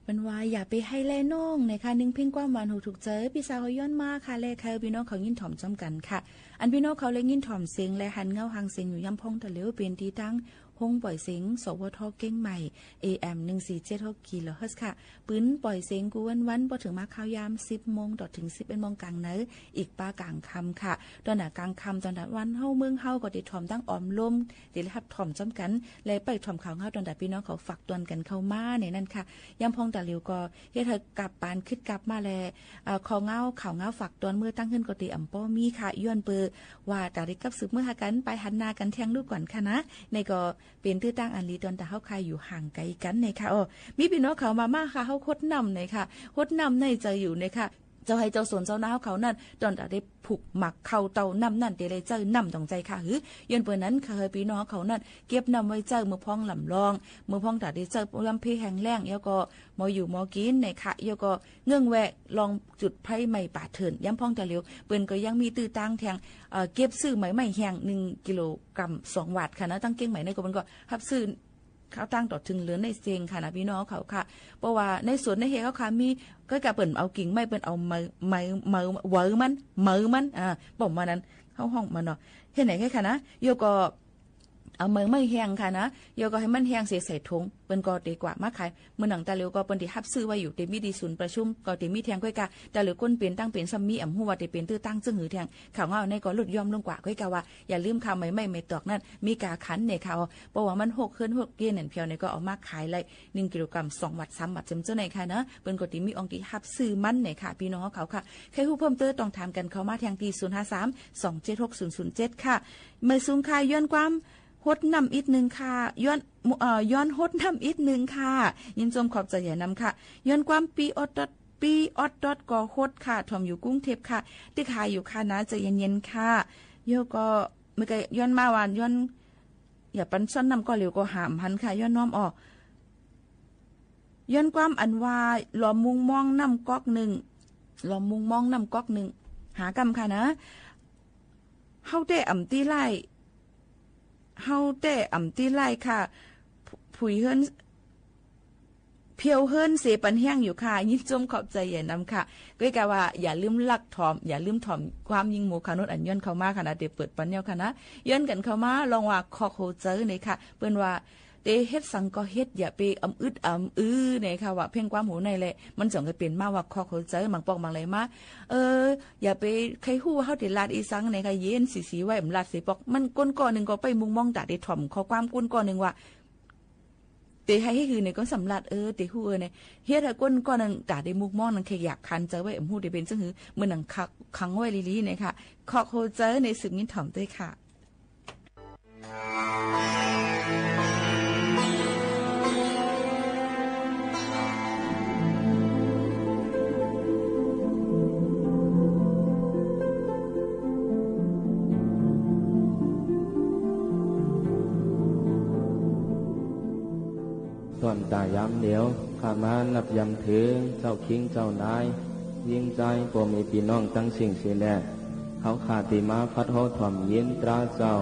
เป็นว่าอย่าไปให้แลน้องนะคะ1เพลงความหวานถูกเจอพี่สาวเขาย้อนมาค่ะแลค่ะพี่น้องเขายินถ่อมจอมกันค่ะอันพี่น้องเขาเลยยินถ่อมเสียงและหันเงาหางเสียงอยู่ย่ำพงทะเลเป็นที่ตั้งห้องปล่อยเสียงสวทเก้งใหม่ AM 1476 กิโลเฮิรตซ์ค่ะปืนปล่อยเสียงกูวันพอถึงมาข่าวยาม10 โมงถึง 11 โมงกลางเนออีกป้ากลางค่ำค่ะตอนหน้ากลางค่ำตอนนั้นวันเฮาเมืองเฮาก็ได้ถ่อมตั้งออมลมได้รับถ่อมจอมกันและไปถ่อมข่าวเฮาตอนนั้นพี่น้องเขาฝักตวนกันเข้ามาในนั้นค่ะย่ำพงตะหลิวก็เฮ็ดให้กลับปานคิดกลับมาแลคอเงาข่าวเงาฝักตวนเมื่อตั้งขึ้นก็ติอำป้อมีค่ะย้อนเปอว่าตาได้กับสืบเมื่อหากันไปหันหน้ากันแทงลูกก่อนค่ะนะในก็เป็นตื้อตั้งอันลีตอนแต่เฮาคายอยู่ห่างไกลกันในค่ะมีพี่น้องเขามาค่ะเฮาคดนำในค่ะคดนำในใจอยู่ในค่ะ เจ้าให้เจ้าสวนเจ้านาเขานั่นตอนได้ผูกหมักเข้าเตาน้ำนั่นเดเลยเจ้าน้ำต้องใจค่ะหือย้อนเปิดนั้นค่ะพี่น้องเขานั่นเก็บน้ำไว้เจ้ามือพองลำลองมือพองตาได้เจ้าลำเพแห้งแล้งแล้วก็มออยู่มอกินในค่ะแล้วก็เงื่องแวะลองจุดไผ่ใหม่ป่าเถินย้ำพองตาเหลียวเปิ้นก็ยังมีตื้อตั้งแทงเก็บซื้อใหม่แห้ง1กิโลกรัม2วัตต์ค่ะนะตั้งเก้งใหม่ในก็มันก็รับซื้อเขาตั้งต่อถึงเหลือในเซงค่ะนะพี่น้องเขาค่ะเพราะว่าในสวนในเฮเขาค่ะมีก็กะเปิ่นเอากิ่งไม้เปิ่นเอาไม้เวอมันบอกมานั้นเข้าห้องมาเนาะเห็นไหนแค่ค่ะนะโยก็เอาไม่แห้งค่ะนะโยก็ให้มันแห้งเสียใส่ถุงเปิ้นก็ดีกว่ามาขายเมื่อหนังตาเหลียวก็เปิ้นที่รับซื้อไว้อยู่เต็มมีดีศูนย์ประชุมก็เต็มมีแทงก้อยกะตาเหลียวก้นเปลี่ยนตั้งเป็นซัมมี่ฮู้ว่าได้เป็นตื้อตั้งจึงหือแทงข่าวเงาในก็ลดย่อมลงกว่าก้อยกะว่าอย่าลืมข่าวไม่ตอกนั่นมีกาขันในข่าวเพราะว่ามัน6ขึ้น6เกณฑ์นั่นเพียวเนี่ยก็เอามาขายเลย1กิโลกรัม2วัตต์3วัตต์จำเจ้าไหนค่ะนะเปิ้นก็ติมีองค์ที่รับซื้อมันในค่ะพี่น้องเขาค่ะใครฮู้เพิ่มเติมต้องถามกันเข้ามาทางที่053-276-007ค่ะเมื่อสูงค่าย้อนความฮดน้ำอีกนึงค่ะย้อนฮดน้ำอีกนึงค่ะยินชมขอบใจอย่านำค่ะย้อนความปีออดก็ฮดค่ะถ่อมอยู่กรุงเทพค่ะที่ขายอยู่ค่ะนะใจเย็นๆค่ะโยก็เมื่อกี้ย้อนมาวานย้อนอย่าปันซ่อนน้ำก็เหลวก็หามหันค่ะย้อนน้อมออกย้อนความอันว่าหลอมมุงมองน้ำก๊อกหนึ่งหากำค่ะนะเฮาได้อ่ำตีไล่ค่ะผุยเฮิรนเพียวเฮิรนเสปันแห้งอยู่ค่ะยินจมขอบใจอย่านำค่ะก็กะว่าอย่าลืมลักถอมอย่าลืมถ่อมความยิงหมู่คานุษอันย้อนเข้ามาค่ะนะเดี๋ยวเปิดปันเนียวค่ะนะย้อนกันเข้ามาลองว่าคอกโฮเจอร์นี่ค่ะเปิ้นว่าเตเฮ็ดสังก็เฮ็ดอย่าไปเนี่ยค่ะว่าเพ่งความหูในแหละมันจ่องก็เป็นมาว่าคอกโฮเจอร์บางปอกบางไหลมาอย่าไปใครฮู้เฮาได้ลาดอีสังในค่ะเย็นสีไว้ลาดสิปอกมันก้นก้อนนึงก็ไปมุงมองตาได้ถ่อมข้อความก้นก้อนนึงว่าเตให้คือในก็สำลัดเตฮู้เนี่ยเฮ็ดให้ก้นก้อนนึงตาได้มุกมองนึงแค่อยากคันเจอไว้ฮู้ได้เป็นจังหือมื้อนังคังไว้ลีๆเนี่ยค่ะคอกโฮเจอร์ในสึกมินถ่อมด้วยค่ะส่วนตายามเดียวข้ามานับยำถือเจ้าคิงเจ้านายยิ่งใจพวกมีพี่น้องตั้งสิ่งสิแลเขาขาติมาพัดโหถ่อมยินตราเจ้า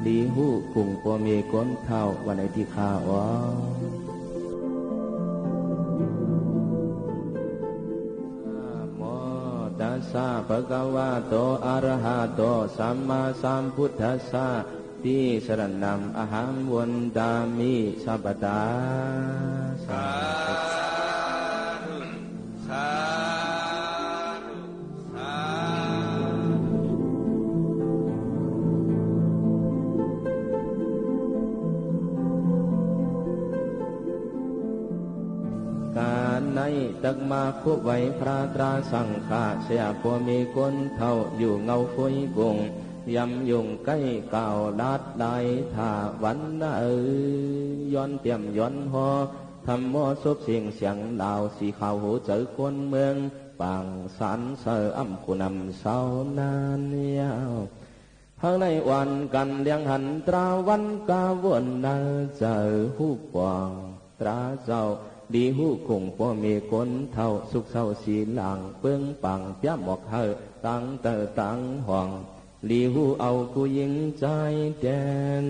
ดีหู้กุ่งพวกมีก้นเท่าวันไหนที่ข้าอ๋อโมตัสสะภะคะวะโตอะระหะโตสัมมาสัมพุทธัสสะที่สรณัมอหังวันดามิสัพพตาสาธุสาธุสาการในตักมาคุไว้พระตราสังฆาเสียพวมีคนเท่าอยู่เงาฟุยกงยำยุงใกล้เก่าลัดได้ถ้าวันย้อนเตรียมย้อนหอทำมอซบเสียงเสียงดาวสีขาวหูเจอคนเมืองปางสันเสออ่ำคุณนำเศร้านานยาวข้างในวันกันเลี้ยงหันตราวันกาวนนาเจอหูปองตราเจ้าดีหูคงพอมีคนเท่าสุขเศร้าสีหลังเปื้องปังเปียหมอกเฮอตั้งเตอตั้งห่วงลีหูเอาผู้หญิงใจแดน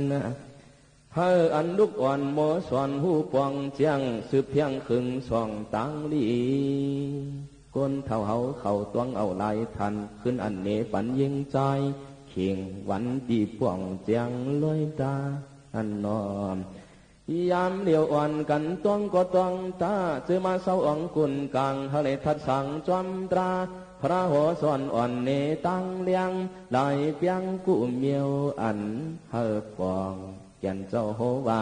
เฮออันลุกอ่อนโมสอนหูปองเจียงสืบเพียงครึ่งสองตังลีก้นเท่าเขาตวงเอาลายทันขึ้นอันเนปันยิงใจเข่งวันดีป่องเจียงลอยตาอันนอมยามเดียวอ่อนกันตวงก็ตวงตาเจอมาเศร้าอ่องกุนกลางทะเลทัดสังจอมตราพระหัวส่วนอ่อนเนตังเลียงลายเปียงกุเมียวอันเฮอปองแก่นเจ้าโหว่า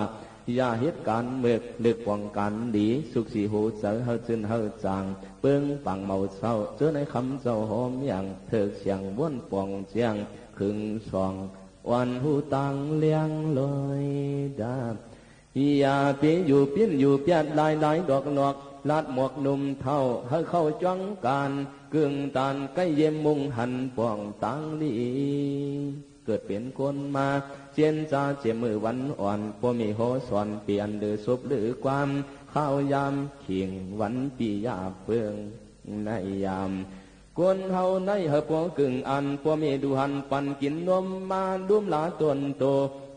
อย่าเหตุการณ์เมือกลึกป้องกันดีสุขสีหูเจอเฮอจึนเฮอจางเปิ้งปังเมาเศร้าเจอในคำเจ้าหอมอย่างเถิกเสียงบ้วนปองเจียงครึ่งสองวันหูตังเลียงลอยดาบ ยาปีอยู่ปิ้นอยู่เปียดลายลายดอกหนอกลาดหมวกหนุ่มเท่าให้เข้าจ้องการกึ่งตานใกล้เยี่ยมมุงหันป่องตังลีเกิดเป็นคนมาเจียนจ่าเจียมือวันอ่อนพวมีโหสอนเปลี่ยนหรือซุบหรือความข้าวยามเขียงวันปียาเปืองในยามกวนเฮาในเฮปวกึ่งอันพวมีดูหันปันกินนมมาดุมลาตนโต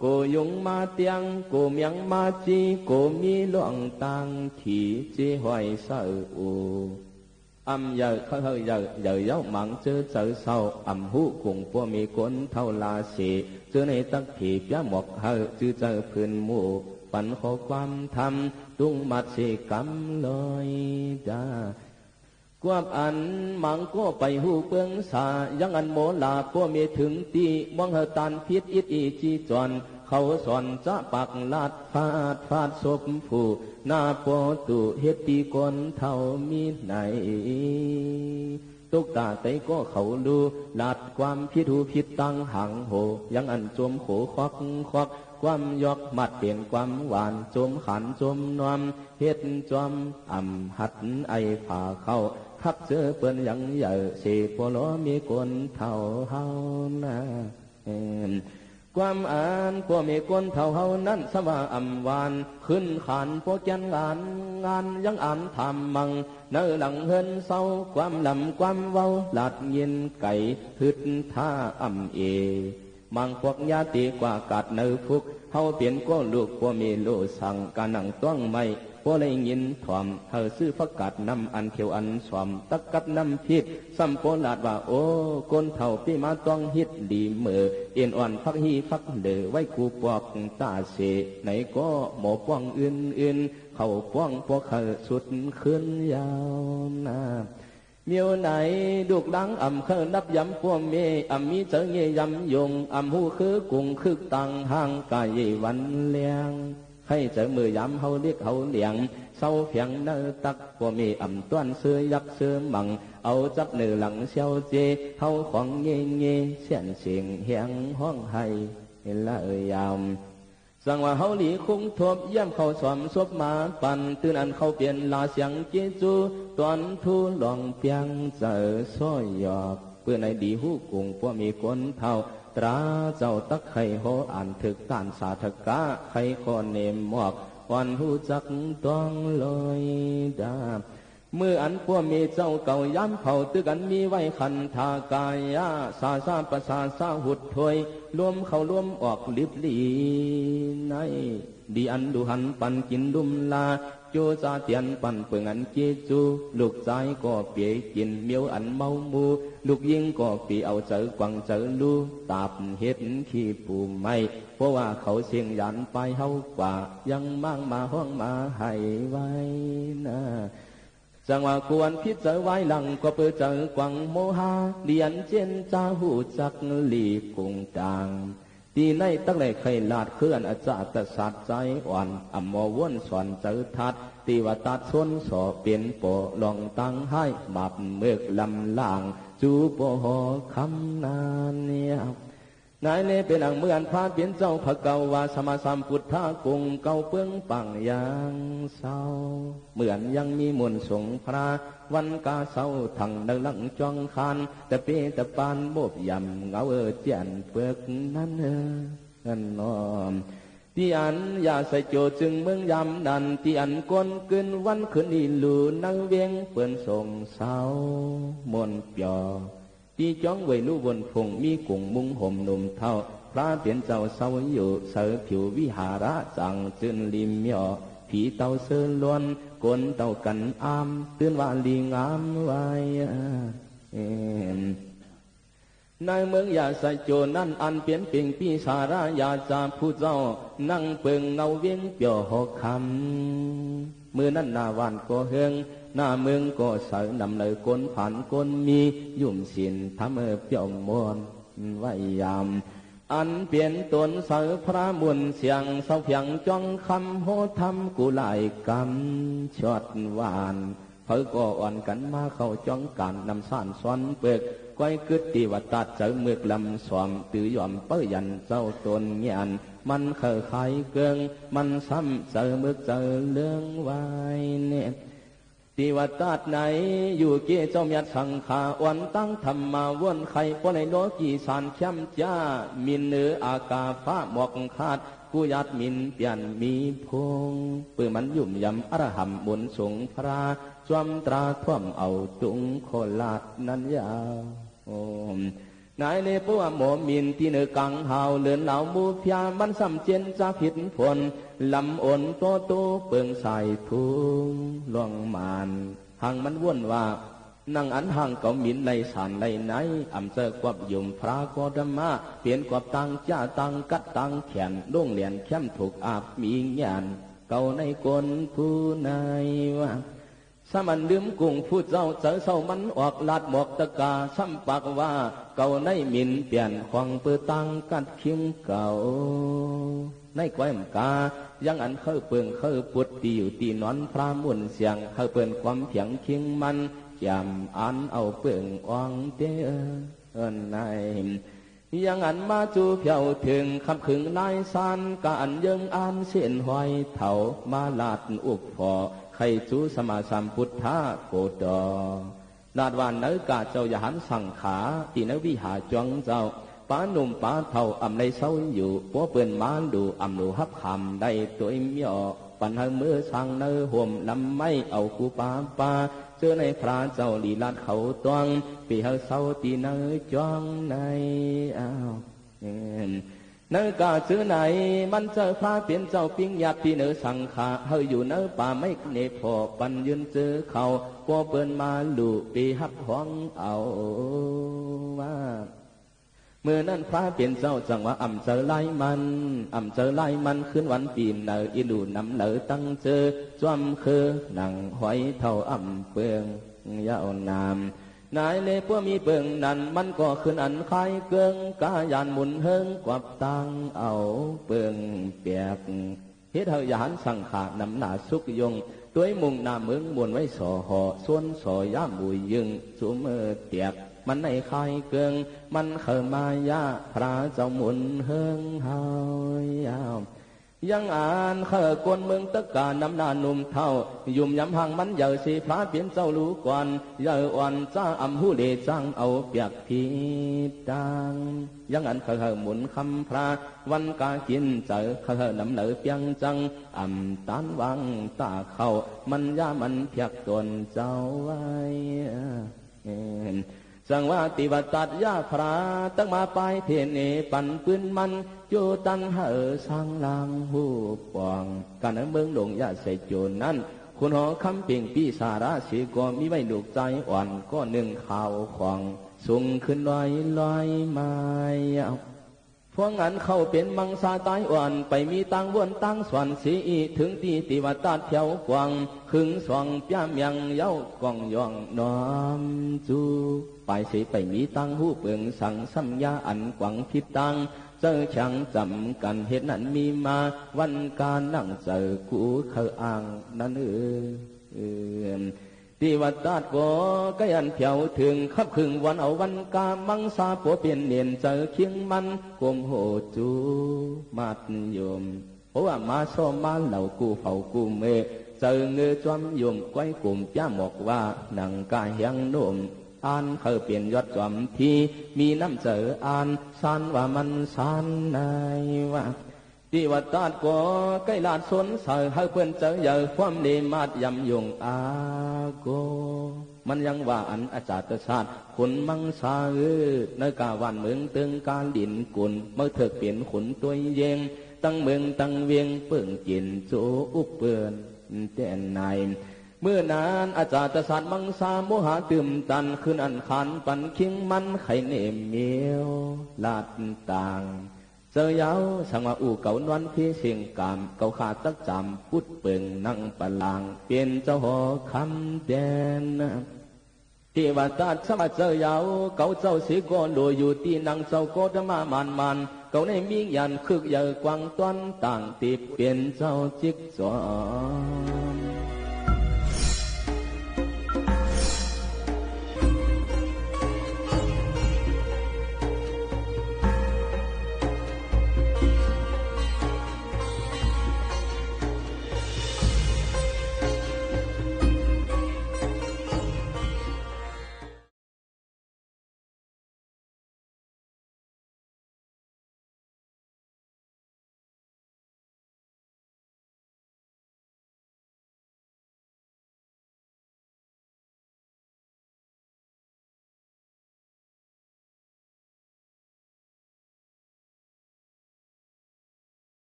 โกยุงมาเตียงโกเมียงมาจีโกมีหลวงตังขี่จีหอยเสืออูgiờ khơi giờ giáo mạng chớ sợ sau hú cùng po mi cuốn thâu la sĩ chớ này tất thì giá một hơi chư chớ phun mùปันขอความธรรมตุงมัดสิกำลอยดากวบอันมังก็ไปหูเปืองสายังอันโมลาพวมีถึงตีมองเหตันพิษอิดอีจีจอนเขาสอนจะปักลาดฟาดศพผู้หน้าปอตุเฮ็ดตีกนเท่ามีไหนตุกตาไตก็เขาดูลาดความพิษหูพิษตั้งหังโหยังอันจมโขควักความยอกมัดเปลี่ยนความหวานจมขันจมนวมเฮ็ดจอมหัดไอผ่าเข้าคับเจอเปิ้นยังใหญ่สิปลอมีคนเท่าเฮานะความอ่านพวกมีคนเท่าเฮานั้นสว่าหวานขึ้นขันพวกยันงานยังอ่านทำมังเนื้อหลังเฮินเศร้าความลำความเว้าหลาดเย็นไก่ฮึดท่าเอมังพวกญาติกว่ากัดเนื้อฟุกเฮาเปลี่ยนก็ลูกพวกมีโลสั่งการนั่งต้องไม่พวกเลยยินถ่อมเฮาซื้อฟักกัดน้ำอันเขียวอันสวมตักกับน้ำพิษซ้ำโปลาดว่าโอ้คนเท่าพี่มาต้องฮิตดีเมื่อเอ็นอ่อนฟักฮีฟักเดือไว้กูปอกตาเสไหนก็หมอป้องอื่นเขาป้องพวกเขาสุดขึ้นยาวนาเมียวไหนดุกดังเคยนับย้ำพวกเมมีเจอเงยย้ำยงหูคือกุ้งคือตังห่างกายวันเลี้ยงให้เจอมือย้ำเฮาเรียกเฮาเลี้ยงเศร้าเพียงเนื้อตักพวกเมต้วนเสื้อยักเสื้อมังเอาจับเนื้อหลังเชียวเจเฮาของเงยเสียนเสียงเฮียงห้องให้ละยามสั่งว่าเฮาหลีคุ้งทบเยี่ยมเขาสวมซบมาปั่นตื่นอันเขาเปลี่ยนลาเสียงเจจูตอนทูหลองเปียงเจอซ้อยหยอกเพื่อในดีหูกุ้งพวกมีคนเท่าตราเจ้าตักไข่โหอ่านถึกตานสาธกะไข่คอนเนมหมอกวันหูจักต้องลอยดาเมื่ออันพวกมีเจ้าเก่าย้ำเผาตึกอันมีไว้ขันธากายาสาประสาสาหุดถวยรวมเขารวมออกลิบลีในดีอันดูหันปันกินดุมลาโจจาเตียนปันเปิงอันเจจูลูกใจก็เปียกินเมียวอันเมามูลูกยิงก็ปีเอาเจอกวังเจอลูตาบเฮ็ดขี้ปูไม่เพราะว่าเขาเสียงยันไปเฮากว่ายังมั่งมาห้องมาให้ไว้นะจังว่าควรพิจารไว้หลังก็เปิดเจอกวังโมหาเดียนเจนจ้าหูจักหลีกุงจางตีในตั้งแต่ไข่ลาดเคลื่อนอาจารย์ศาสตร์ใจอ่อนมอวนสอนเจอทัดตีว่าตัดส้นสอเปลี่ยนโปลองตั้งให้มาบเมือกลำล่างจูโปหอคำนานเนี่ยนายเนเป็นอังเมือนพาเปลี่ยนเจ้าพระเกาวาสมาสัมพุทธากุงเกาเปื้องปังยางเศร้าเหมือนยังมีมนต์สงพระวันกาเศร้าทั้งดังหลังจองคานแต่เปตะปานโบบยำเงาเจียนเปลือกนั้นนั่นน้อมที่อันอย่าใส่โจจึงเมืองยำดันที่อันก้นกึนวันคืนอีลูนังเวียงเปื่อนส่งเศร้ามนเปียที่จ้องไว้ลู่บนพงมีกุ่งมุงห่มหนุ่มเท่าพระเปลี่ยนเจ้าเศร้าอยู่เสือผิววิหาระจังจืนลิมเมียผีเต่าเสือล้วนกลเต่ากันอามตื่นว่าลีงามไว้ในเมืองยาใส่โจนั่นอันเปลี่ยนเปลี่ยนปีสารายาจาผู้เจ้านั่งเปิงเงาเวียงเปียวหอกคำมือนั่นนาวันก็เฮงหน้าเมืองก็ใส่นำเลยก้นผ่านก้นมียุ่มสินทำเปียวมวนไว้ยามอันเปลี่ยนตนเสือพระมุนเสียงเสาเพียงจ้องคำโหทำกุไลกำชดหวานพ เขาก็อ่อนกันมาเข้าจ้องการนำสานซ้อนเปิกก้อยกึดตีวัดตัดเจอเมือกลำสวมตือยอมเปื้อยันเจ้าตนเงียนมันเคยขายเกิงมันซ้ำเจอเมือกเจอเรื่องไว้เนี่ยตีวัดตัดไหนอยู่เกี่ยเจ้าเมียสังขาวันตั้งธรรมาวนไข่ปนในโลกีสานเข้มจ้ามินเนื้ออากาฟ้าหมอกขาดกูยัดมินเปลี่ยนมีพงปืนมันยุ่มยำอรหัมบุญสงพระจวมตราท่วมเอาตุงโคลาดนั้นยานายในปัวหมอมินที่เนื้อกังหาวเลือนเหล่ามูพยามันซ้ำเจนจะผิดผลลำอ่อนโตโตเปิงใส่ทุงล่วงมานหางมันว่นว่านั่งอันห่างเก่ามินในสานในไหนอำเจอกวับยุ่มพระโคดมาเปลี่ยนกวับตังจ้าตังกัดตังแขนล่วงเหรียญเข้มถูกอาบมีญาณเก่าในกลผู้นายว่าสมันลืมกุ้งพูดเจ้าเจอเศร้ามันออกลาดหมอกตะกาซ้ำปากว่าเก่าในมินเปลี่ยนควงเปื้อตังกัดคิงเก่าในกวยมกายังอันเคยเปิงเคยปุดตีอยู่ตีนอนพระมุ่นเสียงเคยเปิงความเพียงคิงมันจำอันเอาเปิงอ่องเตอในยังอันมาจูเพียวถึงคำขึงนายสันกอันยังอันเสียนหอยเถามาลาดอุบพอใครจูสมาสัมพุทธะโกดอลาดวันเนื้อกาเจ้าอย่าหันสั่งขาตีเนื้อวิหาจวงเจ้าป้าหนุ่มป้าเท่าอำในเศร้าอยู่ปัวเปื่อนมาดูอำหนูฮับคำได้ตัวเมียปันให้มือสั่งเนื้อห่มลำไม่เอากูป้าป้าเจอในพระเจ้าลีลาดเขาตวงปีเฮาเศร้าตีเนื้อจวงในอ้าวเนื้อกาซื้อไหนมันเจอพระเปลี่ยนเจ้าปิ้งหยาบที่เนื้อสังขาเฮาอยู่เนื้อป่าไม่เนพอปันยืนเจอเขาปัวเปื่อนมาลูปีฮับห้องเอาว่าเมื่อนั้นพระเป็นเจ้าจังว่าอำเจอไล่มันขึ้นวันปีนเนออีดูนำเนอตั้งเจอจ้วมคือหนังหอยเท่าอำเปืองยาวนามนายในพวกมีเปิงนั้นมันก็ขึ้นอันคายเกิงกายานหมุนเฮิงกวับตังเอาเปิงเปียกเฮ็ดเฮายานสังขานำหนาสุกยงตัวมุงหน้าเมืองบนไว้สอหอส่วนสอย่าบุยยึงสูเมื่อเตียบมันในคายเกิงมันเขมายาพระเจ้าหมุนเฮิงเฮายาวยังอ่านเคยกวนเมืองตะการน้ำหน้าหนุ่มเท่ายุ่มยำห่างมันเยอะสีพระเปลี่ยนเจ้ารู้ก่อนเยอะอ่อนจ้าอำหูเดจังเอาเปียกพีดังยังอันเคยหมุนคำพระวันกากินเจอเคยน้ำเหลือเปียงจังอำตานวังตาเขามันย่ามันเพียกตนเจ้าไว้สังว่าติวัตัดยาพระตั้งมาไปเทเนปันปืนมันอยู่ตันเหอสังลางหูปองการเมืองหลงยาใส่โจรนั้นคุณหอคำเป่งปีสาราสีก็มีไว้ดุกใจอ่อนก็หนึ่งข่าวของสูงขึ้นลอยไม้พวกงั้นเข้าเป็นมังสาตายอ่อนไปมีตังวนตังสวนสีถึงตีติวัตัดเที่ยวกวางขึงสองป้ามยังเย้ากองยองน้อมจูไปสิไปมีตังหูเปิงสังสัมยาอันกวังทิดตังเจอช่างจำกันเหตุนั้นมีมาวันการนั่งเจอกูเคยอ่างนั่นที่วัดตาดก็ก็ยันเที่ยวถึงขับขึงวันเอาวันกามังสาปัวเปลี่ยนเนียนเจอเคียงมันกลมโหจูมัดโยมเพราะว่ามาซ้อมมาเหล่ากูเฝ้ากูเมเจอเงือจอมโยมก้อยกลุ่มจ้าหมอกว่าหนังกายยังโน้มอ่านเคยเปลี่ยนยอดจอมที่มีน้ำเจออ่านสันว่ามันสันนายว่าที่วัดตาดก็ใกล้ลาดสนเสยให้เพื่อนเจอใหญ่ความเลมาดยำยงอาโกมันยังว่าอันอาจารย์ศาสตร์ขุนมังสาในกาวันเมืองตึงการดินกุลเมื่อเถิดเปลี่ยนขุนตัวเยงตั้งเมืองตั้งเวียงเปิ่งกินโจอุกเปื่อนเต้นในเมื่อนานอาจารย์ศาสตร์มังสาโมหะตื่มตันขึ้นอันขันปันคิงมันไข่เนมเมียวลาดต่างเจอยาวสังว่าอู่เก่านวันพี่เสียงกามเก่าขาดตักจำพุดเปิงนั่งปะลางเปลี่ยนเจ้าหอคำแดนที่ว่าตัดสมัเจอยาวเก่าเจ้าสีก้อนโดยอยู่ที่นั่งเจ้าโกดมามันเก่าในมียันคึกใหญ่กวางต้นต่างตีเปลี่ยนเจ้าจิกจอ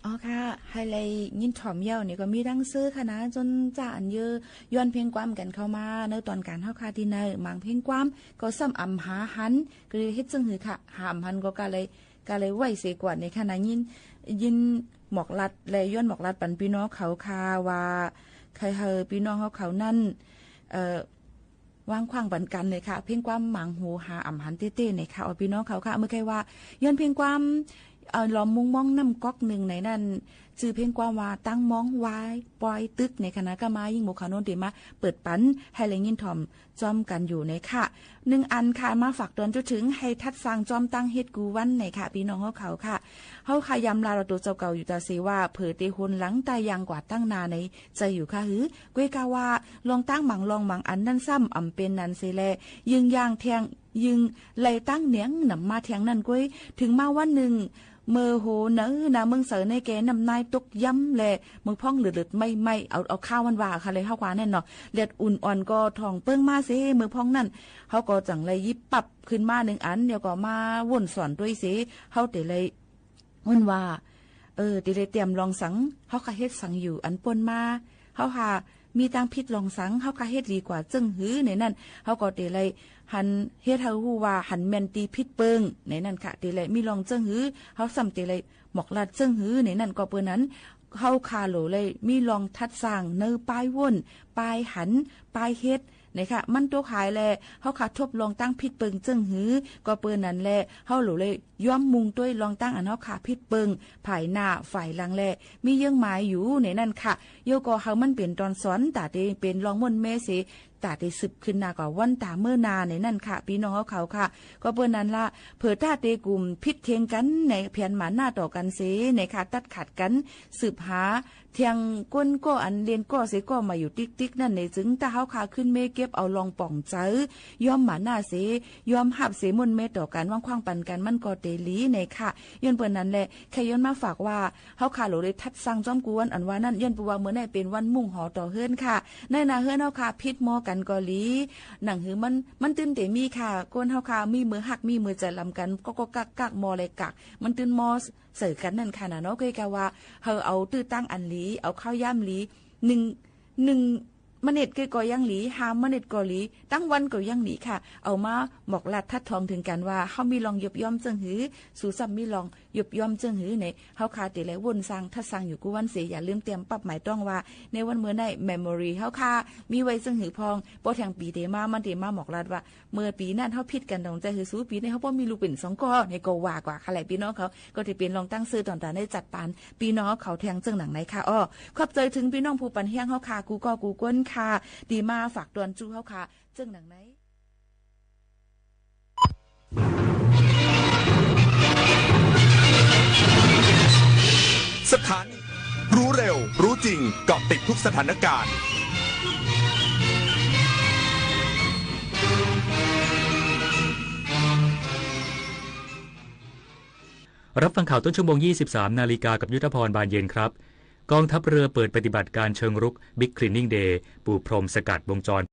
อ๋อค่ะไฮไลท์ยินถ่อมเย่านี่ก็มีดังซื้อค่ะนะจนจ่าอันเยอะย้อนเพลงความกันเข้ามาในตอนการเฮาคาที่ในมังเพลงความก็ซ้ำอำหาหันก็เลยเฮ็ดจังหือค่ะหามหันก็กะเลยไหวเสียกว่าในขณะยินหมอกลัดและย้อนหมอกลัดปันพี่น้องเขาคาว่าใครเฮอพี่น้องเขานั่นวางขวางบันกันเลยค่ะเพียงความหมังหูหาอ่ำหันเต้ๆในค่ะพี่น้องเขาค่ะเมื่อไงว่าย้อนเพียงความล้อมมุงมองน้ำก๊อกหนึ่งในนั้นชื่อเพียงความว่าตั้งมองวายปล่อยตึกในคณะก็มายิ่งโมคาโนเดมาเปิดปันให้เลยยินถ่อมจอมกันอยู่ในค่ะ1อันค่ะมาฝากตอนจนถึงให้ทัดฟังจอมตั้งเฮ็ดกูวันในค่ะพี่น้องเขาค่ะเฮาขายำลาเราตัวเจ้าเก่าอยู่ตาเสว่าเผอเตหุนหลังตายยังกว่าตั้งนาในใจอยู่ค่ะหือก้วยกาว่าลองตั้งหมังลองหมังอันนั่นซ้ำอำเป็นนันเสแลยิงยางแทงยิงไล่ตั้งเนียงนำมาแทงนั่นก้วยถึงมาวันหนึ่งเมื่อโหเนอนาเมืองเสอในแกนำนายตกย้ำแลมือพ่องหลืดๆไม่เอาข้าวมันว่าค่ะเลยเฮากว่าแน่นเนาะเลือดอุ่นอ่อนก็ทองเปิ้งมาเสมือพ่องนั่นเฮาก็จังเลยยิบปรับขึ้นมา1อันเดี๋ยวก็มาวนสอนด้วยเสเฮาแต่เลยวนว่าติเลยเตรียมลองสังเฮาก็เฮ็ดสังอยู่อันปนมาเฮาหามีตังพิษลองสังเฮาก็เฮ็ดดีกว่าจึงหือในนั้นเฮาก็แต่เลยหันเฮ็ดเฮาฮู้ว่าหันแม่นตีพิษเปิงในนั้นค่ะแต่เลยมีลองจึงหือเฮาซ้ำแต่เลยหมอกลาดจึงหือในนั้นก็เปิ้นนั้นเฮาคาโหลเลยมีลองทัดสร้างเนอป้ายวนป้ายหันป้ายเฮ็ดนะคะมันตัวขายแลเฮาขาทบลองตั้งพิษเปิงจึงหือก็เปิ้นนั้นแลเฮาโหลเลยย้อมมุงด้วยลองตั้งอันเฮาขาพิษเปิงภายหน้าฝ่ายหลังแลมีเยื่อหมายอยู่ในนั้นค่ะโยก็เฮามันเป็นตอนสอนตาเตเป็นลองมนเมเสตาเตสืบขึ้นหน้าก็วันตาเมื่อนาในนั่นค่ะพี่น้องเขาค่ะก็เปิ้นนั้นละเผื่อตาเตกลุ่มพิษเทียงกันในเพียนหมาหน้าต่อกันเสในค่ะตัดขัดกันสืบหาเทียงก้นก็อันเรียนก็เสก็มาอยู่ติ๊กๆนั่นในจึงตาเฮาขาขึ้นเมเก็บเอาลองป่องเจอยอมหมาหน้าเสยอมหับเสมนเมต่อกันว่างคว้างปันกันมันก็เตลีในค่ะย้อนเปิ้นนั้นแหละแค่ย้อนมาฝากว่าเฮาขาโหลได้ทัดสั่งจอมกวนอันว่านั่นย้อนปูว่าเมื่อไหร่เป็นวันมุ่งหอต่อเฮือนค่ะในนาเฮือนเฮาขาพิษมอกันก็ลีหนังหือมันตื่นเตมีค่ะก้นเฮาขามีมือหักมีมือจะลำกันก็กักมอเลยกักมันตื่นมอเสิร์กันนั่นค่ะนะเนาะก็กะว่าเฮาเอาตื้อตั้งอันหลีเอาข้าวย่ำหลี1มเน็ดก็ยังหลี5มเน็ดก็หลีตั้งวันก็ยังหลีค่ะเอามาหมอกลัดทัดทองถึงกันว่าเฮามีลองยบย่อมจึงหือสู่ซ้ำมีลองยบย่อมจึงหือในเฮาคาติและวนสร้างทัดสร้างอยู่กูวันเสอย่าลืมเตรียมปรับหมายต้องว่าในวันมื้อในเมมโมรีเฮาคามีไว้จึงหือพองบ่แทงปีเตมามันเตมาหมอกลัดว่าเมื่อปีนั้นเฮาผิดกันตรงใจหือสู้ปีนี้เฮาบ่มีลูกเป็น2ก้อในก็ว่ากว่าค่ะแหละพี่น้องเขาก็สิเป็นลองตั้งซื้อตอนตาได้จัดปานพี่น้องเขาแทงจึงหนังไหนค่ะอ้อขอบใจถึงพี่น้องผู้ปันเฮียงเฮาคากูก็กูก้นค่ะดีมาฝากดวนจูเฮาค่ะจึงหนังไหนสถานีรู้เร็วรู้จริงเกาะติดทุกสถานการณ์รับฟังข่าวต้นชั่วโมง 23 นาฬิกากับยุทธพรบานเย็นครับกองทัพเรือเปิดปฏิบัติการเชิงรุก Big Cleaning Day ปูพรมสกัดวงจร